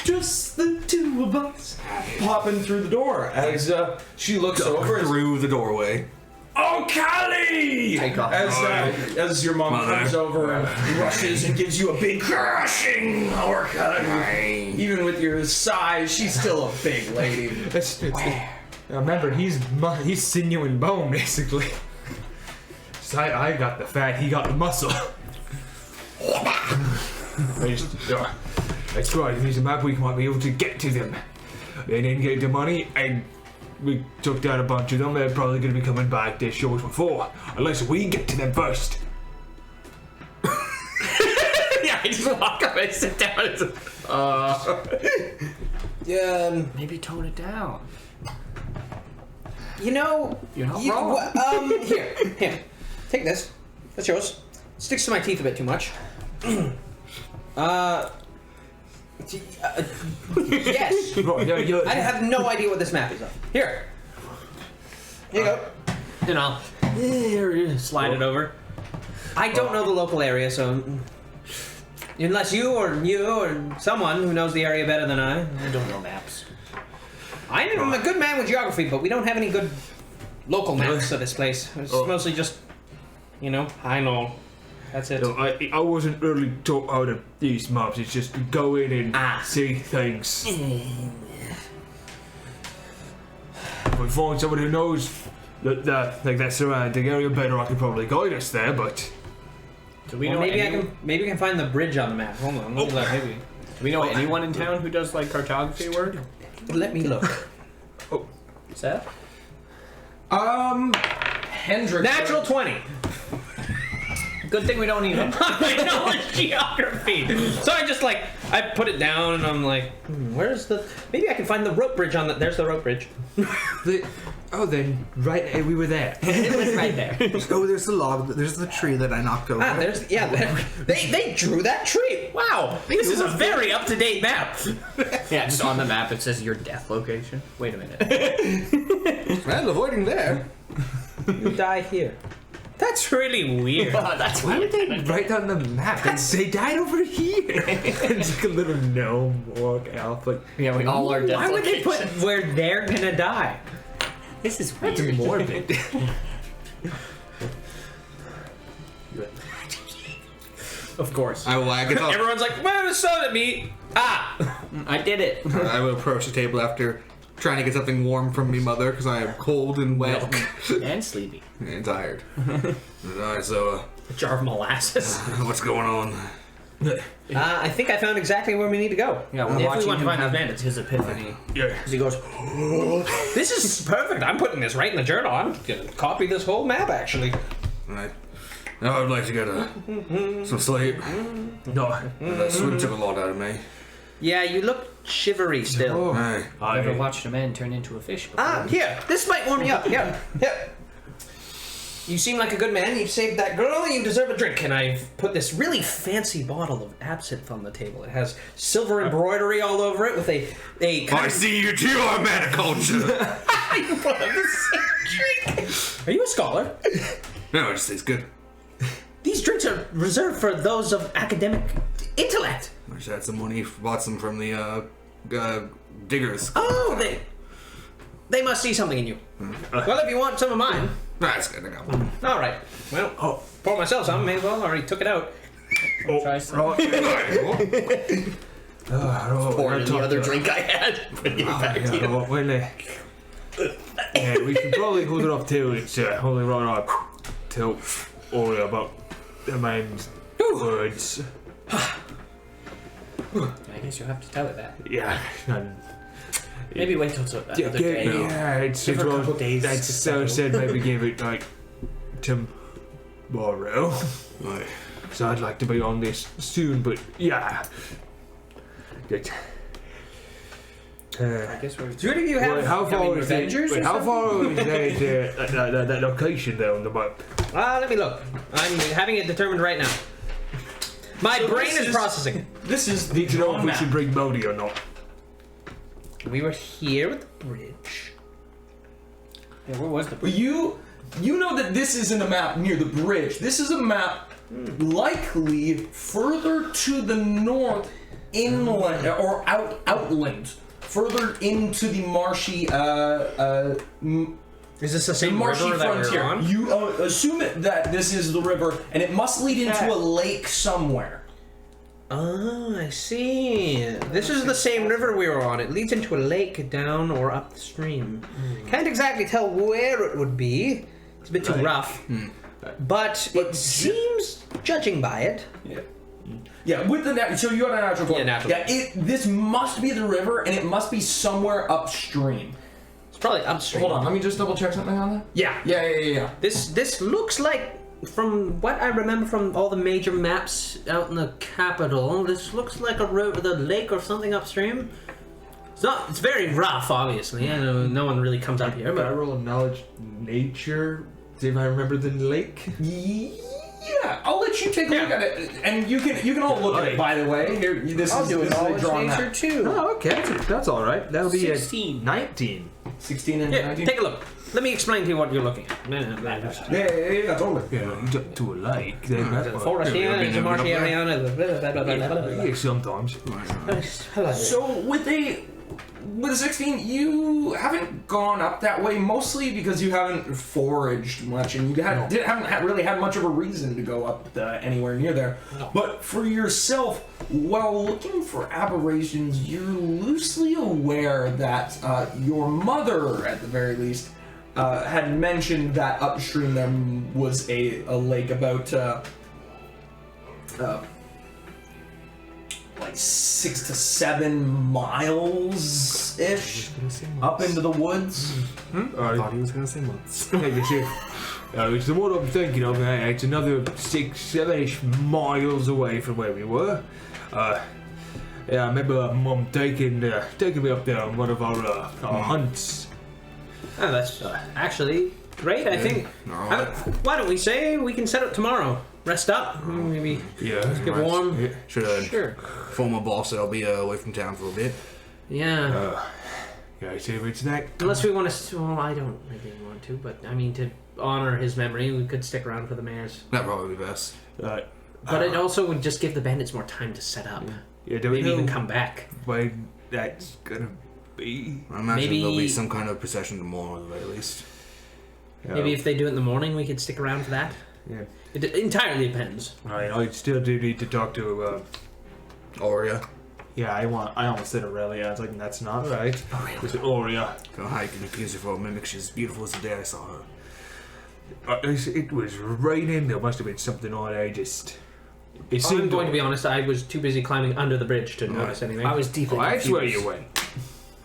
just the two of us popping through the door as she looks over. Through the doorway. Oh, Callie! Take off. As your mom comes over and rushes and gives you a big crushing orc hug. Even with your size, she's still a big lady. Remember, he's sinew and bone, basically. So I got the fat, he got the muscle. That's right, if he's a map, we might be able to get to them. They didn't get the money, and we took down a bunch of them. They're probably going to be coming back this show before, unless we get to them first. Yeah, I just walk up and sit down. And Maybe tone it down. you know, You're not wrong. here, take this. That's yours. Sticks to my teeth a bit too much. Yes. I have no idea what this map is of. Here. Here you go. And I'll slide it over. I don't know the local area, so unless you or someone who knows the area better than I don't know maps. I'm a good man with geography, but we don't have any good local maps of this place. It's mostly just, I know. That's it. No, I wasn't really taught how to use maps. It's just go in and see things. If we find someone who knows that surrounding area better, I could probably guide us there. But Do we Well, know maybe I can find the bridge on the map. Hold on. Let me look. maybe. Do we know anyone in town who does like cartography work? Let me look. Seth? Hendrick. Natural 20. Good thing we don't need him. I know it's geography. So I put it down and I'm like, where's the? Maybe I can find the rope bridge on the. There's the rope bridge. Then right, we were there. It was right there. Oh, there's the log. There's the tree that I knocked over. They drew that tree. Wow, this is a very up to date map. Yeah, just on the map it says your death location. Wait a minute. Well, avoiding there. You die here. That's really weird. That's Why weird. would they write on the map? They died over here. It's like a little gnome, orc, elf. Like, Yeah, we all are death Why would they put locations. where they're gonna die? This is weird. that's morbid. Of course. I will. I guess I'll, Everyone's like, where the sun at me? Ah! I did it. I will approach the table after trying to get something warm from me, mother, because I am cold and wet And sleepy. and tired. Alright, so A jar of molasses. what's going on? I think I found exactly where we need to go. Yeah, we're if we watching want to him find those have bandits. his epiphany. Yeah. He goes, this is perfect. I'm putting this right in the journal. I'm gonna copy this whole map, actually. Right. Now I'd like to get some sleep. No. That swim took a lot out of me. Yeah, you look shivery still. Hey. Never watched a man turn into a fish before. Here, this might warm you up. Yeah. You seem like a good man. You've saved that girl. You deserve a drink. And I've put this really fancy bottle of absinthe on the table. It has silver embroidery all over it with a kind I see you too are maniculture. Are you a scholar? No, it just tastes good. These drinks are reserved for those of academic intellect. I just had some money, bought some from the diggers. Oh, they must see something in you. Well, if you want some of mine. That's good, I got one. All right. Well, pour myself some. May as well. I already took it out. Try some. Pour in the other drink I had. Put it back to you. Yeah, we should probably hold it off till it's only run up till only about the man's words. I guess you'll have to tell it that. Yeah. Maybe wait till another Yeah, day. it's Give her a couple days That's to so settle. said. Maybe give it like tomorrow. Right. So I'd like to be on this soon, but yeah. I guess we're. Do any of you have? Wait, how far is it? Avengers or Wait, how far is that location there on the map? Let me look. I'm having it determined right now. My So brain this is is- processing. This is the Did you know if drawn we map. should bring Modi or not? We were here with the bridge. Yeah, where was the? You know that this isn't a map near the bridge. This is a map likely further to the north, inland or outland, further into the marshy Is this the same marshy river that frontier. we're on? You assume that this is the river, and it must lead into a lake somewhere. Oh, I see. This is the same river we were on. It leads into a lake down or up the stream. Can't exactly tell where it would be. It's a bit too rough. But it seems, judging by it, Yeah, with the so you got a natural 20. Yeah, natural. Yeah, this must be the river, and it must be somewhere upstream. it's probably upstream. Hold on, let me just double check something on that. Yeah. Yeah. This looks like, from what I remember from all the major maps out in the capital, this looks like a river, the lake or something upstream. It's not. It's very rough, obviously. I know no one really comes up here, But I but roll knowledge nature. See if I remember the lake. Yeah, I'll let you take a look at it, and you can all look at it. By the way, here this I'll is do this it is all a drawn nature map. too. Oh, okay, that's all right. That'll be 16. 19. 16 and yeah, 19. take a look. Let me explain to you what you're looking at. Yeah, totally. Yeah, to a lake. Then that's The what- forest here, been there's a up marshy there? area. Yeah, sometimes. So with a 16, you haven't gone up that way, mostly because you haven't foraged much, and you haven't really had much of a reason to go up anywhere near there. No. But for yourself, while looking for aberrations, you're loosely aware that your mother, at the very least, had mentioned that upstream there was a lake about like 6 to 7 miles ish up into the woods. I thought he was gonna say months. Yeah, you see. It's the one I'm thinking of. It's another 6-7-ish miles away from where we were. Yeah, I remember Mum taking me up there on one of our hunts. Oh, that's actually great. I think. Why don't we say we can set up tomorrow? Rest up, maybe get warm. Yeah, sure. Former boss said I'll be away from town for a bit. Yeah. Yeah, I say it's that. Unless we want to. Well, I don't really want to, but I mean, to honor his memory, we could stick around for the mayor's. That'd probably be best. But it also would just give the bandits more time to set up. Yeah, do we Maybe know even come back. when that's gonna be? I imagine Maybe- there'll be some kind of procession tomorrow at the very least. Maybe if they do it in the morning, we could stick around for that. Yeah. It entirely depends. I still do need to talk to. Aurea. Yeah, I almost said Aurelia. I was like, that's not right. Is it Aurea? Don't know how you can accuse her for a mimic. She's as beautiful as the day I saw her. It was raining. There must have been something on. It I'm seemed going to be honest, I was too busy climbing under the bridge to notice anything. I was deeply That's where confused. you went.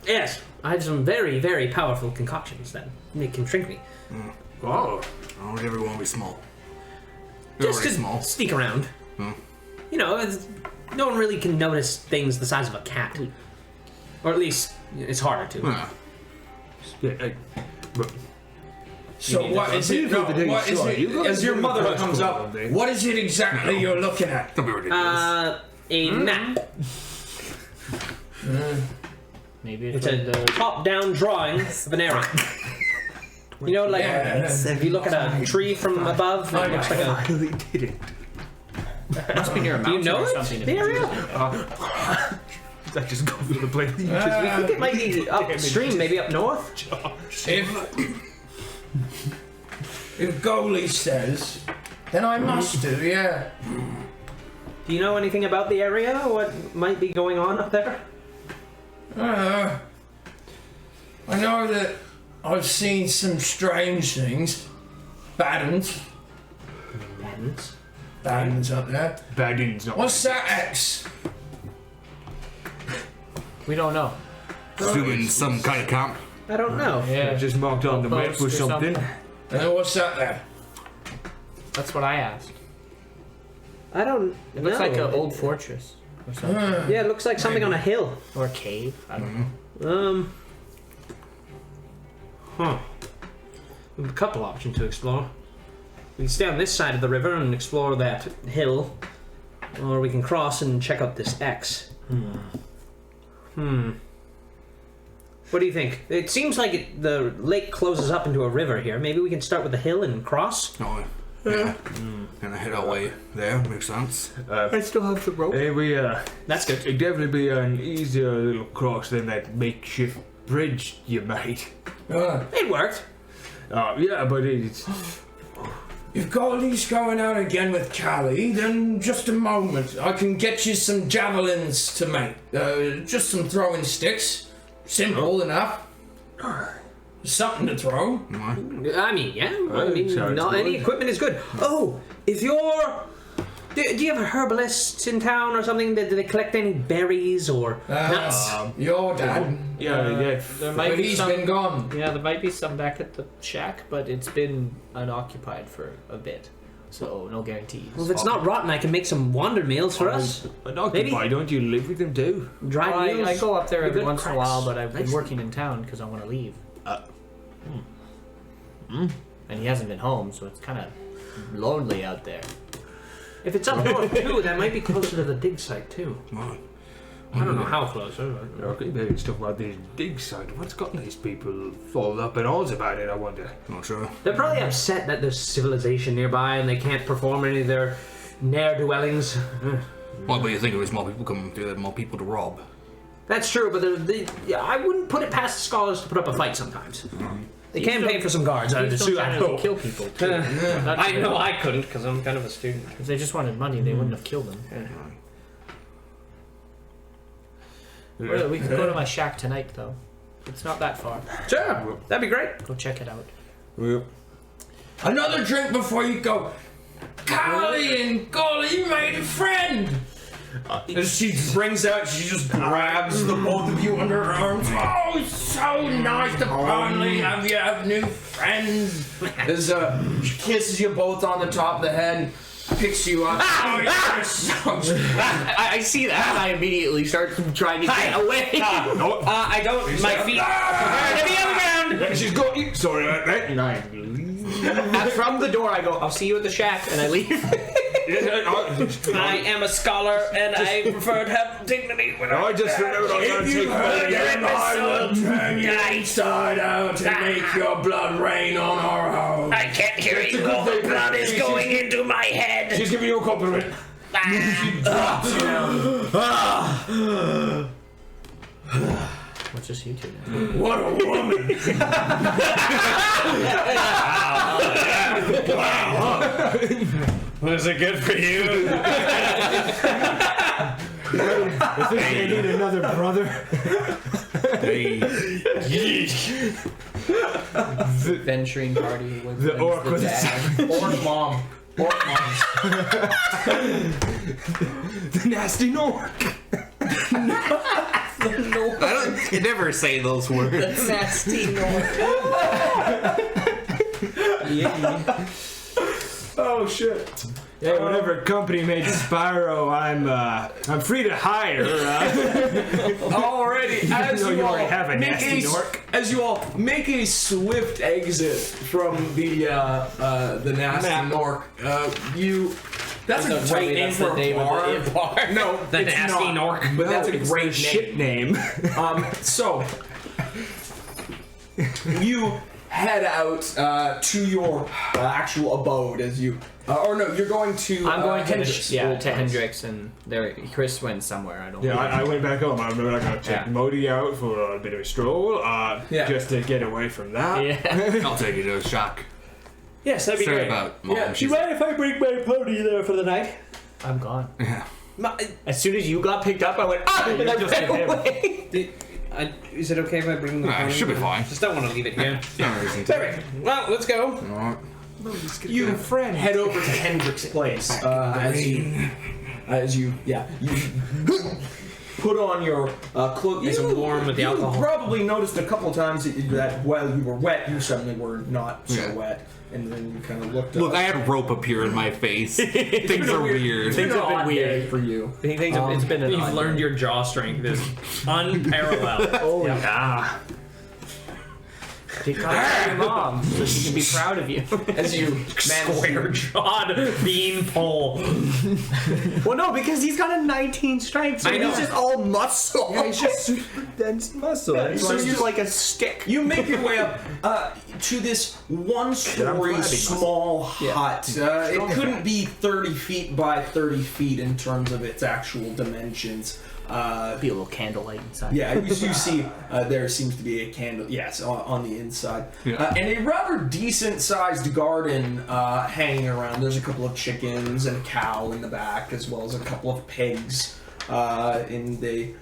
Yes, I have some very, very powerful concoctions that can shrink me. Oh. I don't ever want to be small. You're Just already to small. sneak around. Hmm. You know, no one really can notice things the size of a cat. Or at least, it's harder to. Huh. Yeah, but So what is it? No, what is it? As your mother comes up, what is it exactly you're looking at? Don't be ridiculous. A map. Maybe It's a top-down drawing of an area. You know, like if you look at a tree from above, it looks like a. really did it. must be near a Do you mountain know or it? something. The area? That just goes to the place. I think it might be upstream, maybe up north. If Goalie says, then I must do, yeah. Do you know anything about the area? What might be going on up there? I know that I've seen some strange things. Bad uns. Badlands. Bad uns up there. Baggins, not. What's that X? We don't know. Doing some kind of camp. I don't know. Yeah, Just marked on the map Post or or something. What's that there? that's what I asked. I don't It looks know. like an old fortress or something, Yeah, it looks like something on a hill. or a cave. I don't know. We have a couple options to explore. We can stay on this side of the river and explore that hill, or we can cross and check out this X. What do you think? It seems like the lake closes up into a river here. Maybe we can start with the hill and cross? Oh, yeah. And I head our way there. Makes sense. I still have the rope. That's good. It'd definitely be an easier little cross than that makeshift bridge you made. It worked. Yeah, but it's. If Goldie's going out again with Callie, then just a moment. I can get you some javelins to make. Just some throwing sticks. Simple enough. Something to throw. I mean, yeah. I mean, sounds not good. any equipment is good. Oh, if you're... Do you have herbalists in town or something? Do they collect any berries or nuts? Your dad. Yeah. There might But be he's some. been gone. Yeah, there might be some back at the shack, but it's been unoccupied for a bit, so no guarantees. Well, if it's not rotten, I can make some wander meals for us. Maybe. Why don't you live with them too? Dried Well, meals. I go up there Be every good once in a cracks. while, but I've been Nice. working in town because I want to leave. And he hasn't been home, so it's kind of lonely out there. If it's up north too, that might be closer to the dig site too. Well, I don't know how close. Okay, maybe stuff about this dig site. What's gotten these people fall up in arms about it, I wonder? not sure. They're probably upset that there's civilization nearby and they can't perform any of their ne'er-do-wellings. Well, but you think if there's more people coming through, there's more people to rob. That's true, but I wouldn't put it past the scholars to put up a fight sometimes. They can pay for some guards. I'd He's assume. still I trying to hope. kill people, too. I know I couldn't because I'm kind of a student. If they just wanted money, they wouldn't have killed him. Well, we could go to my shack tonight, though. It's not that far. Sure, that'd be great. Go check it out. Well, Another drink before you go. Callie and Golly made a friend. As she brings out, she just grabs the both of you under her arms. Oh, it's so nice to finally have you have new friends. As she kisses you both on the top of the head, picks you up. Oh, you're so I see that. I immediately start trying to get away. I don't. My feet are to be on the ground. She's got you. Sorry about that. From the door, I go, I'll see you at the shack, and I leave. I am a scholar, and I prefer to have dignity when I just remembered I'm going to take money and I will turn you inside out and make your blood rain on our house. I can't hear you. All the blood is going into my head. She's giving you a compliment. What's this you two? What a woman! Was it good for you? I think I need another brother. Venturing party with The orc with dad. Orc mom. Orc moms. The nasty orc. You never say those words. Nasty Oh shit! Yeah, whenever a company makes Spyro, I'm free to hire. Alrighty, as No, you you all already have a make nasty orc. as you all make a swift exit from the nasty orc, you. That's a great name for a bar. No, The it's nasty not, orc. but that's a It's great a shit name. So you head out to your actual abode as you. Or no, you're going to. I'm going to Hendrix. to Hendrix, and there Chris went somewhere. I don't know. Yeah, I went back home. I remember I got to take Yeah. Modi out for a bit of a stroll, just to get away from that. Yeah. I'll take you to a shock. Yes, that'd be Sorry great. about Mom. Yeah, She's- Do you mind if I bring my pony there for the night? I'm gone. As soon as you got picked up, I went, and I just ran hit him. away. Is it okay if I bring the pony? should be fine. Just don't want to leave it here. No reason to. Perfect. Well, let's go. You head over to Hendrix' place as you put on your cloak. Nice and warm with the alcohol. You probably noticed a couple of times that while you were wet, you suddenly were not so Yeah. wet, and then you kind of looked up. Look, I had rope appear in my face. Things are weird. Things have been Odd weird. day for you. It's been an You've odd learned day. your jaw strength is unparalleled. Oh, yeah. Take contact with your mom so she can be proud of you. as you Square jawed bean pole. Well, no, because he's got a 19 strength, so I know. he's just all muscle. Yeah, he's just super dense muscle. So he's just like a stick. You make your way up to this one-story small hut. It couldn't be 30 feet by 30 feet in terms of its actual dimensions. Be a little candlelight inside. Yeah, you see there seems to be a candle, yes, on the inside. And a rather decent-sized garden hanging around. There's a couple of chickens and a cow in the back, as well as a couple of pigs in the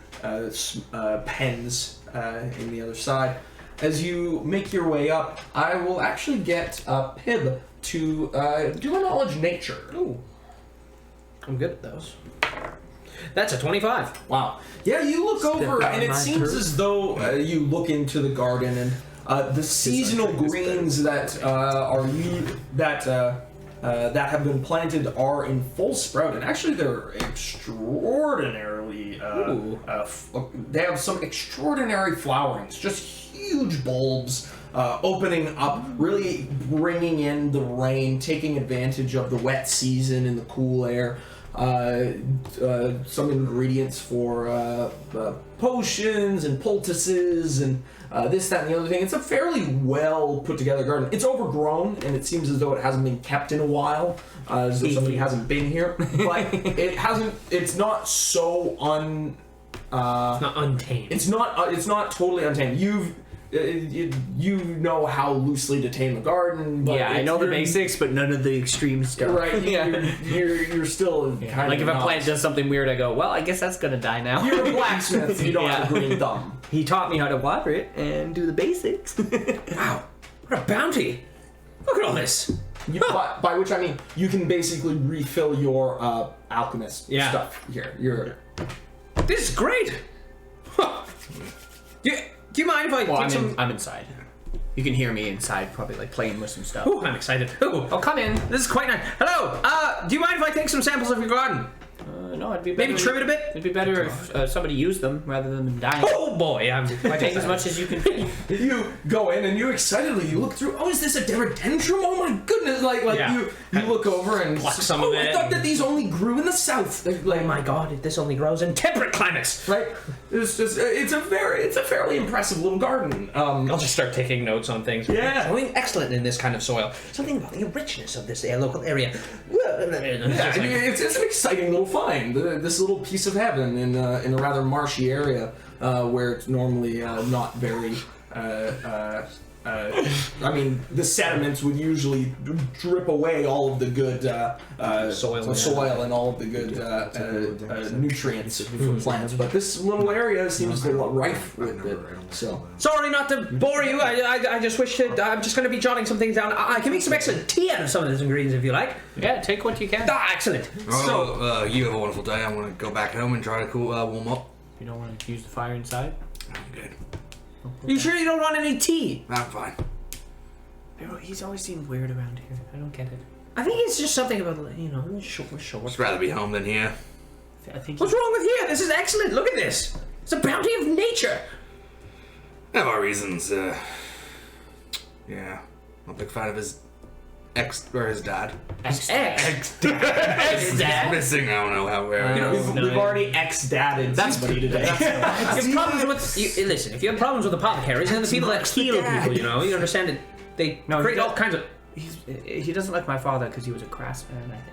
pens in the other side. As you make your way up, I will actually get Pib to do a knowledge nature. Ooh. I'm good at those. That's a 25. Wow. Yeah, you look over, down and it my seems turn. as though you look into the garden, and the seasonal greens that that have been planted are in full sprout, and actually they're extraordinarily. They have some extraordinary flowerings, just huge bulbs. Opening up, really bringing in the rain, taking advantage of the wet season and the cool air. Some ingredients for potions and poultices and this, that, and the other thing. It's a fairly well put together garden. It's overgrown, and it seems as though it hasn't been kept in a while, as though somebody hasn't been here. But it hasn't. It's not so It's not untamed. It's not totally untamed. You know how loosely to tame a garden. But Yeah, I know the you're- basics, but none of the extreme stuff. Right, Yeah. you're still kind Like of if a plant does something weird, I go, well, I guess that's gonna die now. You're a blacksmith. You don't have a green thumb. He taught me how to water it and do the basics. Wow, what a bounty! Look at all this. By which I mean you can basically refill your alchemist stuff here. This is great. Huh. Do you mind if I take some? I'm inside. You can hear me inside, probably like playing with some stuff. Ooh, I'm excited. Ooh, Oh, come in. this is quite nice. Hello. Do you mind if I take some samples of your garden? No, it'd be better. Maybe trim it a bit. It'd be better if somebody used them rather than them dying. Oh boy, I'm I take as much as you can. You go in and you excitedly look through. Oh, is this a Derodendrum? Oh my goodness! Like you look over and pluck some of it. I thought that these only grew in the south. They're like, Oh my god, this only grows in temperate climates. right? It's a fairly impressive little garden. I'll just start taking notes on things. Yeah. Growing excellent in this kind of soil. Something about the richness of this local area. Yeah, it's an exciting little find. This little piece of heaven in a rather marshy area where it's normally not very. I mean, the sediments would usually drip away all of the good soil and all of the good nutrients for plants. But this little area seems to be rife with it. So Sorry not to bore you. I just wish to. I'm just going to be jotting some things down. I can make some excellent tea out of some of these ingredients if you like. Yeah, take what you can. Ah, excellent. You have a wonderful day. I'm gonna go back home and try to warm up. You don't want to use the fire inside? I'm good. You sure you don't want any tea? I'm fine. He's always seemed weird around here. I don't get it. I think it's just something about short. Just rather be home than here. I think. What's wrong with here? This is excellent. Look at this. It's a bounty of nature. I have our reasons. Yeah, I'm a big fan of his his dad. Ex-dad. Missing. I don't know how we're. we've already ex-dadded somebody today. If you have problems with listen, if you have problems with apothecaries and the people that heal people, you understand that they create all kinds of. He doesn't like my father because he was a craftsman, I think.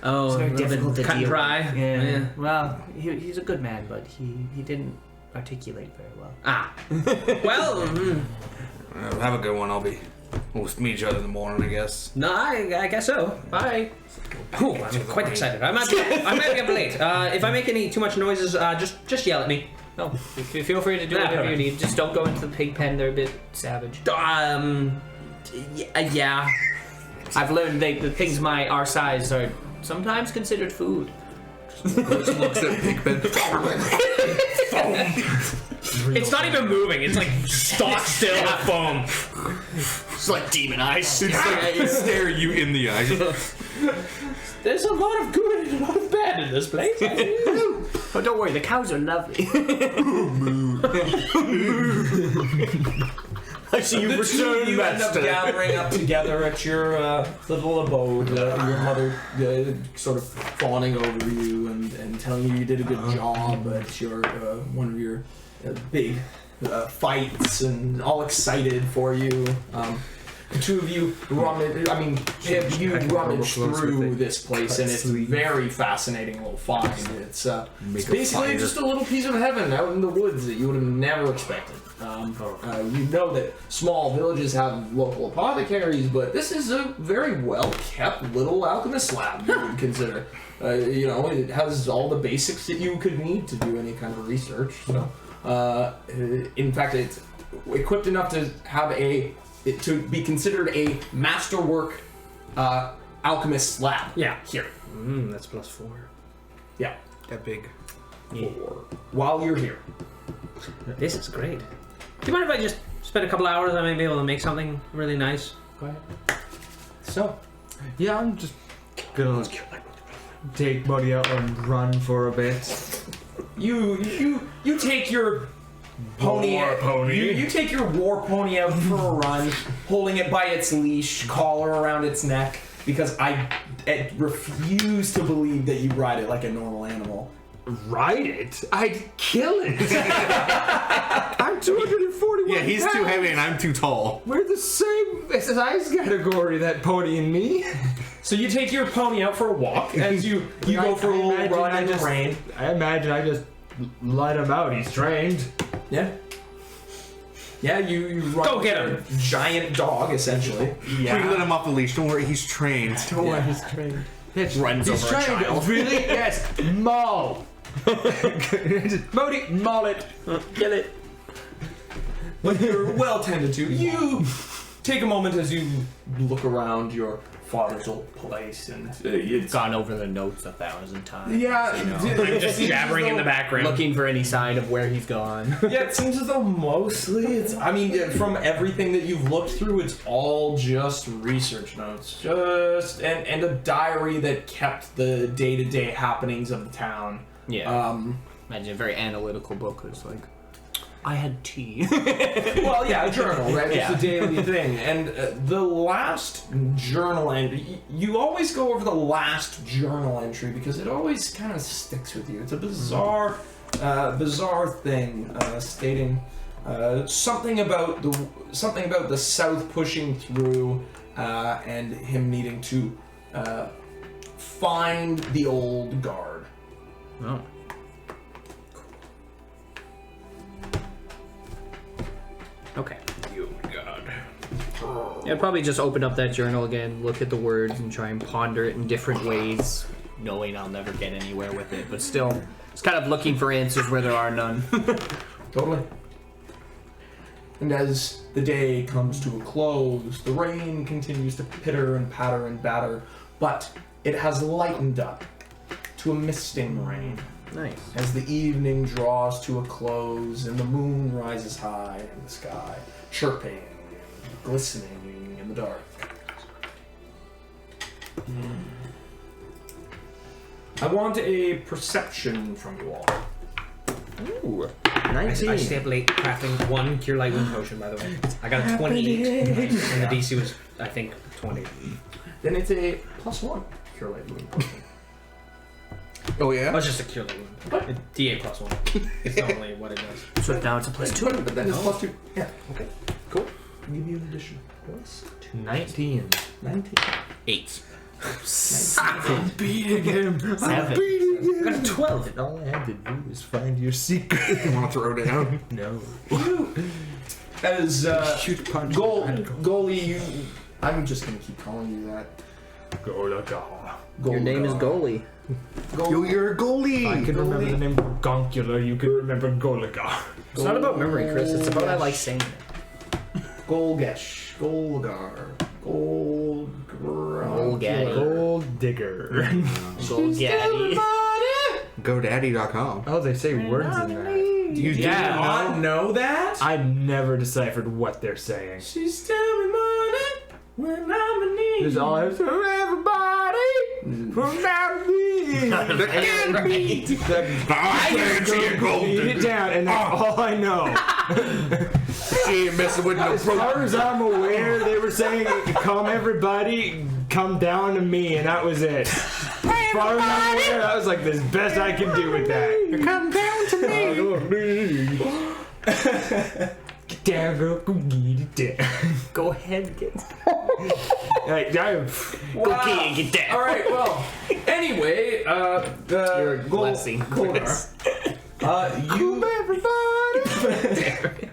Oh, It's very difficult to cut and deal dry. with. Yeah. Well, he's a good man, but he didn't articulate very well. Ah. Well. Have a good one. We'll meet each other in the morning, I guess. No, I guess so. Bye. Ooh, I'm quite excited. I might be up late. If I make any too much noises, just yell at me. No, feel free to do whatever you need. Just don't go into the pig pen. They're a bit savage. Yeah. I've learned the things our size are sometimes considered food. Looks at pig pen. It's not even moving. It's like stock still with foam. It's like demon eyes. Stare you in the eye. There's a lot of good and a lot of bad in this place. Oh, don't worry. The cows are lovely. I see you return. You end up gathering up together at your little abode. Your mother sort of fawning over you and telling you did a good job at your one of your big fights and all excited for you. The two of you rummage. I mean, you rummage through this place, and it's a very fascinating little find. It's basically just a little piece of heaven out in the woods that you would have never expected. You know that small villages have local apothecaries, but this is a very well-kept little alchemist lab, you would consider. It has all the basics that you could need to do any kind of research. So, in fact, it's equipped enough to have to be considered a masterwork alchemist lab. Yeah. Here. That's +4. Yeah. That big. While you're here. This is great. Do you mind if I just spend a couple hours? I may be able to make something really nice. Go ahead. So, Yeah, I'm just gonna take Buddy out and run for a bit. you take your pony. War pony. You take your war pony out for a run, holding it by its leash, collar around its neck, because I refuse to believe that you ride it like a normal animal. Ride it? I'd kill it. I'm 241 Yeah, he's too pounds. heavy and I'm too tall. We're the same size category, that pony and me. So you take your pony out for a walk as you go for a little run in the rain. I imagine I just let him out. He's trained. Yeah. Yeah, you run. Go get him. with your giant dog, essentially. We let him off the leash. Don't worry, he's trained. Don't worry, he's trained. Runs He's over a trained. child. Really? Yes. Maul. Modi, maul it. Kill it. But you're well tended to. You take a moment as you look around your father's old place, and it's Gone over the notes 1,000 times. yeah. I'm just jabbering in the background. Looking for any sign of where he's gone. Yeah, it seems as though mostly it's. I mean, from everything that you've looked through, it's all just research notes, and a diary that kept the day-to-day happenings of the town. Yeah. Imagine a very analytical book. It's like, I had tea. Well, yeah, a journal, right? Yeah. It's a daily thing. And the last journal entry, you always go over the last journal entry because it always kind of sticks with you. It's a bizarre thing, stating something about the South pushing through and him needing to find the old guard. Oh. Okay. Yeah, I'd probably just open up that journal again, look at the words, and try and ponder it in different ways, knowing I'll never get anywhere with it. But still, it's kind of looking for answers where there are none. Totally. And as the day comes to a close, the rain continues to pitter and patter and batter, but it has lightened up to a misting rain. Nice. As the evening draws to a close and the moon rises high in the sky, chirping and glistening in the dark. I want a perception from you all. Ooh. I 19. stay up late crafting 1 Cure Light Wound potion, by the way. I got a 28, and the DC was, I think, 20. Then it's a +1 Cure Light Wound potion. Oh yeah. Oh, it's just a Cure Light Wound. D8 +1. It's normally what it does. So now it's a +2. But then it's +2. Yeah, okay. Cool. I'll give you an addition. +2. 19. 19. 8. I'm beating him. I'm 7. beating him. I got a 12. And all I had to do was find your secret. You want to throw down? No. As Shoot punch. goalie, you. I'm just gonna keep calling you that. Golaga. Your name is Goalie. Yo, you're a goalie. I can remember the name Gonkular. You can remember Golaga. It's not about memory, Chris. It's about I like saying it. Golgesh, Golgar, Golgaddy. Gold digger. Golgaddy. GoDaddy.com. Oh, they say words in that. You do not know that? I never deciphered what they're saying. She's telling me money when I'm in need. There's all I for everybody from now to me. Beat it down, and that's all I know. She ain't messing with no As far as I'm aware, they were saying, "Come everybody, come down to me," and that was it. As far as I'm aware, that was like the best I can do with that. Come down to me. Get down, girl, go get it down. Go ahead, get. Like, Go key and get down. All right, well, anyway, You're blessing, Chris. you everybody,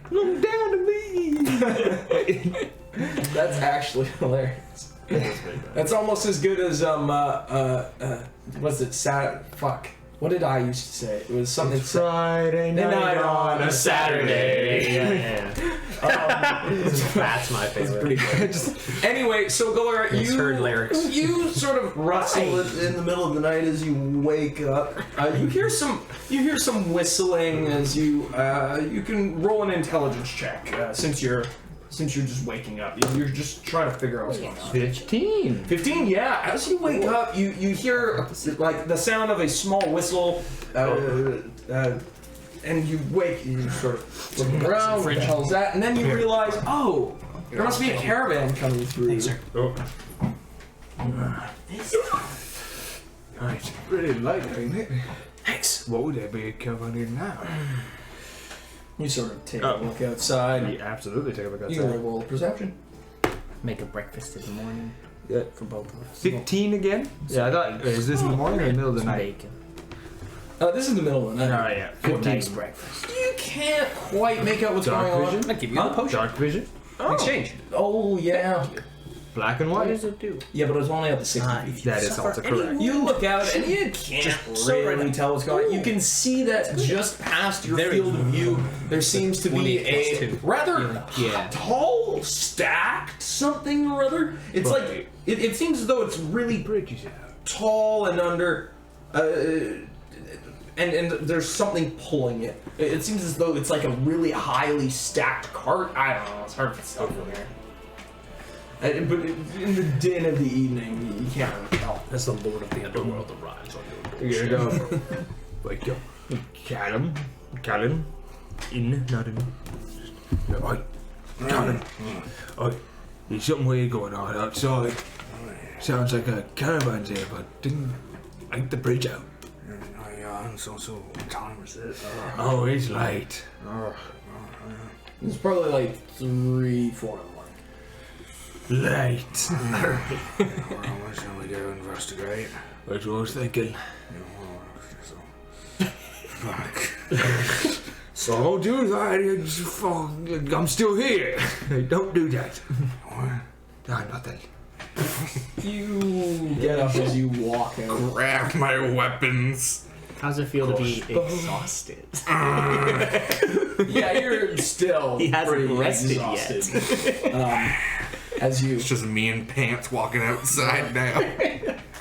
come down to me. That's actually hilarious. That's almost as good as what's it? Fuck. What did I used to say? It was something. Friday night on a Saturday. Yeah. That's my favorite. Pretty good. Anyway, so Golar, Misheard lyrics. you sort of rustle in the middle of the night as you wake up. You hear some whistling as you can roll an intelligence check since you're just waking up. You're just trying to figure out what's going on. 15. 15, yeah. As you wake up, you hear like the sound of a small whistle, and you wake. You sort of look around. What the hell is that? And then you realize, oh, there must be a caravan coming through. Oh. Nice. Pretty light, ain't it? Thanks. What would they be coming in now? You sort of take a look outside. Yeah, absolutely take a look You can outside. roll perception. Make a breakfast in the morning Yeah. for both of us. 15 again? Yeah, I thought. Is this in the morning or in the middle of the Some night? bacon. This is the middle of the night. Oh, yeah. 15. 15. Nice breakfast. You can't quite make out what's Dark going on. vision? I'll give you the potion. Dark vision? Exchange. Oh yeah. Black and What white? does it do? Yeah, but it's only up to 60 feet. That is also correct. You look out and you can't really tell what's going on. You can see that just past your field of view, there seems to be 28 plus a 2. rather Yeah. tall little stacked something or other. It's like it seems as though it's really tall and under, and there's something pulling it. It seems as though it's like a really highly stacked cart. I don't know. It's hard to tell from here. But in the din of the evening, you can't really tell. As the Lord of the Underworld arrives on your You know, like, Callum, in, not in. Oi, Callum, oi, there's something weird going on outside. Sounds like a caravan's here, but ain't the bridge out. So what time is it? Oh, it's late. It's probably like 3, 4 in the morning. Late. How much can we go investigate? That's what I was thinking. Fuck. So don't do that. I'm still here. Don't do that. What? No, nothing. You get up as you walk out. Grab my weapons. How's it feel to be exhausted? Yeah, you're still He hasn't pretty rested exhausted. As you It's just me in pants walking outside now.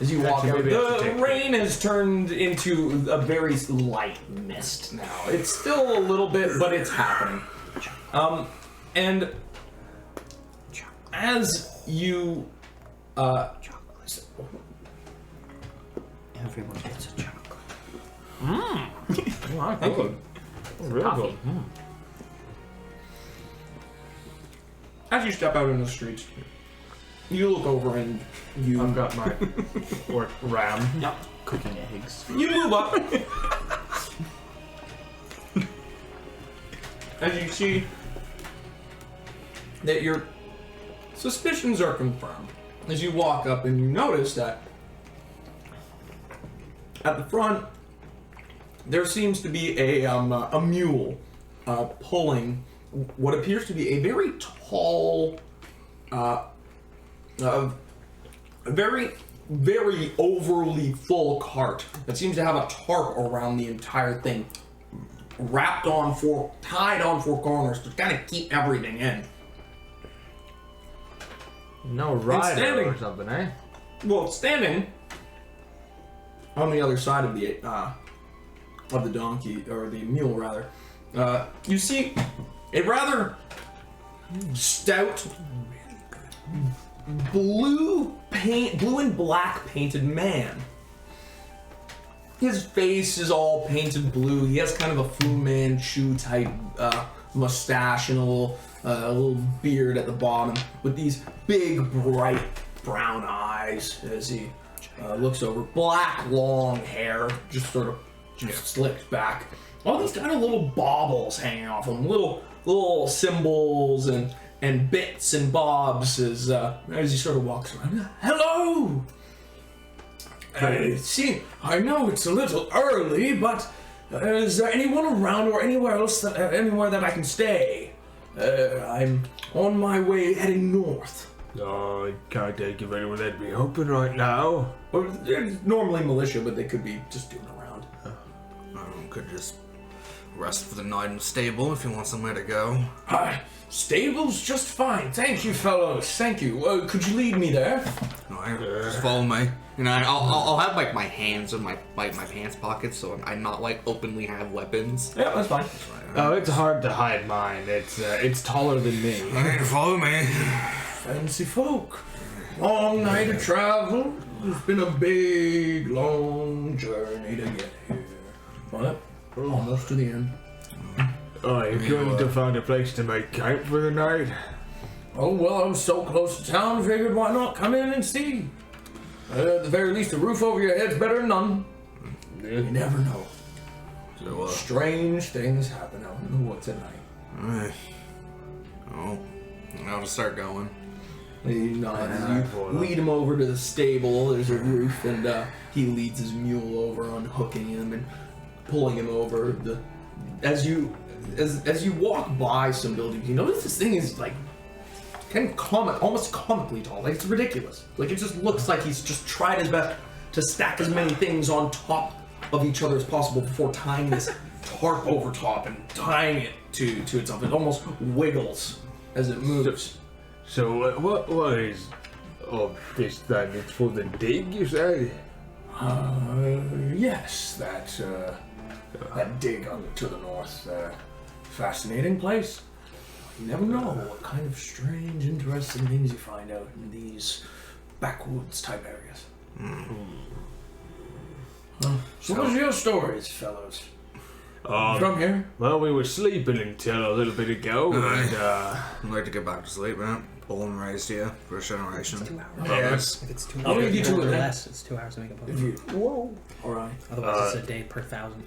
As you walk out, maybe I have to the take rain has turned into a very light mist now. It's still a little bit, but it's happening. And as you, Everyone gets a chocolate. thank you. Real good. As you step out in the streets, you look over and I've got my orc ram. Cooking eggs. you move up. As you see that your suspicions are confirmed. As you walk up and you notice that at the front there seems to be a mule pulling what appears to be a very tall, very overly full cart that seems to have a tarp around the entire thing, tied on four corners to kind of keep everything in. No rider standing. or something, eh? Well, standing on the other side of the donkey, or the mule rather, you see a rather stout, blue and black painted man. His face is all painted blue. He has kind of a Fu Manchu type mustache and a little beard at the bottom, with these big, bright brown eyes as he looks over. Black, long hair, just sort of slicked back. All these kind of little baubles hanging off him, little symbols and bits and bobs as he sort of walks around. Hello! I know it's a little early, but is there anyone around or anywhere that I can stay? I'm on my way heading north. No, I can't think of anyone that'd be open right now. Or they're normally militia, but they could be just doing around. Could just rest for the night in the stable if you want somewhere to go. Stable's just fine. Thank you, fellows. Thank you. Could you lead me there? No, just follow me. You know, I'll have like my hands in my pants pockets, so I'm not like openly have weapons. Yeah, that's fine. Oh, it's hard to hide mine. It's taller than me. Okay, follow me. Fancy folk. Long night of travel. It's been a big, long journey to get here. But almost to the end. Oh, you're going to find a place to make camp for the night? Oh, well, I was so close to town, figured why not come in and see. At the very least, a roof over your head's better than none. You never know. So, Strange things happen out in the woods at night. alright. Oh, I'll just start going. You lead him over to the stable. There's a roof, and he leads his mule over, unhooking him and pulling him over. As you walk by some buildings, you notice this thing is like kind of almost comically tall. Like, it's ridiculous. Like, it just looks like he's just tried his best to stack as many things on top of each other as possible before tying this tarp over top and tying it to itself. It almost wiggles as it moves. So what is this then? It's for the dig, you say? Yes, that dig to the north. Fascinating place. You never know what kind of strange, interesting things you find out in these backwoods type areas. So what are your stories, fellows? From here? Well, we were sleeping until a little bit ago, and I'd like to get back to sleep, man. Born and raised here, first generation. 2 hours. Yes. If it's 2 I'll hours leave you to it or then. less, it's 2 hours to make a If potion. you. Whoa. All right. Otherwise, it's a day per 1,000.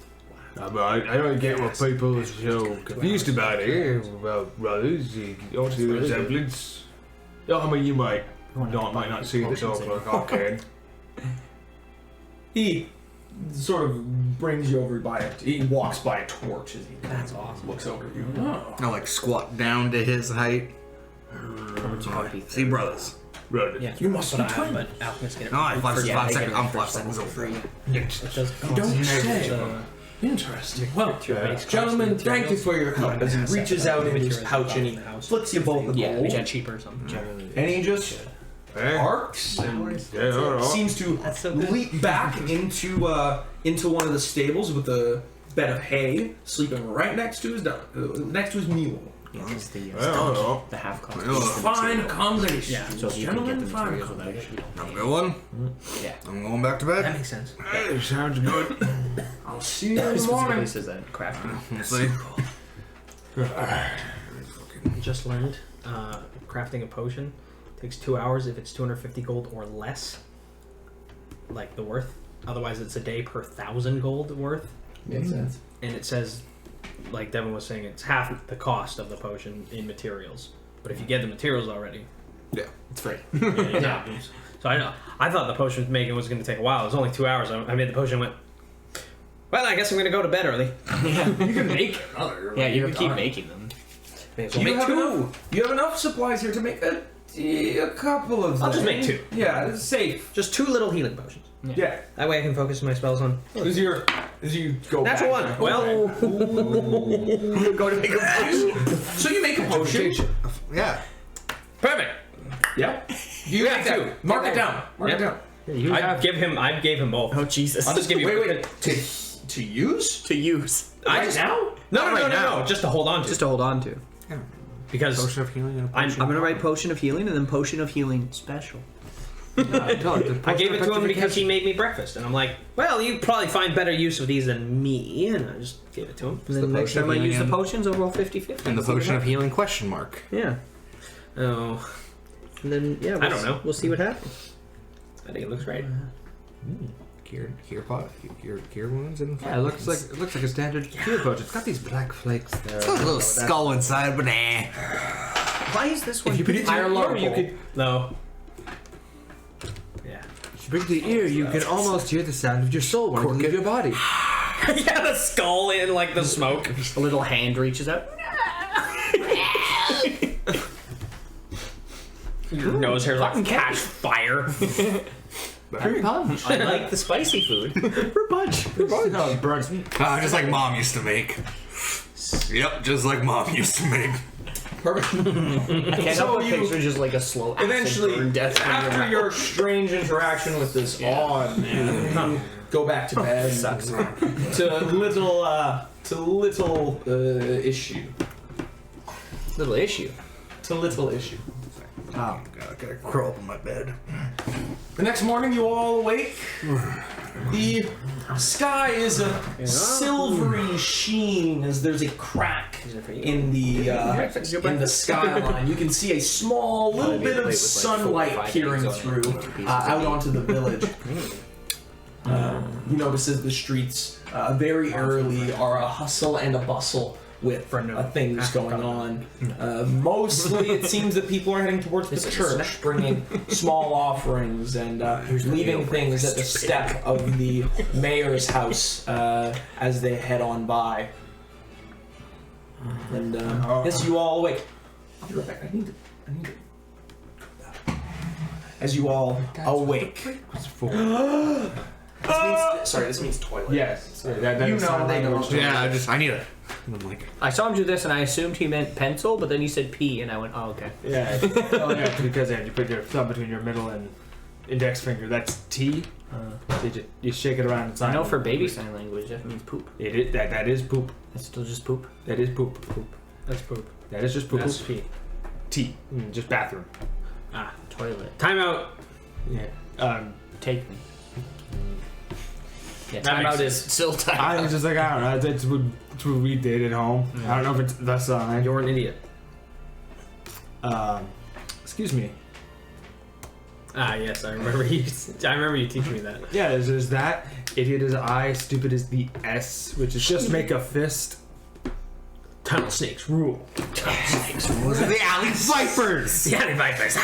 but I don't get what people are so confused about here. About brothers, you don't see the resemblance. I mean, you might not see the dog like I can. He sort of brings you over by it. He walks by a torch as he That's awesome. looks over you. I like squat down to his height. See, brothers. Brothers. Yeah, You must that's what be I have, twin. but Alchemists get it. No, I'm first- 5 they seconds. get it I'm first 5 level seconds for over. free. It does don't cost say. the- Interesting. Well, your base cost gentlemen, of thank you for your help. As he materials. reaches out in his Materials pouch and he about the house. flicks you both a Yeah, gold. we get cheaper or something. And he just Eh? arcs and Yeah, all right. seems to That's so good. leap back into one of the stables with a bed of hay, sleeping right next to his mule. It's the, Well, the half cost. Well, is the Fine material. accommodation. Yeah. So if you can get Gentlemen, the fine materials without accommodation. it. Have a good one. Yeah. I'm going back to That bed. makes sense. Hey, sounds good. I'll see you in the Specifically morning. says that crafting. We'll see. Just learned crafting a potion takes 2 hours if it's 250 gold or less, like the worth. Otherwise, it's a day per 1,000 gold worth. Makes sense. And it says, like Devin was saying, it's half the cost of the potion in materials. But if you get the materials already, Yeah. it's free. Yeah. So I thought the potion making was going to take a while. It was only 2 hours. I made the potion and went, well, I guess I'm going to go to bed early. You can make another. Yeah, you can keep making them. May as well You make have two. enough. You have enough supplies here to make a couple of them. I'll just make 2. Yeah, it's safe. Just 2 little healing potions. Yeah. That way I can focus my spells on. As you go Natural back. 1. Well, Go to make a potion. So you make a potion. Yeah. perfect. Yeah. You Yeah, make that. 2. Mark it down. Mark it Yeah. down. I gave him both. Oh, Jesus. I'll just give you. Wait. To use? to use. I just now? no. Just to hold on to. Just to hold on to. because Potion of healing and a I'm potion. I'm gonna write potion of healing and then potion of healing special. I gave it to him because he made me breakfast, and I'm like, well, you probably find better use of these than me, and I just gave it to him. And then next potion of time I use the healing potions, I'll roll 50-50. And the potion of healing question mark. Yeah. Oh, And then yeah, I don't know. We'll see what happens. I think it looks right. Cure wounds and Yeah, it looks like a standard cure potion. It's got these black flakes there. It's got a little skull inside, but nah. Why is this one? If you put it to your ear, you could. No. Yeah. If you bring it to the ear, you can almost hear the sound of your soul wanting to leave your body. Yeah, the skull in like the smoke. A little hand reaches out. Your nose hair's like catch fire. Fruit punch. I like the spicy food. Fruit punch. No, it burns me. Just like Mom used to make. Yep, just like Mom used to make. Perfect. I can't So help but you- picture just like a slow acid Eventually, burn death from your after mouth. your strange interaction with this odd man, you go back to bed. Sucks. To little issue. Little issue. To little issue. Oh god, I gotta crawl up in my bed. The next morning, you all awake. The sky is a silvery sheen as there's a crack in the skyline. You can see a small little bit of sunlight peering through out onto the village. You notice that the streets very early are a hustle and a bustle with things going on. Mostly, it seems that people are heading towards the church, bringing small offerings and leaving things at the step of the mayor's house as they head on by. And as you all awake, I'll be right back. I need to. As you all awake. This means toilet. Yes. That You know they don't. Yeah, I need it. And I'm like, I saw him do this, and I assumed he meant pencil, but then he said P, and I went, oh, okay. Yeah, yeah, because you put your thumb between your middle and index finger. That's T. So you shake it around and I know sign for language. baby sign language, that means poop. That is poop. It's still just poop. That is poop. That's poop. That is just poop. That's P. T. Just bathroom. Ah, toilet. Time out. Yeah. Take me. Yeah, That makes timeout is still time. I was just like, I don't know. That's what we did at home. I don't know if it's the sign. You're an idiot. Excuse me. Ah, yes, I remember you. I remember you teaching me that. Yeah, there's that. Idiot is I. Stupid is the S, which is just make a fist. Tunnel snakes rule. those are the alley vipers. The alley vipers.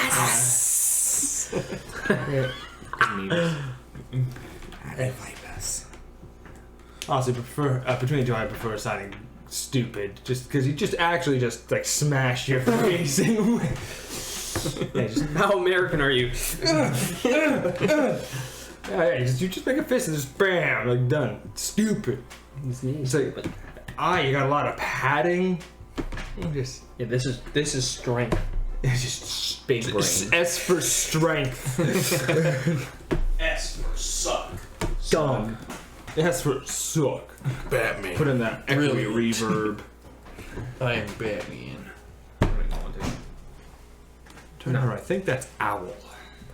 Alley vipers. Honestly, between the two, I prefer signing stupid, just because you just actually just like smash your face in. Yeah, just How American are you? you just make a fist and just bam, like done. Stupid. It's like you got a lot of padding. Just Yeah, this is strength. it's just Big brain. S for strength. S for suck. Dog. S for suck. Batman. Put in that echoey reverb. I am Batman. Turn around. I think that's owl.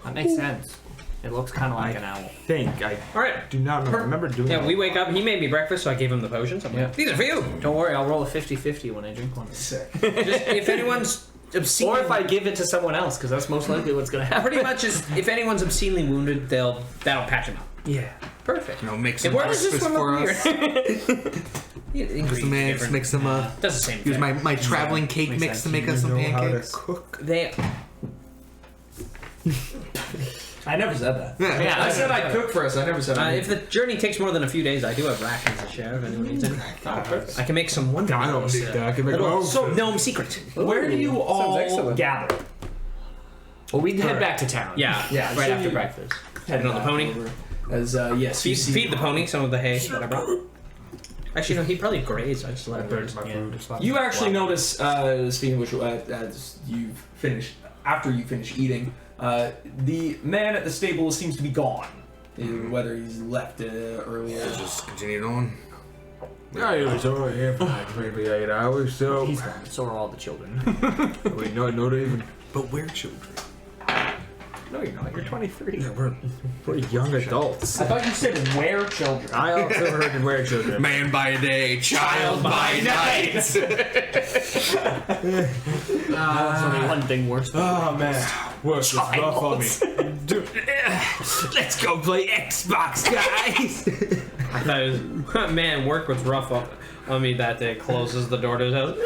That makes sense. It looks kind of like an owl. I All right. do not remember doing Yeah, that. we wake up. He made me breakfast, so I gave him the potions. I'm like, these are for you. Don't worry, I'll roll a 50-50 when I drink one. Sick. Just, if anyone's obscene, Or if I give it to someone else, because that's most likely what's going to happen. pretty much is, if anyone's obscenely wounded, that'll patch him up. Yeah. Perfect. Make some Where does this breakfast one look for us. weird? The man just make some Does the same use thing. my traveling cake Makes mix sense. to make us some Know how to pancakes. cook. They I never said that. Yeah, I said I'd cook for us. I never said I if the journey takes more than a few days, I do have rations to share if anyone needs any. I can make some wonder. I don't meals, need that. I can make little my own. gnome secret. Where do you all gather? Well, we'd head back to town. Yeah, Yeah, Right so after you- breakfast. Heading on the pony. Over. As yes, you see. Feed the pony some of the hay that I brought. Actually, no, he probably grazed. I just let him Burns graze. my food. You actually notice, speaking of which, as you've finished, after you finish eating, the man at the stable seems to be gone. Whether he's left earlier. Just continue on. Yeah, he was over here for like maybe 8 hours, so He's gone. So are all the children. wait, not even. But we're children. No, you're not. You're 23. Yeah, we're young adults. I thought you said where children. I also heard where children. Man by day, child by night. There's only one thing worse. Oh man, work is rough on me. Dude, let's go play Xbox, guys. I thought it was, man, work was rough on me that day. Closes the door to his house.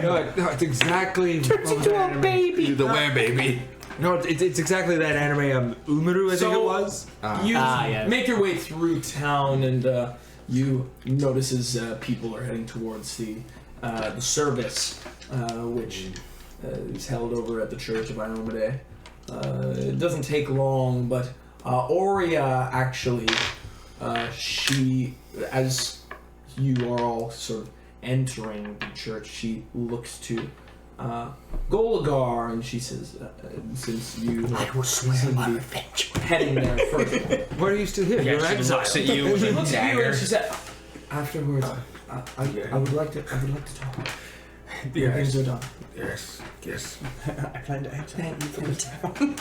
No, it's exactly. Turns into a baby. The were baby. No, it's exactly that anime Umaru, I think it was. You yeah. make your way through town, and you notice as people are heading towards the service, which is held over at the Church of Iomade. It doesn't take long, but Aurea actually, she, as you are all sort of entering the church, she looks to Golagar and she says, since you seem to be heading there first. Why are you still here? Yeah, You're she exiled. looks at you with She a looks at you dagger. and she said, afterwards, I would like to talk. Yes. Things are done. Yes. I plan to exit you from town.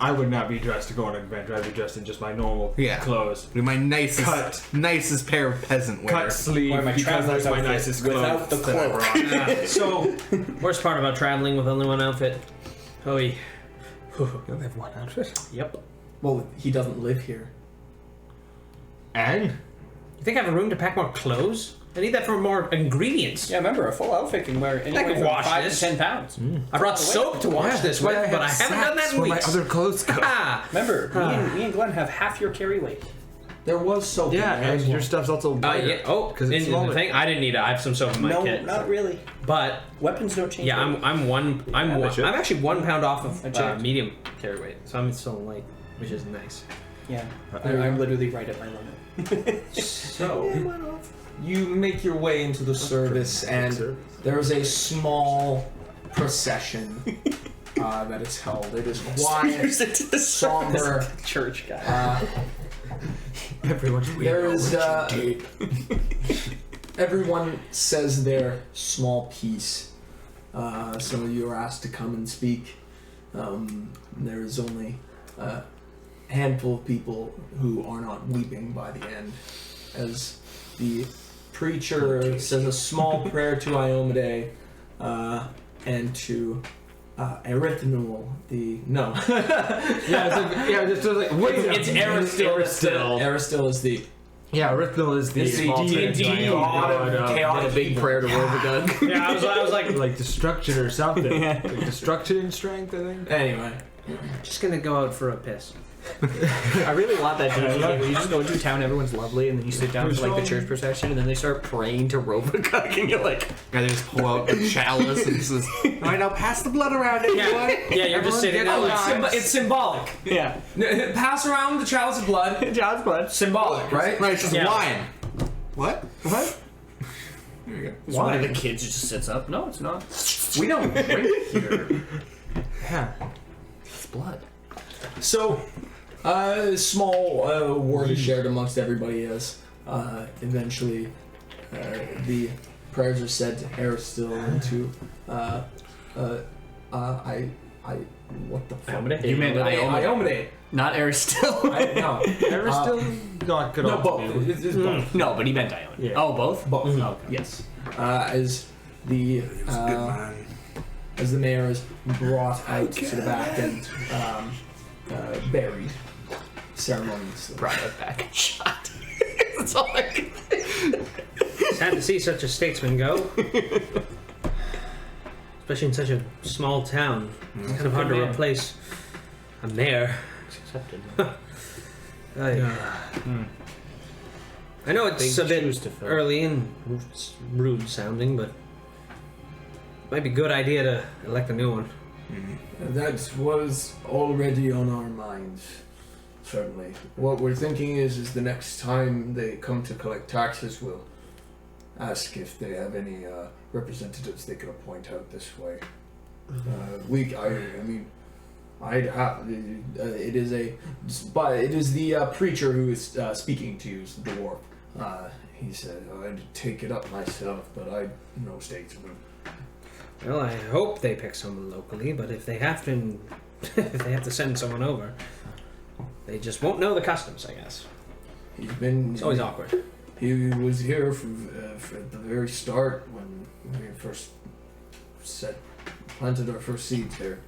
I would not be dressed to go on an adventure. I'd be dressed in just my normal Yeah. clothes. With my nicest pair of peasant wear. Cut sleeve, Wear my because traveler's that's my outfit nicest without clothes. the cloak. So, Worst part about traveling with only one outfit. Oh, You only have one outfit. yep. well, he doesn't live here. And? You think I have a room to pack more clothes? I need that for more ingredients. Yeah, remember, a full outfit can wear anywhere could from wash 5 this. to 10 pounds. I brought soap to wash this with, but I haven't done that in where weeks. my other clothes go. Ah, Remember, me and Glenn have half your carry weight. There was soap. Yeah, in there and as your well. stuff's also lighter. yeah. Oh, because in it's the smaller. thing, I didn't need it. I have some soap in my No, kit. not really. But Weapons don't change. yeah, weight. I'm they should. actually 1 pound off of I checked. medium carry weight, so I'm still light, which is nice. Yeah, I'm literally right at my limit. So, you make your way into the service, and there is a small procession that is held. It is quiet, somber. Church guy. Everyone's There is everyone says their small piece. Some of you are asked to come and speak. There is only a handful of people who are not weeping by the end, as the preacher says a small prayer to Iomade and to Erythnul, no. Just like wait. It's Aristil. Aristil is the Erythnul is the It's the small D&D thing. god of chaotic Big prayer to Rovergun. Yeah, I was like, destruction or something. Like destruction and strength, I think. Anyway, just gonna go out for a piss. I really want that D&D game where you just go into town, everyone's lovely, and then you sit down for like the church procession, and then they start praying to Rovergun, and you're like, And they just pull out a chalice and says, "Alright, now pass the blood around, everyone." Yeah, you're just sitting there. it's symbolic. yeah, Pass around the chalice of blood. John's blood. Symbolic, right? Right, it's just Yeah. wine. What? What? There you go. It's one of the kids just sits up. No, it's not. We don't drink here. Yeah. It's blood. So, small word is shared amongst everybody as eventually the prayers are said to Aristil and to what the fuck? Iomade? You meant Iomade. Iomade. Not Aristil. No. Erythnul not good No, off both. to me. It's both. No, but he meant Iomade. Yeah. Oh, both? Both. Okay. Yes. As the Good man. as the mayor is brought out to the back and buried ceremoniously. Brought it back and shot. That's all I can think. Sad to see such a statesman go. Especially in such a small town. It's kind of hard to replace a mayor. Accepted. I know it's Big a bit shoes to fill. early and it's rude sounding, but it might be a good idea to elect a new one. That was already on our minds, certainly. What we're thinking is the next time they come to collect taxes, we'll ask if they have any representatives they could appoint out this way. I'd have. It is the preacher who is speaking to you, the dwarf. He said, I'd take it up myself, but I'm no statesman. Well, I hope they pick someone locally, but if they have to, if they have to send someone over, they just won't know the customs, I guess. It's always awkward. He was here from at the very start when we first planted our first seeds here.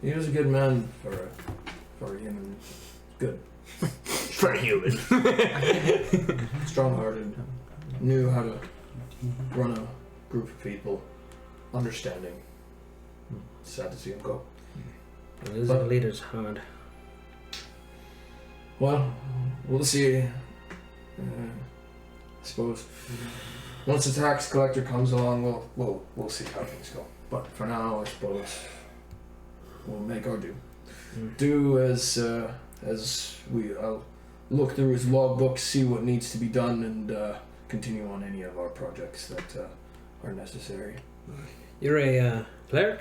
He was a good man for a human. Good. For a human. Strong-hearted. Knew how to run a group of people. Understanding. Sad to see him go. Losing a leader's hard. Well, we'll see. I suppose once the tax collector comes along, we'll see how things go. But for now, I suppose we'll make our do. Do as I'll look through his logbook, see what needs to be done, and continue on any of our projects that are necessary. You're a cleric?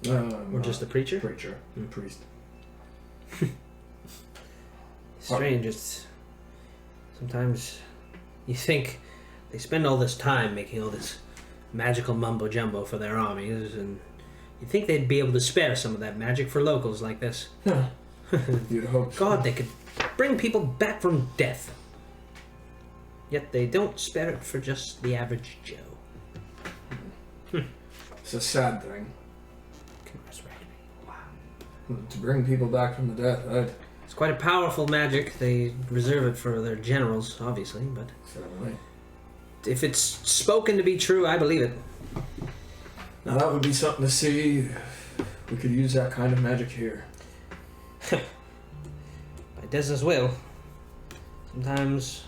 Or Or just a preacher? preacher, priest. Strange, it's... Sometimes you think they spend all this time making all this magical mumbo-jumbo for their armies, and you think they'd be able to spare some of that magic for locals like this. You'd hope. God, they could bring people back from death. Yet they don't spare it for just the average Joe. It's a sad thing. Can resurrect me. To bring people back from the death, It's quite a powerful magic. They reserve it for their generals, obviously, but certainly. if it's spoken to be true, I believe it. Now that would be something to see. We could use that kind of magic here. By Desna's will. Sometimes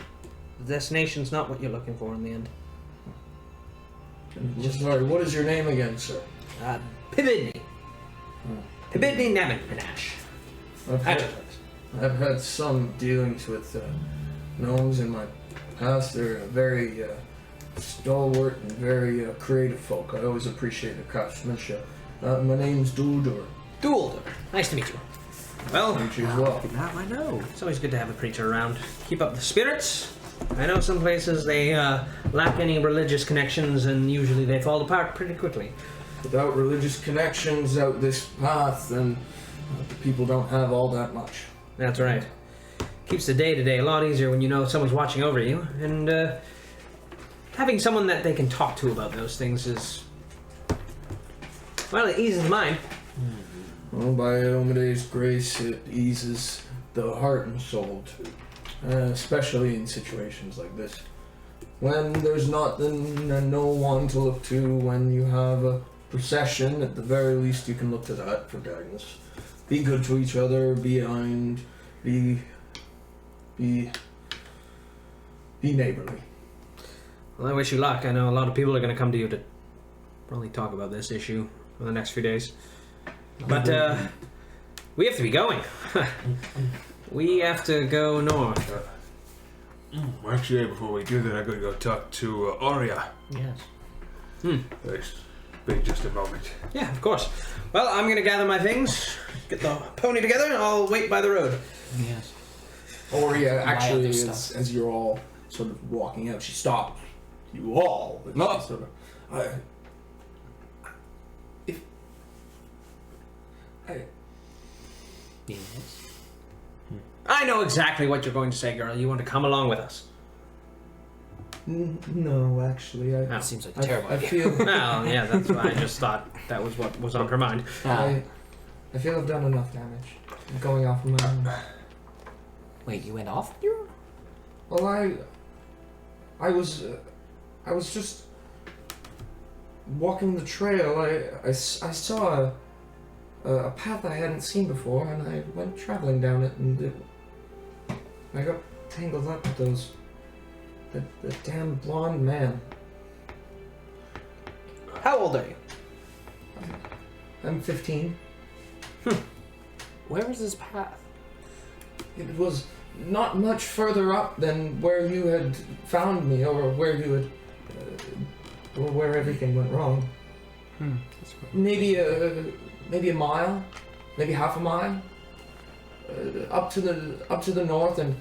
the destination's not what you're looking for in the end. Sorry, what is your name again, sir? Pibidney. Pibidney Naman Panache. Okay. Adjutant. I've had some dealings with gnomes in my past. They're very stalwart and very creative folk. I always appreciate their craftsmanship. My name's Duldur. Duelder. Nice to meet you. Well, Meet you as well. Now I know. it's always good to have a preacher around. Keep up the spirits. I know some places they lack any religious connections, and usually they fall apart pretty quickly. Without religious connections out this path, then the people don't have all that much. That's right. Keeps the day-to-day a lot easier when you know someone's watching over you, and having someone that they can talk to about those things is, well, it eases the mind. Well, by Omede's grace, it eases the heart and soul too. Especially in situations like this. When there's nothing and no one to look to, when you have a procession, at the very least you can look to that for guidance. Be good to each other, be kind, be neighborly. Well, I wish you luck. I know a lot of people are going to come to you to probably talk about this issue for the next few days. But we have to be going. We have to go north. Actually, before we do that, I'm going to go talk to Aria. Yes. Just be just a moment. Yeah, of course. Well, I'm going to gather my things, get the pony together, and I'll wait by the road. Yes. Or yeah, actually, other as you're all sort of walking out, she stops. You all. No. Sort of, Yes. I know exactly what you're going to say, girl. You want to come along with us. No, actually, Oh. That seems like a terrible I idea. feel. Well, yeah, that's why I just thought that was what was on her mind. I feel I've done enough damage. I'm going off on my own. Wait, you went off your own? Well, I was just walking the trail. I saw a path I hadn't seen before, and I went traveling down it, and I got tangled up with the damn blonde man. How old are you? I'm 15. Where is this path? It was not much further up than where you had found me, or where you had, or where everything went wrong. Maybe a mile, maybe half a mile. Up to the north and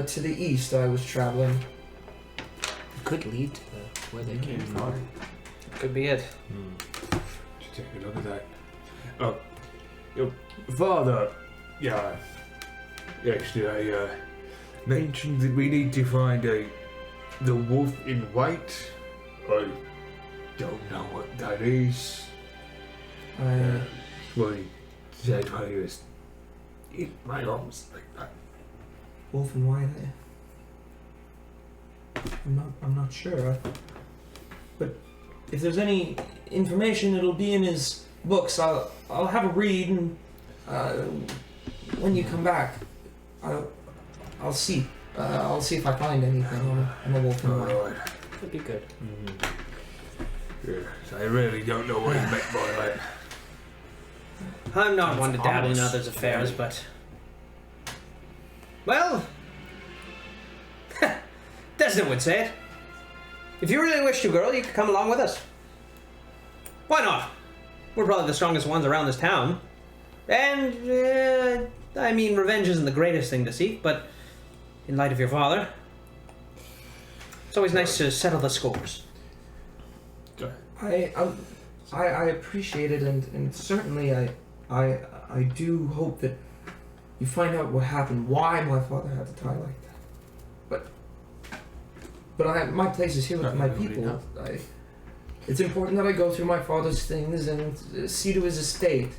to the east, I was traveling. Could lead to where they came from. Could be it. Just take a look at that. Your father, yeah. Actually, I mentioned that we need to find the wolf in white. I don't know what that is. Well, he said while he was eating my arms like that. Wolf and white. I'm not sure. But if there's any information, it'll be in his books. I'll have a read, and when you come back, I'll see. I'll see if I find anything on a wolf and white. Alright. Could be good. Yes, I really don't know what he meant by that. I'm not one to dabble in ominous. others' affairs, but... Well... Desmond would say it. If you really wish to, girl, you could come along with us. Why not? We're probably the strongest ones around this town. And, I mean, revenge isn't the greatest thing to seek, but in light of your father, it's always nice to settle the scores. I appreciate it, and certainly I do hope that you find out what happened, why my father had to die like that. But my place is here with my people. It's important that I go through my father's things and see to his estate.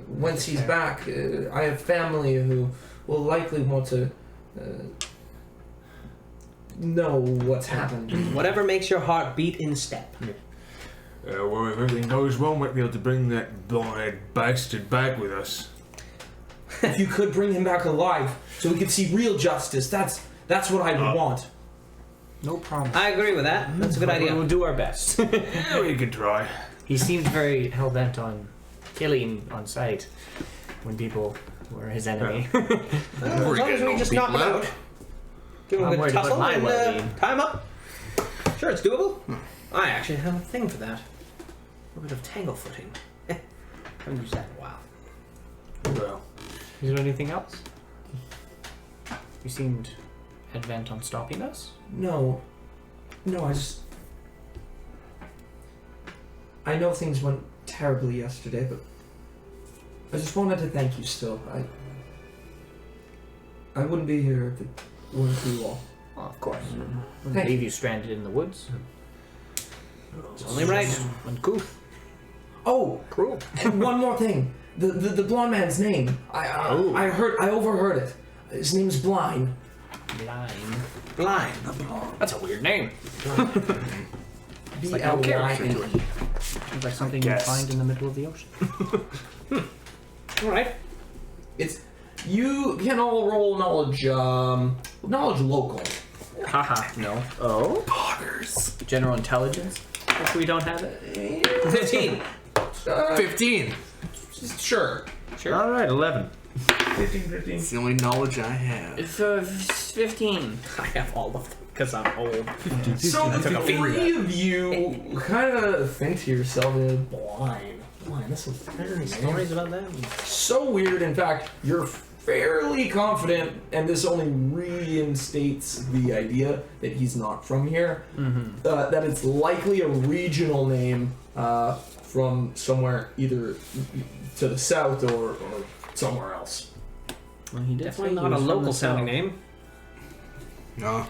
Once he's back, I have family who will likely want to know what's happened. Whatever makes your heart beat in step. Well, if everything goes well, we might be able to bring that blonde bastard back with us. If you could bring him back alive, so we could see real justice, that's what I would want. No problem. I agree with that. That's a good idea. We'll do our best. Yeah, we can try. He seemed very hell bent on killing on sight when people We're his enemy. As long as we just knock him out. Give him I'm a worried good about tussle my and well-being. tie him up. Sure, it's doable. I actually have a thing for that. A bit of tangle footing. Haven't used that in a while. Well, Is there anything else? You seemed advent on stopping us. No, I know things went terribly yesterday, but I just wanted to thank you still. I wouldn't be here if it weren't for you all. Oh, of course. Wouldn't Thank leave you stranded in the woods. It's only right. Uncouth. Oh, Cruel. and one more thing. The blonde man's name. I overheard it. His name's Blind. Blind. That's a weird name. like no character to B-L-Y-N-E. Seems like something you'd find in the middle of the ocean. All right. You can all roll knowledge local. Haha, no. Oh? Poggers. General intelligence? If we don't have it. 15. 15. Sure. Sure. All right, 11. 15. It's the only knowledge I have. 15. I have all of them because I'm old. So the three of you kind of think to yourself, blind. That's a very Stories about that? so weird. In fact, you're fairly confident, and this only reinstates the idea that he's not from here. That it's likely a regional name from somewhere either to the south or somewhere else. Well, he Definitely not a local sounding name. No.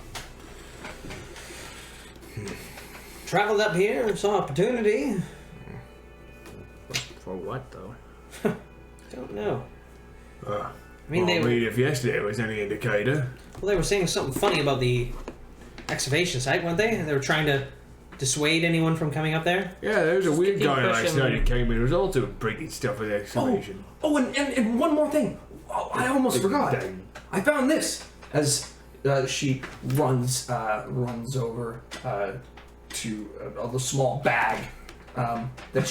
Traveled up here and saw opportunity. For what, though? Don't know. I I mean, if yesterday was any indicator. they were saying something funny about the excavation site, weren't they? They were trying to dissuade anyone from coming up there. Yeah, there was a weird get the guy last impression- night who came in. He was also breaking stuff with the excavation. Oh, and one more thing. Oh, I almost forgot. Dang. I found this as she runs over to the small bag that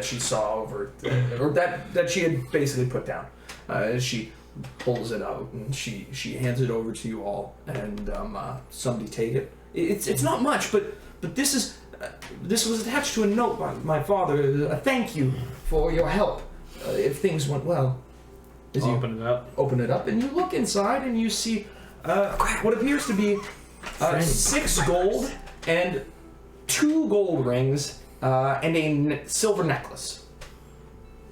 she saw over or that she had basically put down. As she pulls it out and she hands it over to you all, and somebody take it. It's not much, but this was attached to a note by my father. A thank you for your help if things went well. As you open it up and you look inside and you see what appears to be 6 gold and 2 gold rings and a silver necklace.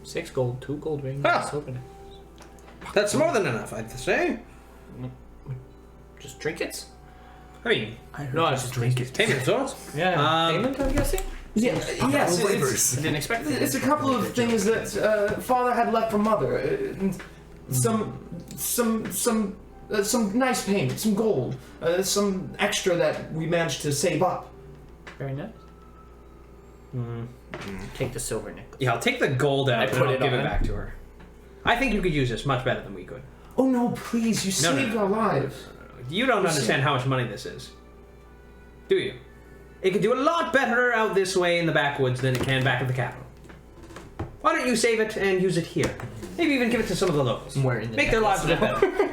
6 gold, 2 gold rings, Ah. and silver necklace. That's more than enough, I'd say. Just trinkets? I mean, No, I was just trinkets. payment of sorts. Yeah. Payment, I'm guessing? Yes, I didn't expect it. it's a couple of things that father had left from mother. And some nice paint, some gold, some extra that we managed to save up. Very nice. Take the silver necklace. Yeah, I'll take the gold out I and put I'll it give on. it back to her. I think you could use this much better than we could. Oh no, please! You No, no, saved no. our lives. You don't understand how much money this is. Do you? It could do a lot better out this way in the backwoods than it can back at the capital. Why don't you save it and use it here? Maybe even give it to some of the locals. I'm wearing the Make their lives a bit better.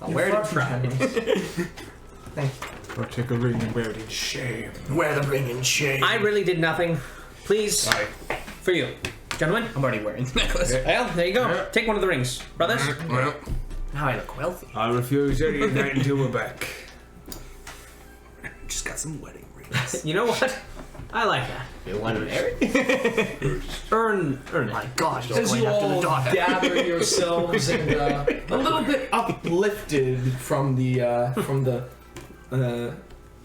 I'll wear it in Thank you. I'll take a ring and wear it in shame. Wear the ring in shame. I really did nothing. Please, for you. Gentlemen, I'm already wearing the necklace. well, there you go. Take one of the rings. Brothers? Well, Now I look wealthy. I refuse any of that until we're back. just got some wedding rings. You know what? I like that. You want to marry? Earn it. My gosh, As you all gather yourselves and a little bit uplifted from the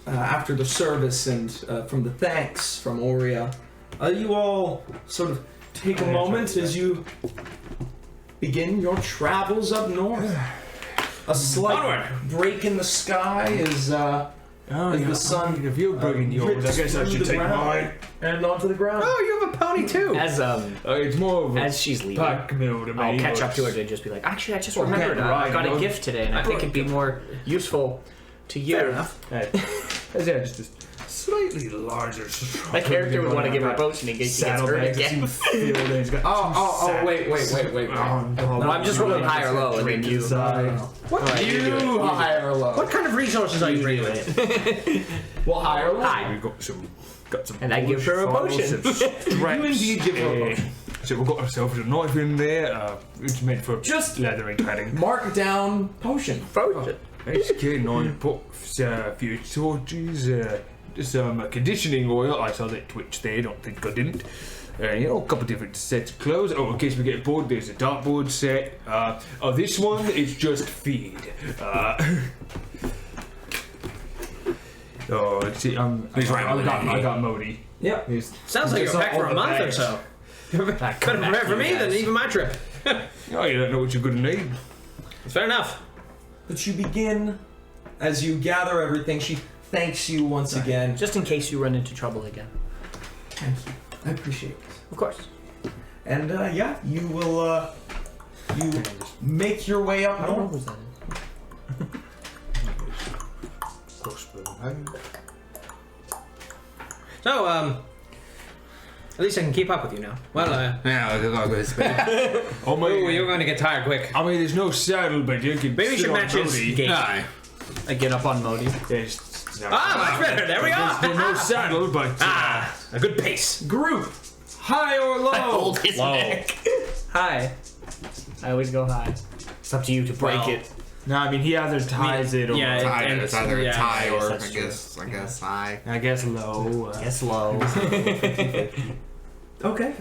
after the service and from the thanks from Aurea, you all sort of take a moment as you begin your travels up north. A slight Onward. break in the sky as the sun If you're bringing yours, I rips guess I through should the take ground mine. and onto the ground. Oh, you have a pony too. As It's more of a as she's leaving, pack mule to me. I'll catch but- up to her to just be like, actually, I just Well, remembered can't I ride, got you a know? gift today, and I think it'd be more useful to you. Fair enough. Yeah, just slightly larger. My character would want to give her a potion in case she gets hurt again. Wait. No, I'm just rolling high or low, and then you. What you high or low? What kind of resources are you bringing in? Well, high or low? High. We've got some. And I give her a potion. You indeed give her a potion. So we've got ourselves a knife in there. It's meant for Just leathering cutting. Mark down potion. Potion. HK 9 puffs, a few torches, some conditioning oil. I saw that Twitch there, don't think I didn't. A couple different sets of clothes. Oh, in case we get bored, there's a dartboard set. This one is just feed. Let's see. I got Modi. Yeah. Sounds like you're back for a month or so. Better prepare for me than even my trip. Oh, you don't know what you're gonna need. Fair enough. But you begin, as you gather everything, she thanks you once again. Just in case you run into trouble again. Thank you. I appreciate this. Of course. And yeah, you will you make your way up north. was that? So, at least I can keep up with you now. Well, Yeah, I'll go his way. Oh my! ooh, you're going to get tired quick. I mean, there's no saddle, but you can. Maybe we sit should on match his Modi. gait. Aye. I get up on Modi. Ah, much better. There we There's no are. saddle, but A good pace. Group, high or low? Hold his neck. High. I always go high. It's up to you to break it. no, I mean he either ties it or Tie, it's either a tie or that's I guess high. I guess low. Guess low. Okay.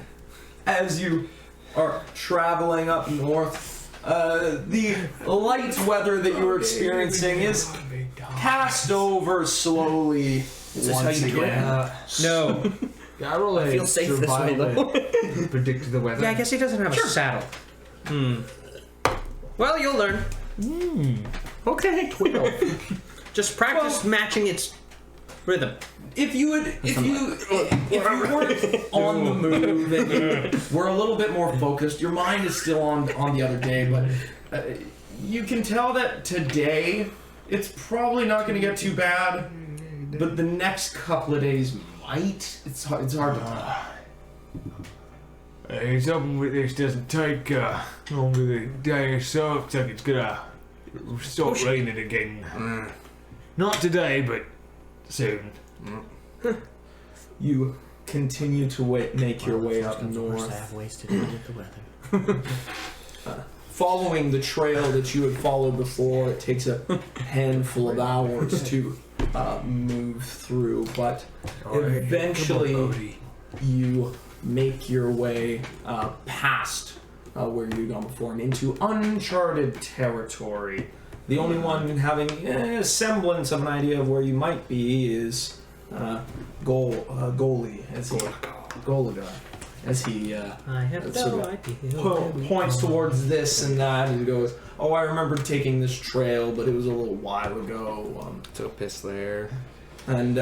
As you are traveling up north, the light weather that you are experiencing is passed over slowly once again. No. I roll a feel safe this way, though. Predict the weather. Yeah, I guess he doesn't have a saddle. Well, you'll learn. Okay. 12. Just practice matching its rhythm. If you weren't on the move and you were a little bit more focused, your mind is still on the other day, but you can tell that today it's probably not going to get too bad, but the next couple of days might. It's hard to tell. Something with this doesn't take longer than a day or so. Looks like it's gonna start raining again. Not today, but soon. You continue to make your way up First I north, have ways to deal with the weather. following the trail that you had followed before. It takes a handful of hours to move through, but eventually you make your way past where you'd gone before and into uncharted territory. The only one having a semblance of an idea of where you might be is Golaga, as he I have sort no of idea. points towards this and that and goes, "Oh, I remember taking this trail, but it was a little while ago." Took a piss there. And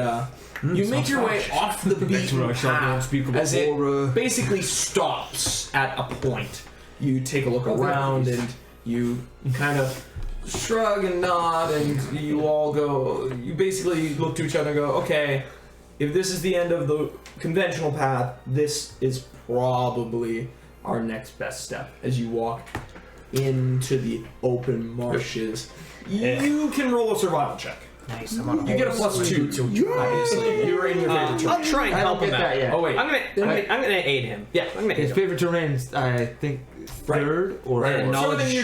you make your way off the beaten path as it basically stops at a point. You take a look around and you kind of shrug and nod, and you all go. You basically look to each other and go, "Okay, if this is the end of the conventional path, this is probably our next best step." As you walk into the open marshes, you can roll a survival check. Nice. I'm on You get a +2. Obviously, you're in your favorite terrain. I'll try and help him out. Oh wait, I'm gonna aid him. yeah. I'm gonna aid His him. favorite terrain's, I think, third or Right. fourth. So then you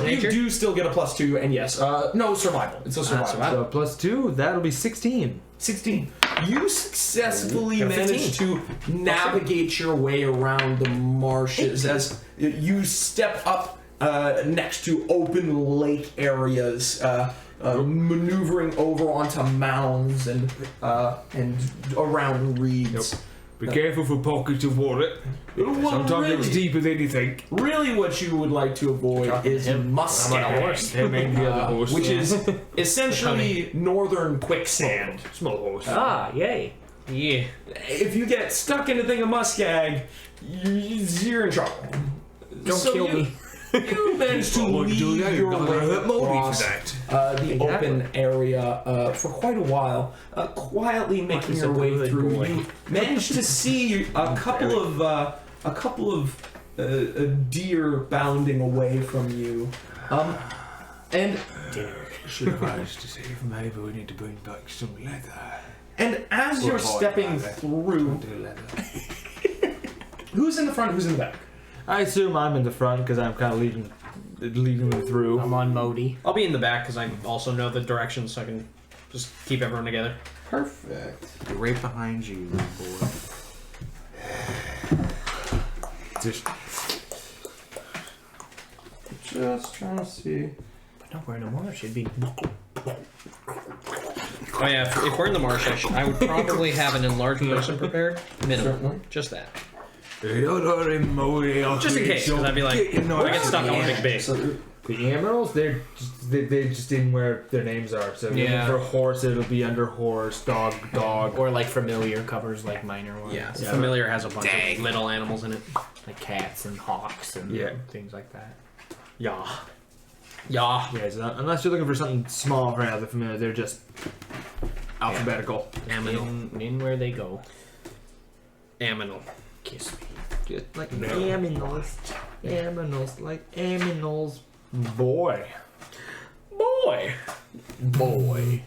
nature? do still get a +2, and yes, no survival. It's a survival. So +2, that'll be 16. 16. You successfully Got a 15. managed to navigate your way around the marshes as you step up next to open lake areas, maneuvering over onto mounds and around reeds. Be careful for pockets of water. Well, Sometimes it's really, deeper than you think. really what you would like to avoid is muskeg, Him and the other horse. which is essentially northern quicksand. Small horse. Ah, yay. Yeah. If you get stuck in a thing of muskeg, you're in trouble. Don't So kill you- me. You managed to lead your way across the open area for quite a while, quietly making your way through. You managed to see a couple of deer bounding away from you, and Should advise to see if maybe we need to bring back some leather. And as you're stepping through, who's in the front? Who's in the back? I assume I'm in the front because I'm kind of leading them through. I'm on Modi. I'll be in the back because I also know the directions, so I can just keep everyone together. Perfect. Right behind you, boy. Just trying to see. But not wearing a marsh. Should be. Oh yeah, if we're in the marsh, I would probably have an enlarged person prepared. Minimum. Certainly. Just that. Just Just in case, because I'd be like, I get stuck on a big base. The animals, they just didn't where their names are. So Yeah. for horse, it'll be under horse, dog. Or like familiar covers like minor ones. Yeah, Familiar has a bunch of little animals in it. Like cats and hawks and things like that. Yeah. Yeah. Yeah, so unless you're looking for something small for another familiar, they're just alphabetical. Aminal. In where they go. Aminal. Kiss me. Just like aminals. Aminals, like aminals. Boy. Boy. Boy.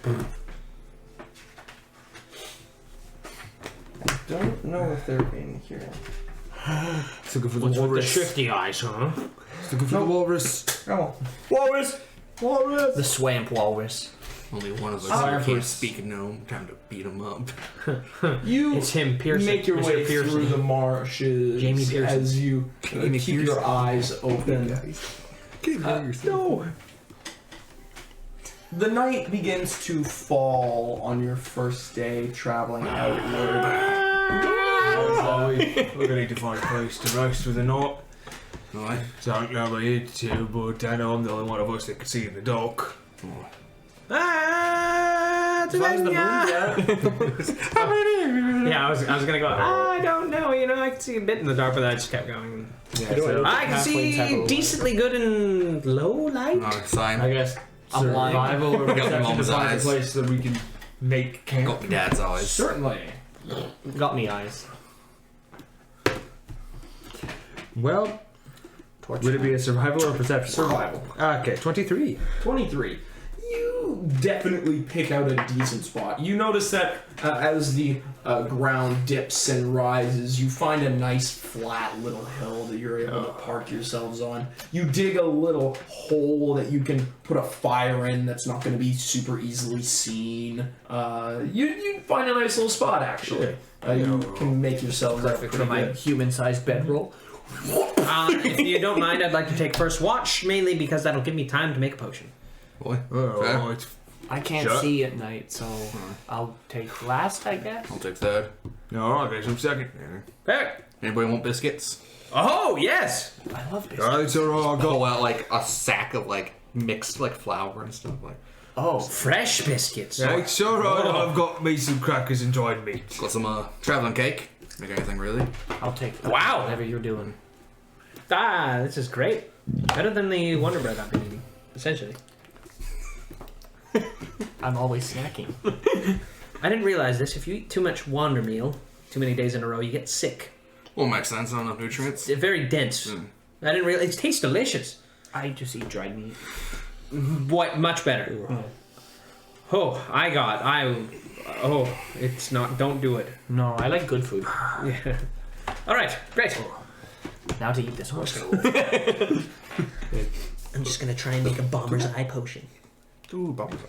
I don't know if they're in here. It's looking for the What's with the walrus. shifty eyes, huh? It's looking for the walrus. Oh, Walrus! Walrus! The swamp walrus. Only one of us Sorry. here can't speak gnome. Time to beat him up. you It's him, Pearson. make your Mr. way Pearson. through the marshes Jamie Pearson. as you keep your eyes open. No. The night begins to fall on your first day traveling outward. We're going to find a place to rest for the night. Right. So I don't know about you two, but I know I'm the only one of us that can see in the dark. As long as the moon's out. Yeah, I was gonna go. I don't know. You know, I can see a bit in the dark, but I just kept going. Yeah, so I can see decently good in low light. Sign. I guess I'm blind. survival or Got my perception to mom's find a eyes. place that we can make camp. Got my dad's eyes. Certainly. Got me eyes. Well, would it be a survival or perception? Survival. Okay, 23. 23. You definitely pick out a decent spot. You notice that as the ground dips and rises, you find a nice flat little hill that you're able to park yourselves on. You dig a little hole that you can put a fire in that's not going to be super easily seen. You find a nice little spot, actually. You can make yourselves Perfect for my human-sized bedroll. If you don't mind, I'd like to take first watch, mainly because that'll give me time to make a potion. Boy. Oh, Fair. it's I can't Sure. see at night, so I'll take last, I guess. I'll take third. no, I'll get some second. There. Anybody want biscuits? Oh yes. I love this. Alright, so I'll go. Pull out like a sack of like mixed like flour and stuff. Like Oh, Fresh biscuits. Right, so I've got me some crackers and dried meat. got some traveling cake. Make anything really. I'll take Wow. whatever you're doing. This is great. Better than the Wonder Bread I've been eating, essentially. I'm always snacking. I didn't realize this. If you eat too much Wonder Meal, too many days in a row, you get sick. Well, makes sense. Not enough nutrients. It's very dense. I didn't realize. It tastes delicious. I just eat dried meat. What? Much better. It's not. Don't do it. No, I like good food. Yeah. All right. Great. Now to eat this one. I'm just gonna try and make a bomber's eye potion. Ooh, bubbles.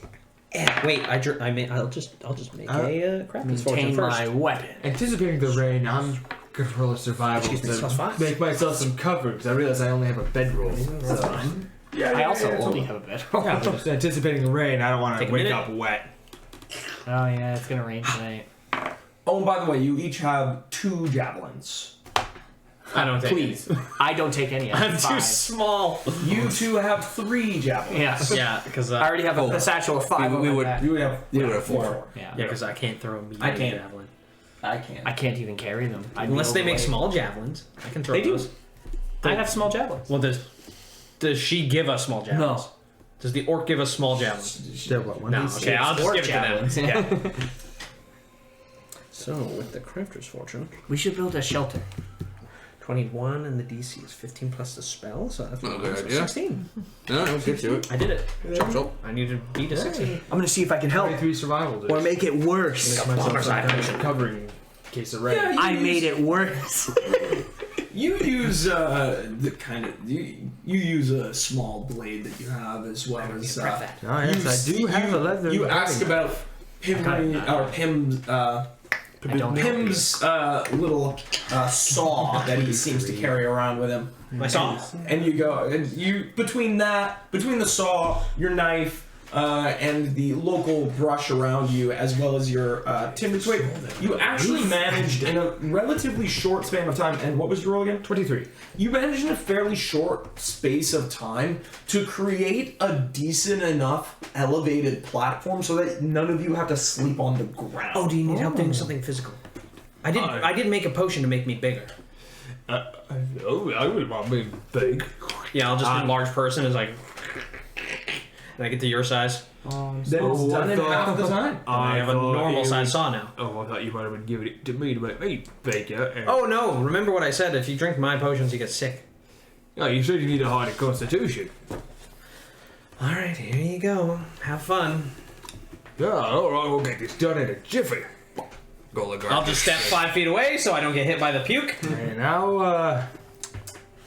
Wait. I'll just make a crap fortune Maintain first. my weapon. Anticipating the rain, I'm gonna roll a survival Excuse me, to plus five. make myself some cover because I realize I only have a bedroll. So, I also only have a bedroll. yeah, but just anticipating the rain, I don't want Take to a wake minute. up wet. Oh yeah, it's gonna rain tonight. Oh, and by the way, you each have 2 javelins. I don't take Please, I don't take any. I I'm have too 5. small. You 2 have 3 javelins. Yes. Yeah, because I already have a satchel of 5. We would. You would have, We would have 4. Yeah. because I can't throw a medium I can't. javelin. I can't. I can't even carry them. I'd be Unless they make overweight. small javelins, I can throw They do. those. I have small javelins. Well, there's Does she give us small javelins? No. Does the orc give us small javelins? Still what? One No. DC? Okay, I'll just Orc give it to them. javelins. Yeah. So with the crafter's fortune, We should build a shelter. 21 and the DC is 15 plus the spell, so that's Not a good idea. 16. No, get to it. I did it. Chop, chop. I need to beat a 16. I'm gonna see if I can help 23 survival dice. or make it worse. Make myself some kind of covering in case of rain. Yeah, I made it worse. You use the kind of you use a small blade that you have as well as. Oh yes, I do have a leather. You ask about Pim's little saw that he seems to carry around with him. My saw? And you go, and you between the saw, your knife, and the local brush around you, as well as your timber twig, you actually managed in a relatively short span of time. And what was your roll again? 23. You managed in a fairly short space of time to create a decent enough elevated platform so that none of you have to sleep on the ground. Oh, do you need help doing something physical? I did make a potion to make me bigger. I would want me big. Yeah, I'll just enlarge person as like. And I get to your size. Then it's done in half the time. I have a normal size saw now. Oh, I thought you might have been giving it to me to make me bigger. And... Oh no! Remember what I said? If you drink my potions, you get sick. Oh, you said you need a harder constitution. All right, here you go. Have fun. Yeah, all right, we'll get this done in a jiffy. I'll just step 5 feet away so I don't get hit by the puke. And now,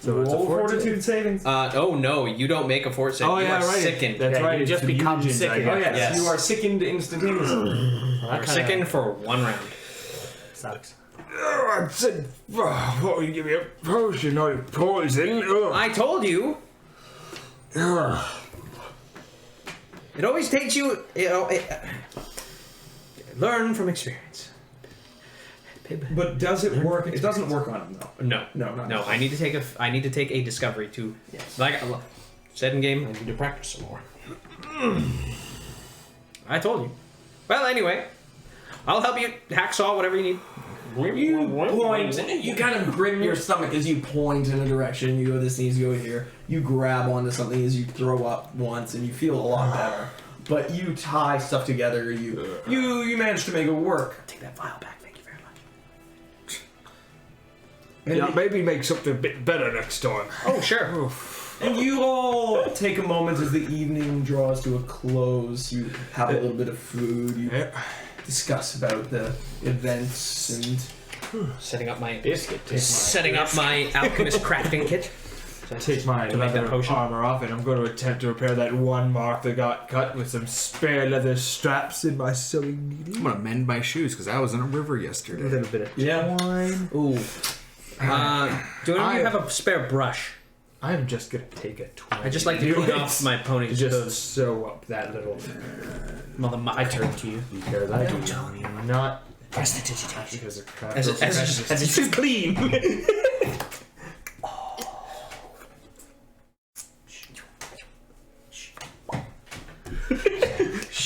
so it's a Roll 14. fortitude savings. Oh no, you don't make a fort save. Oh you yeah, are right. sickened. That's right. you it's just the become mutagens, I sickened. guess. Oh yes, Yes. you are sickened instantaneously. Sickened for 1 round. Sucks. Oh, I said, what would you give me a potion, not a poison? Oh. I told you. It always takes you. Learn from experience. But does it work? It doesn't work on him though. No, No, not no. I need to take a discovery to. Yes. Like said in game, I need to practice some more. I told you. Well, anyway, I'll help you hacksaw whatever you need. You point. You kind of grin your stomach as you point in a direction. You go this needs to go here. You grab onto something as you throw up once, and you feel a lot better. But you tie stuff together. You manage to make it work. Take that vial back. Thank you very much. Yeah, maybe make something a bit better next time. Oh, sure. And you all take a moment as the evening draws to a close. You have a little bit of food. You discuss about the events and Setting up my Biscuit. setting up my alchemist crafting kit. Take my To make that leather potion? armor off, and I'm going to attempt to repair that one mark that got cut with some spare leather straps in my sewing needle. I'm gonna mend my shoes because I was in a river A yesterday. little bit of yeah. twine. Ooh. Do any of you have a spare brush? I'm just going to take a twine. I just like to clean off my pony's just hooves. sew up that little. Mother, I turn to you. Because I don't know. I'm not. Prestidigitation. Because of crap. As it's clean.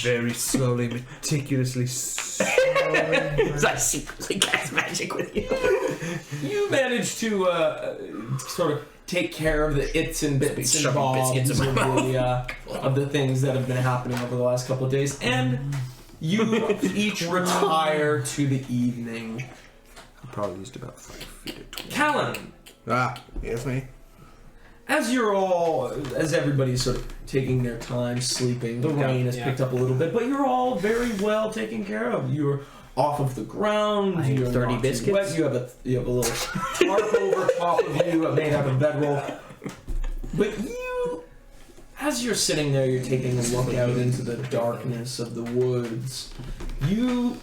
Very slowly, meticulously. I secretly cast magic with you. You manage to sort of take care of the its and bits and Shoving bobs biscuits in my of the things that have been happening over the last couple of days, and you each retire to the evening. I probably used about 5 feet of twine. Callan, Yes, me. as everybody's sort of taking their time sleeping, the rain has picked up a little bit, but you're all very well taken care of. You're off of the ground. I ate You're 30 not too biscuits. wet. You have a little tarp over top of you made out of bedroll. But you, as you're sitting there, you're taking a look out into the darkness of the woods. You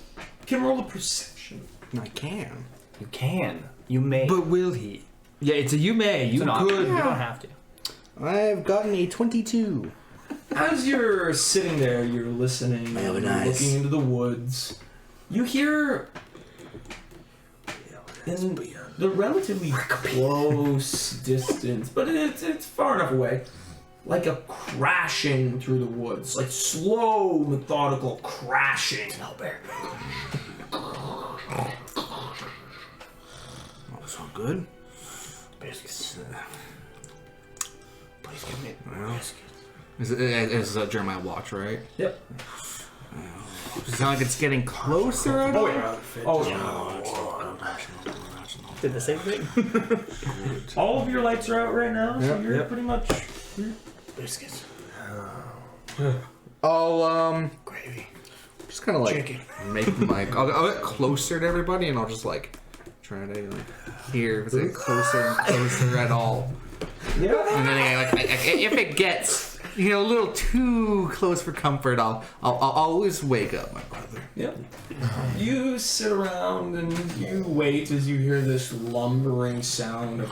can roll a perception. I can. You can. You may. But will he? Yeah, it's a you may. You It's an option. could. You don't have to. I've gotten a 22. As you're sitting there, you're listening, Very and nice. looking into the woods. You hear in the relatively close distance, but it's far enough away, like a crashing through the woods, like slow, methodical crashing. That's all good. Please give me Is Jeremiah watch, right? Yep. Does it sound like it's getting closer at all? Did the same thing. All of your lights are out right now, so you're pretty much. biscuits. I'll Gravy. just kind of like Chicken. make my. I'll get closer to everybody, and I'll just like try to like hear if it's like closer and closer at all. Yeah. And then if it gets a little too close for comfort, I'll always wake up my brother. Yep. You sit around and you wait as you hear this lumbering sound of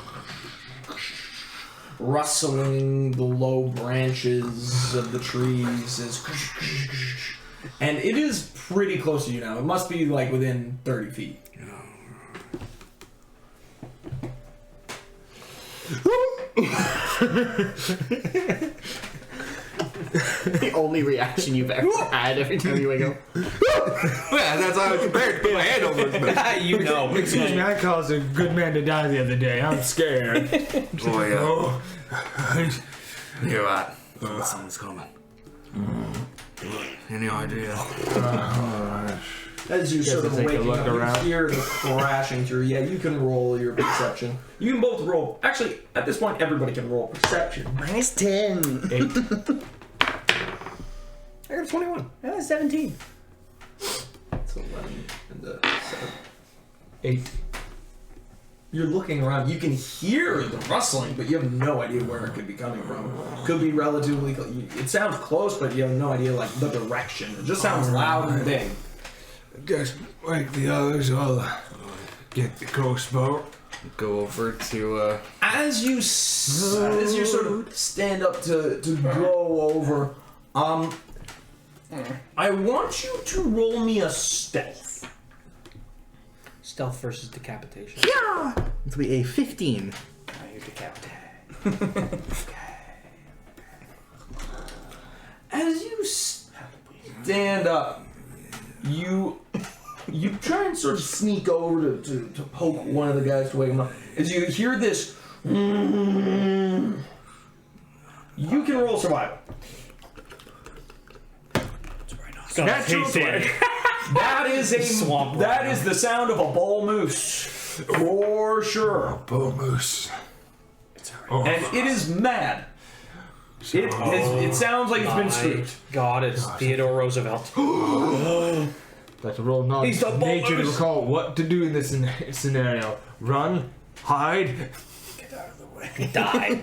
rustling the low branches of the trees and it is pretty close to you now. It must be like within 30 feet. The only reaction you've ever had every time you wake up. Yeah, that's how I was prepared to put my hand over his mouth. You know. Excuse me, I caused a good man to die the other day. I'm scared. Boy, you're right. Someone's coming. Any idea? As you sort of take a waking look up, around. you hear the crashing through. Yeah, you can roll your perception. You can both roll. Actually, at this point, everybody can roll perception. Minus 10. 8. I got a 21. 17. That's 11 and 7. 8. You're looking around. You can hear the rustling, but you have no idea where it could be coming from. Could be relatively. It sounds close, but you have no idea like the direction. It just sounds loud and big. Just wake the others. I'll get the crossbow. Go over to. As you sort of stand up to go over, I want you to roll me a stealth. Stealth versus decapitation. Yeah! It'll be a 15. Now you decapitate. As you stand up, you try and sort of sneak over to poke one of the guys to wake him up. As you hear this, you can roll survival. Natural 20. That is a Swamp that is the sound of a bull moose, for sure. Bull moose. And it is mad. It sounds like it's been spooked. God, it's Theodore Roosevelt. Let's roll knowledge He's the of nature to boss. recall what to do in this scenario. Run, hide. Die. I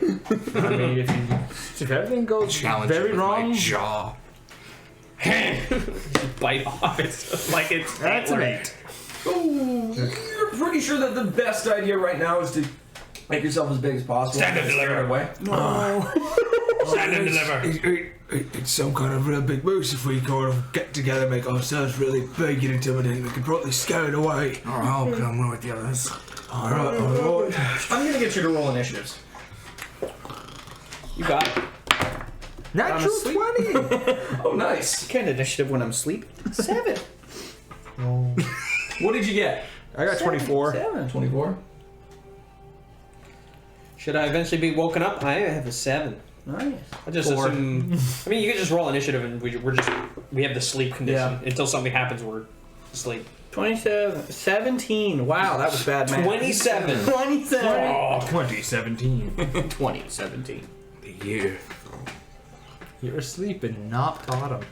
mean, if everything goes Challenge very with wrong, my jaw. Bite off. It's like it's. that's an 8. You're pretty sure that the best idea right now is to make yourself as big as possible. Stand and scare it away. Stand and deliver. It's some kind of real big moose. If we kind of get together, make ourselves really big and intimidating, we can probably scare it away. Alright, I'll come with the others. Alright, alright. I'm gonna get you to roll initiatives. You got it. Natural 20! Oh, nice. Kind of initiative when I'm sleeping. 7. What did you get? I got 24. 7. 24. Should I eventually be woken up? I have a 7. Nice. I just assume. I mean, you can just roll initiative, and we have the sleep condition until something happens. We're asleep. 27. 17. Wow, that was bad, man. 27. 27. Oh, 2017. 2017. The year. You're asleep and not autumn.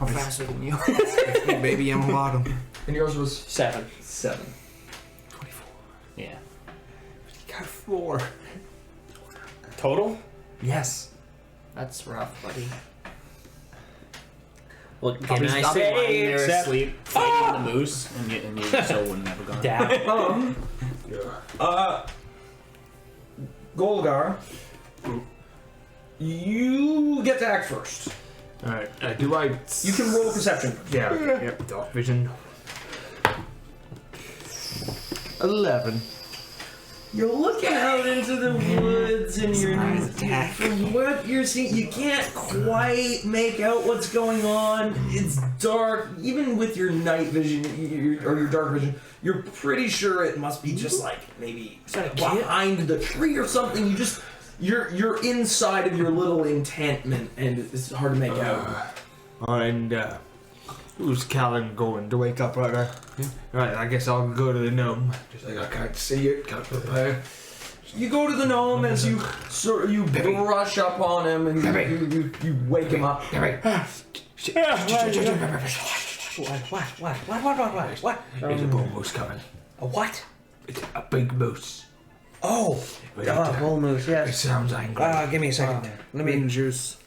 I'm faster than you. Hey, baby, I'm a bottom. And yours was 7. 7. Yeah. You got 4. Total? Yes. That's rough, buddy. Well, I'll be lying there except asleep, fighting the moose, and you so wouldn't have gone. Dad. Golgar, you get to act first. Alright, do I... You can roll perception. Yeah, yep, dark vision. 11. You're looking out into the woods and from what you're seeing, you can't quite make out what's going on. It's dark. Even with your night vision or your dark vision, you're pretty sure it must be just like maybe behind the tree or something. You just you're inside of your little encampment, and it's hard to make out. And who's Callan going to wake up right now? Right, I guess I'll go to the gnome. Just like I can't see it, can't prepare. You go to the gnome as you brush up on him, and you wake him up. What? There's a bull moose coming. A what? It's a big moose. Oh, bull moose, It yes. sounds angry. Give me a second there. Let me. juice.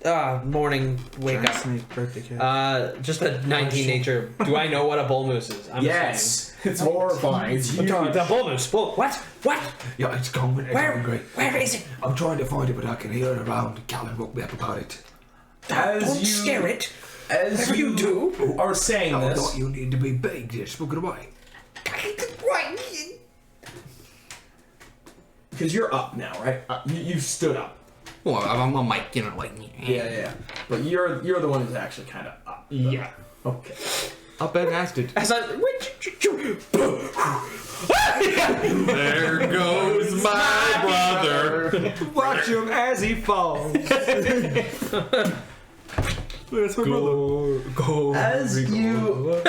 Morning, wake up. Birthday cake. Just a 19 nature. Do I know what a bull moose is? I'm Yes, it's horrifying. It's huge. The bull moose. What? What? Yeah, it's coming. It's angry. Where is it? I'm trying to find it, but I can hear it around. Callan woke me up about it. Don't scare it. As Whatever you do. are saying I this, thought you needed to be big. Just spoke it away. because you're up now, right? You stood up. Well, I'm on my, like. Yeah. But you're the one who's actually kind of up. Yeah. Okay. Up and asked it. As I. There goes my brother. Watch him as he falls. That's my brother. Go. As you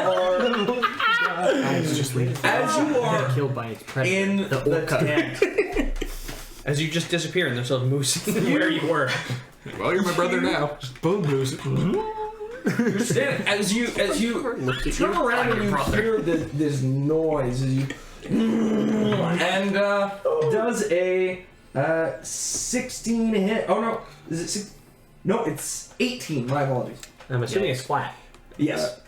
are Killed by its predator. in the tent, As you just disappear and there's a moose where you were. Well, you're my brother now. Bull moose. you're standing, as you turn around and you hear this noise as you and does a 16 hit. Oh no, is it 6? No, it's 18. My apologies. I'm assuming it's flat. Yes.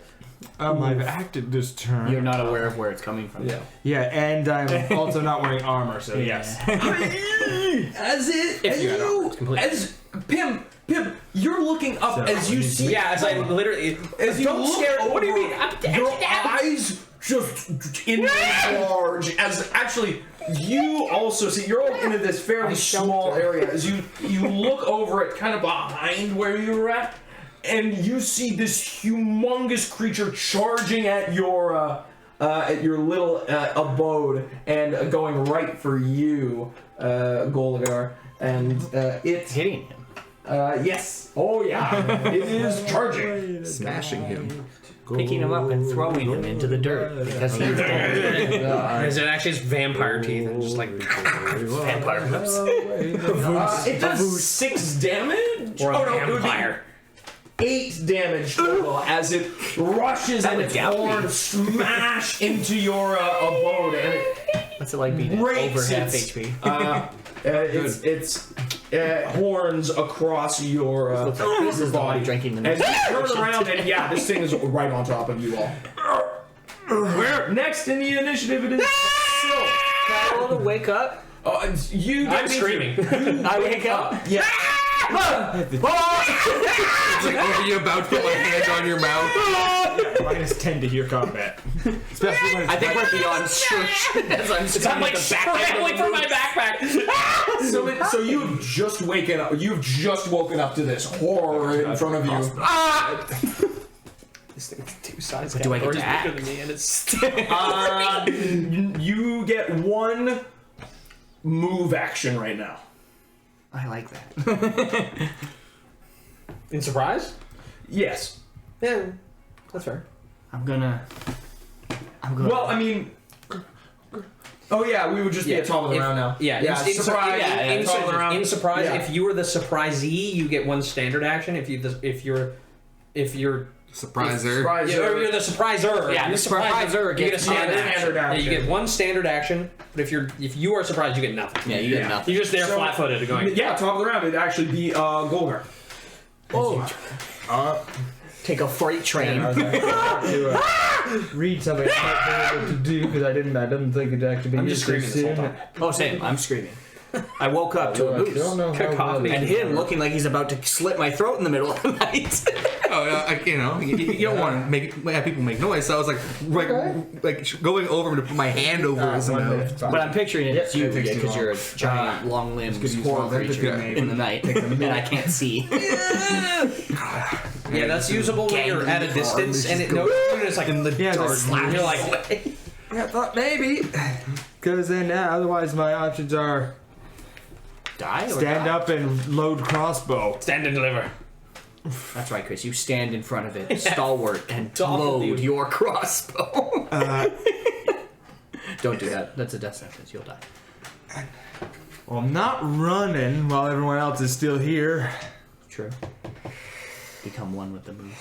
I've acted this turn. You're not aware of where it's coming from. Yeah. Yeah, and I'm also not wearing armor, so yes. As Pim, you're looking up So, as you see. Yeah, as I literally. As you Don't look scare. over, What do you mean? your eyes just enlarge as actually you also see you're all into this fairly small area as you look over it kind of behind where you were and you see this humongous creature charging at your little abode and going right for you, Golgar, and it's Hitting him. yes, oh yeah, it is charging. Smashing him. Picking him up and throwing him into the dirt because he's dead. Is it actually just vampire teeth and just like vampire lips? It does 6 damage. Or a it would be vampire. 8 damage total as it rushes and its horns smash into your abode and it What's it like being breaks over half its, HP? its horns across your body. Drinking the As you turn around and yeah, this thing is right on top of you all. Where next in the initiative it is Silk. Can I wake up? You I'm screaming. I wake up. Yeah. It's like over you about to put my hand on your mouth. -10 to hear combat. Especially when it's I think we're beyond shush as I'm I'm like scrambling for my backpack. So you've just waken up. You've just woken up to this horror in front of you. This thing's 2 sides. Do I get to act? Than me and it's You get 1 move action right now. I like that. in surprise. Yes. Yeah, that's fair. I'm gonna. Well, I mean. Oh yeah, we would just be at top of the round now. Yeah, Yeah, in surprise, top of the round. in surprise, Yeah. if you were the surprisee, you get 1 standard action. If you're Surpriser. or you're the surpriser. Yeah, You're the surpriser you get a gets standard one action. standard Yeah, you action. get 1 standard action. But if you are surprised, you get nothing. Yeah, you get nothing. You're just there So- flat-footed going. Yeah, top of the round. It'd actually be Golgar. Take a freight train. read something I might be able to do because I didn't think it'd actually be I'm just screaming this whole time. Oh, same. I'm screaming. I woke up to a I don't know moose. how well And him looking like he's about to slit my throat in the middle of the night. You don't want to have people make noise. So I was like going over him to put my hand over his mouth. But I'm picturing it's you takes too because long. you're a giant, long-limbed use horror more empathy, creature maybe. in the night, and I can't see. Yeah, that's usable when you're at a distance and it knows you. And it's like in the dark. You're like, I thought maybe. Because then otherwise my options are die? Or Stand die? up and load crossbow. Stand and deliver. That's right, Chris. You stand in front of it, stalwart, and Talk load with your crossbow. Don't do that. That's a death sentence. You'll die. Well, I'm not running while everyone else is still here. True. Become one with the moose.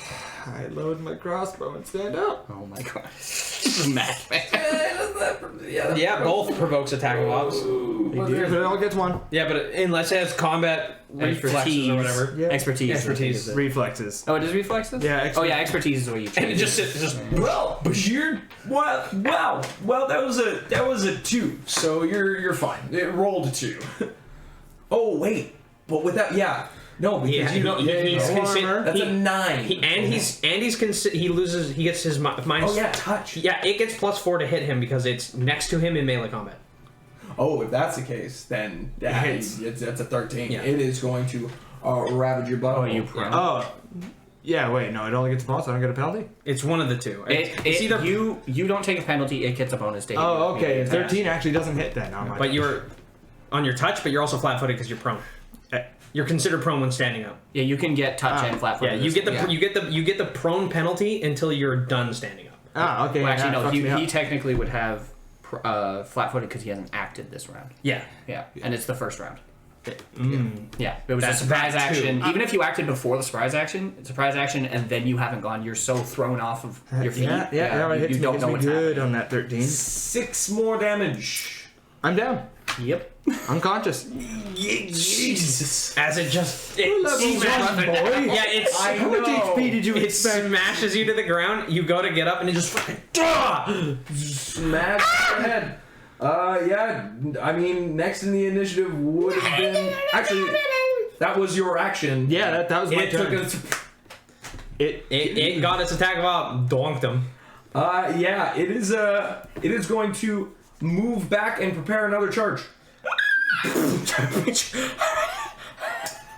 I load my crossbow and stand up. Oh my god. Mad man. Yeah, both provokes attack of ops. But it all gets one. Yeah, but unless it has combat reflexes or whatever. Yeah. Expertise. Expertise. Reflexes. Oh, it does reflexes? Yeah, Oh yeah, expertise is what you change. And it just Well, Bashir, wow. Well, that was a 2, so you're fine. It rolled a 2. Oh wait, but with that, yeah, no, because you don't. That's a 9. he gets his minus. Oh yeah, touch. Yeah, it gets +4 to hit him because it's next to him in melee combat. Oh, if that's the case, then yeah, it's a 13. Yeah. It is going to ravage your butt. Oh, you prone. Oh. Yeah, wait, no, it only gets a bonus. I don't get a penalty? It's one of the two. It's either you don't take a penalty, it gets a bonus to hit. Oh, okay. 13 actually doesn't hit then. Oh, my But you're on your touch, but you're also flat-footed because you're prone. You're considered prone when standing up. Yeah, you can get touch and flat Yeah, footed. you get the prone penalty until you're done standing up. Ah, okay. Well, actually, no. fucks me up. He technically would have flat footed because he hasn't acted this round. Yeah. Yeah, and it's the first round. Mm. Yeah, it was That's a surprise that too. action. Even if you acted before the surprise action, and then you haven't gone, you're so thrown off of your feet. Yeah, it hits you me, don't hits know me what's good happening. on that 13. 6 more damage. I'm down. Yep. Unconscious. Jesus. As it just boy. Yeah, it's How much HP did you it expect? smashes you to the ground. You go to get up and it just fucking Smash your head. Yeah, I mean, next in the initiative would have been. Actually, that was your action. Yeah, that was my It turn. took us. It got its attack of op, donked him. Yeah, it is going to move back and prepare another charge.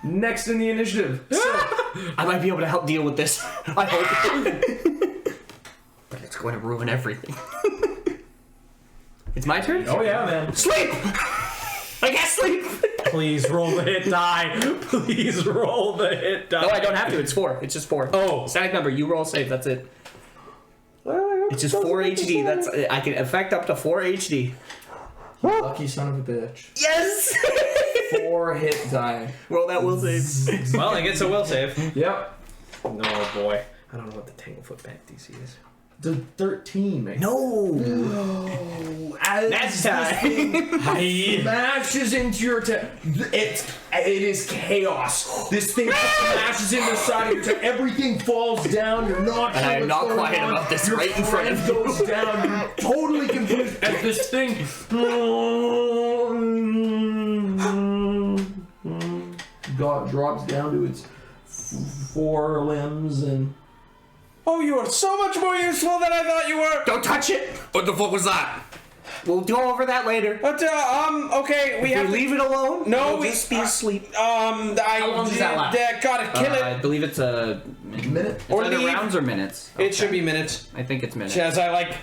Next in the initiative. So, I might be able to help deal with this. I hope. But it's going to ruin everything. It's my turn? oh yeah, man. Sleep! I can't sleep! Please roll the hit die. Please roll the hit die. No, I don't have to. It's 4. It's just 4. Oh. Static number. You roll save. That's it. It's just 4 HD. That's I can affect up to 4 HD. Lucky son of a bitch. Yes! 4 hit die. Roll that will save. Well, it gets a will save. Yep. No boy. I don't know what the Tanglefoot back DC is. The 13, man. No! As That's this time. thing smashes into your it is chaos. This thing smashes into the side of your tent. Everything falls down. You're not sure And I am what's not going quiet on. about this Your right in front of friend you. goes down. You're totally confused as this thing drops down to its 4 limbs and. Oh, you are so much more useful than I thought you were. Don't touch it! What the fuck was that? We'll go over that later. But okay, we If have we leave it alone, No, we'll we- just be asleep. How long does that last? Gotta kill I believe it's a Minute? It's Or either leave. rounds or minutes. It should be minutes. I think it's minutes. As I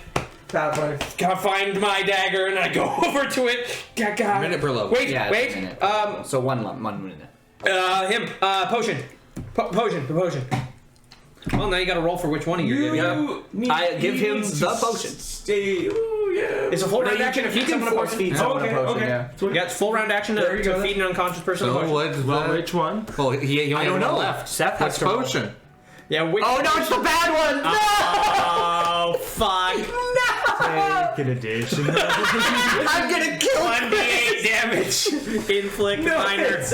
gotta find my dagger and I go over to it. Minute per level. Wait, Yeah, it's a minute. So one minute. Potion. Potion. Well, now you gotta roll for which one of you. I give him the potion. Stay. Ooh, yeah. It's a full round you action can, if you can someone force feed someone okay, a potion, okay. yeah. You got full round action There you to go. feed an unconscious person. So a potion. what? Well, which one? Well, he only I don't had one know. left. Seth has What's to roll. potion? Yeah. Oh no, it's the bad one! Oh fuck! Take an addition. I'm gonna kill him! 1d8 damage. Inflict minor. It's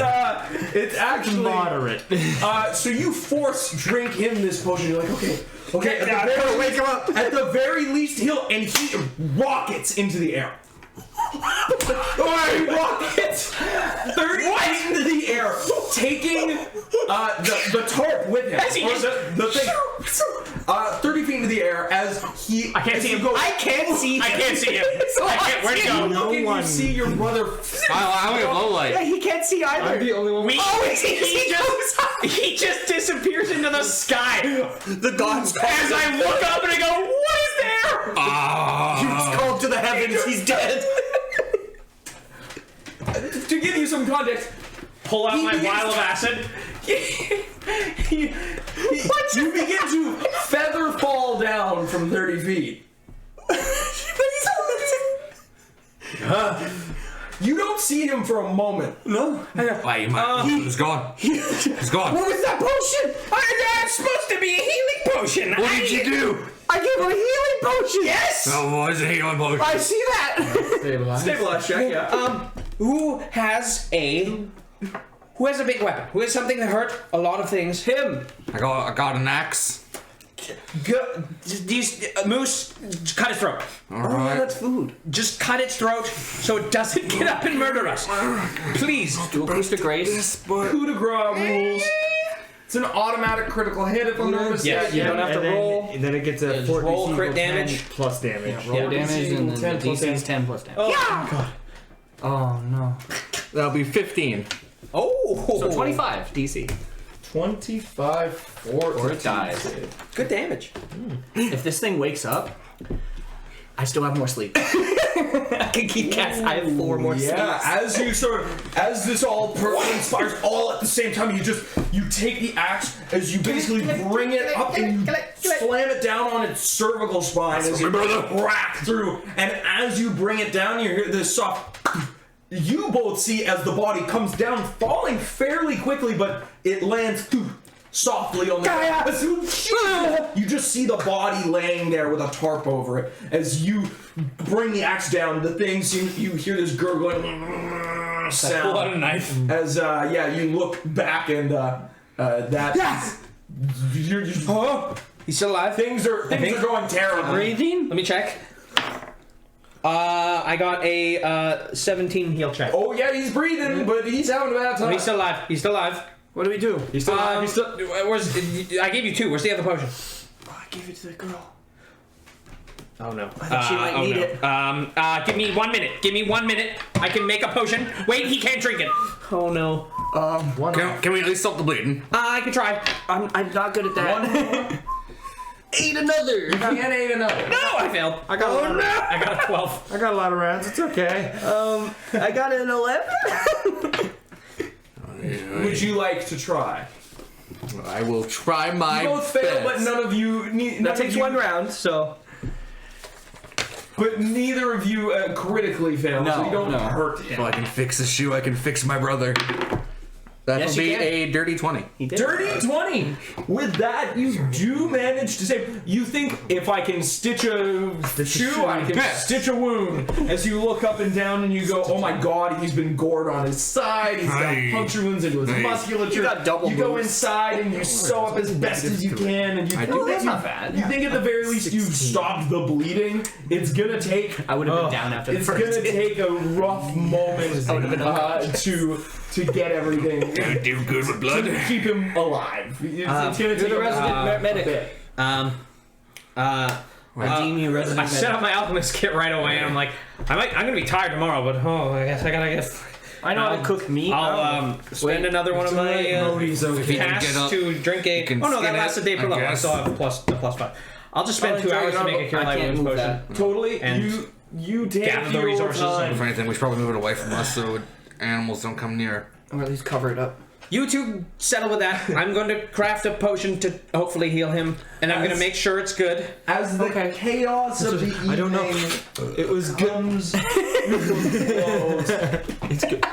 actually Moderate. So you force drink him this potion. You're like, okay. Wake him up! At the very least, he rockets into the air. Rockets 30 feet into the air, taking the tarp with him. Or the thing. 30 feet into the air as he. I can't see him. I can't see him! I can't see him. I can't. Where'd he go? No Can one. you see your brother? I only have low Yeah, light. he can't see either. I'm the only one. He just disappears into the sky. The gods As I look up and I go, what is there? He's called to the heavens, he's dead. To give you some context, pull out my vial of acid. You begin to feather fall down from 30 feet. You don't see him for a moment. No. He's gone. He's gone. What was that potion? It's supposed to be a healing potion. What did you do? I gave her a healing potion. Yes. Oh, what is a healing potion? I see that. Stabilize check, yeah. Who has a big weapon? Who has something that hurt a lot of things? Him. I got an axe. Moose, cut its throat. Alright. That's food. Just cut its throat so it doesn't get up and murder us. Please. Do a boost of grace. Coup de grace rules. It's an automatic critical hit if I'm not mistaken. You don't have to roll. And then it gets a Just 4 roll DC crit equals 10 damage. plus damage. Roll damage and then 10 the plus DC is 10 plus damage. Oh, God. Oh no. That'll be 15. Oh. So 25 DC. 25 Or it dies. Good damage. If this thing wakes up, I still have more sleep. I can keep cast. I have 4 more sleeps. Yeah, as this all inspires all at the same time, you take the axe as you basically bring it up and you slam it down on its cervical spine as you crack through. And as you bring it down, you hear this soft. You both see as the body comes down, falling fairly quickly, but it lands softly on the ground. You just see the body laying there with a tarp over it. As you bring the axe down, the things you hear this gurgling sound. Pull out a knife. As you look back and you're just, He's still alive. things are going terribly. Breathing. Let me check. I got a 17 heal check. Oh yeah, he's breathing, but he's having a bad time. He's still alive. He's still alive. What do we do? He's still alive. He's still. I gave you 2. Where's the other potion? I gave it to the girl. Oh no. I think she might need it. Give me 1 minute. Give me 1 minute. I can make a potion. Wait, he can't drink it. Oh no. Can we at least stop the bleeding? I can try. I'm not good at that. Ate another. You can't eat another. No, I failed. I got I got a 12. I got a lot of rounds. It's okay. I got an 11. Would you like to try? I will try my You both fail, best. but none of you. That takes 1 round, so. But neither of you critically fail, so you don't hurt him. Well, I can fix the shoe. I can fix my brother. That'll Yes, you be can. a dirty 20. He did. Dirty 20! With that, you do manage to save. You think if I can stitch a shoe, I can stitch a wound. As you look up and down and you go, oh my god, he's been gored on his side, he's got puncture wounds into his musculature. You got double You go moves. inside and you sew up as best as you can, and you think That's not bad. You think at the very least you've stopped the bleeding. It's gonna take. I would have been down after the It's first gonna take a rough moment to get everything. Do good with blood. To keep him alive. It's gonna take the a resident medic. bit. I deem you resident I set up my alchemist kit right away, and I'm like, I'm gonna be tired tomorrow, but I guess I gotta get. I know how to cook meat. I'll spend another one of my tasks to drink a. can Oh no, that skin lasts it, a day per I level. I guess. still have +5. I'll just spend 2 hours to make a cure light wounds potion. Totally. And you take gather the your resources time. If anything, we should probably move it away from us so animals don't come near. Or at least cover it up. You two settle with that. I'm going to craft a potion to hopefully heal him, and I'm going to make sure it's good. As the chaos of the evening I don't know. It was good. comes It's good.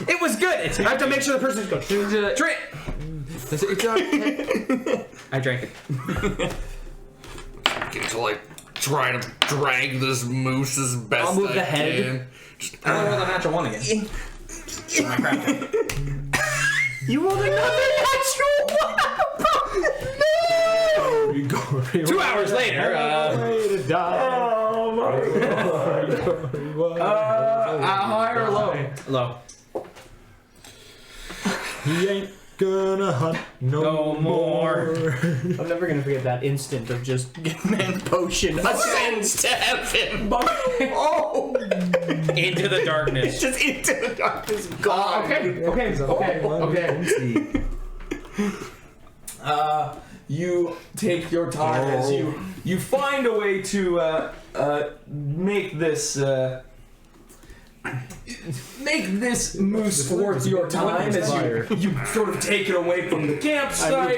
It was good. I have to make sure the person's good. Drink. It's okay. I drank it. Until I try to drag this moose as best I'll move I the head. can. I rolled a natural 1 again. I crafted. You rolled another natural 1! No! 2 hours later, Way to die. Oh my god. High or low? low. He ain't gonna hunt No more. I'm never gonna forget that instant of just man potion ascends to heaven. Oh! Into the darkness. Just into the darkness, gone. Okay. You take your time as you find a way to make this make this moose worth your time as you sort of take it away from the campsite.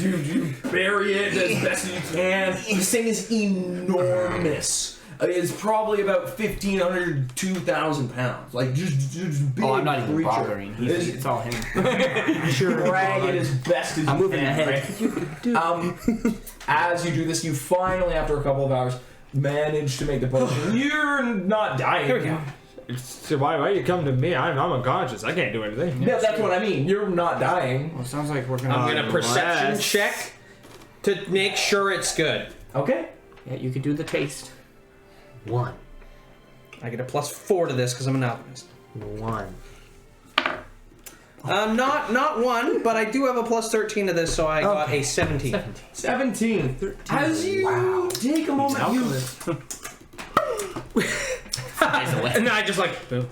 You bury it as best as you can. This thing is enormous. It's probably about 1,500 to 2,000 pounds. Like just big. Oh, I'm not even creature. bothering. It's all him. Drag it as best as you can. I'm moving ahead. Right? As you do this, you finally, after a couple of hours, manage to make the potion. You're not dying. Here we go. So why you come to me? I'm unconscious. I can't do anything. Yeah, that's what I mean. You're not dying. Well, it sounds like we're gonna. I'm gonna perception unless- check to make sure it's good. Okay. Yeah, you could do the taste. 1. I get a +4 to this because I'm an alchemist. 1. Not 1, but I do have a +13 to this, so I got a 17. 17. As you take a moment, you And I just like, take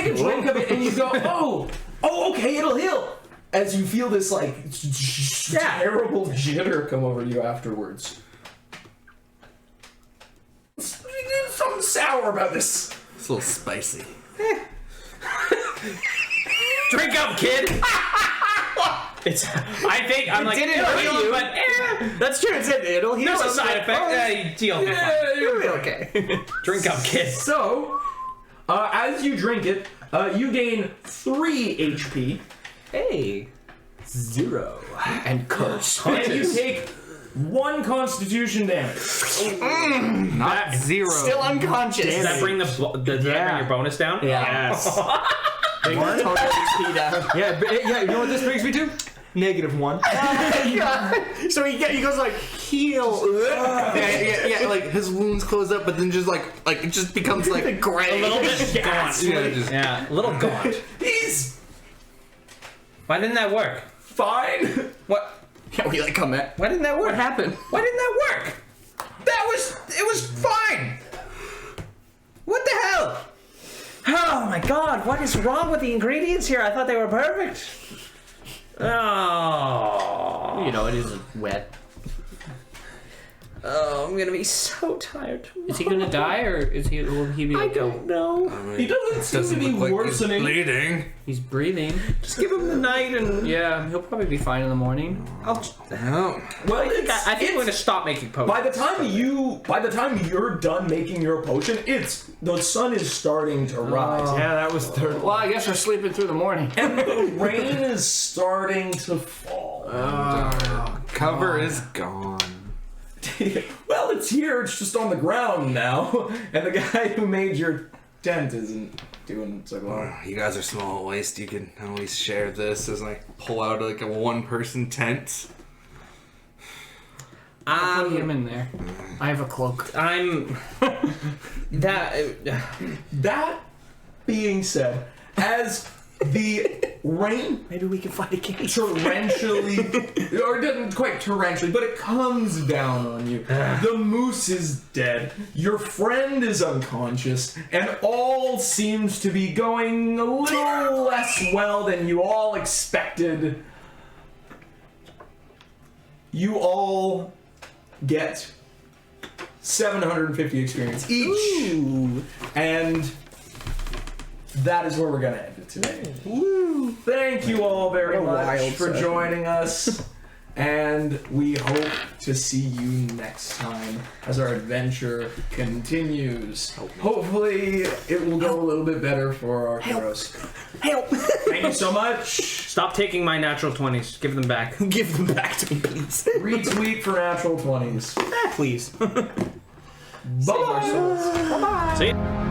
a drink of it and you go, oh, okay, it'll heal. As you feel this like terrible jitter come over you afterwards. There's something sour about this. It's a little spicy. drink up, kid. I think I'm like, didn't it'll hurt heal, you. but That's true. It'll heal. there's a side effect. You'll be fine. You'll be okay. Drink up, kid. So, as you drink it, you gain 3 HP. Hey. 0. And curse. And you take 1 constitution damage. Not 0. Still unconscious. Does that bring does that bring your bonus down? Yeah. Yes. Total HP down. Yeah, you know what this brings me to? -1. So he goes like heal. Yeah, like his wounds close up, but then just like it just becomes like gray. A little bit gaunt. Yeah, just Yeah, a little gaunt. He's Why didn't that work? fine. What? yeah, we like come at. Why didn't that work? What happened? Why didn't that work? It was fine. What the hell? Oh my god, what is wrong with the ingredients here? I thought they were perfect. Oh. You know, it isn't wet. Oh, I'm gonna be so tired tomorrow. Is he gonna die or will he be okay? I don't know. He doesn't seem to be worsening. bleeding. He's breathing. Just give him the night and Yeah, he'll probably be fine in the morning. I'll. Oh. Well, I think I'm gonna stop making potions. by the time you're done making your potion, the sun is starting to rise. Yeah, that was third. Well, I guess we're sleeping through the morning. And the rain is starting to fall. Cover is gone. Well, it's here, it's just on the ground now. And the guy who made your tent isn't doing so well. You guys are small at waist. You can at least share this as like pull out like a 1-person tent. Put him in there. I have a cloak. I'm. That being said, as the rain Maybe we can find a cage. torrentially, or it doesn't quite torrentially, but it comes down on you. The moose is dead. Your friend is unconscious, and all seems to be going a little less well than you all expected. You all get 750 experience each, and that is where we're gonna end it today. Woo! Thank you all very much for joining us, and we hope to see you next time as our adventure continues. Hopefully, it will go a little bit better for our heroes. Help! Thank you so much. Stop taking my natural 20s. Give them back. Give them back to me, please. Retweet for natural 20s. Please. Bye. See ya.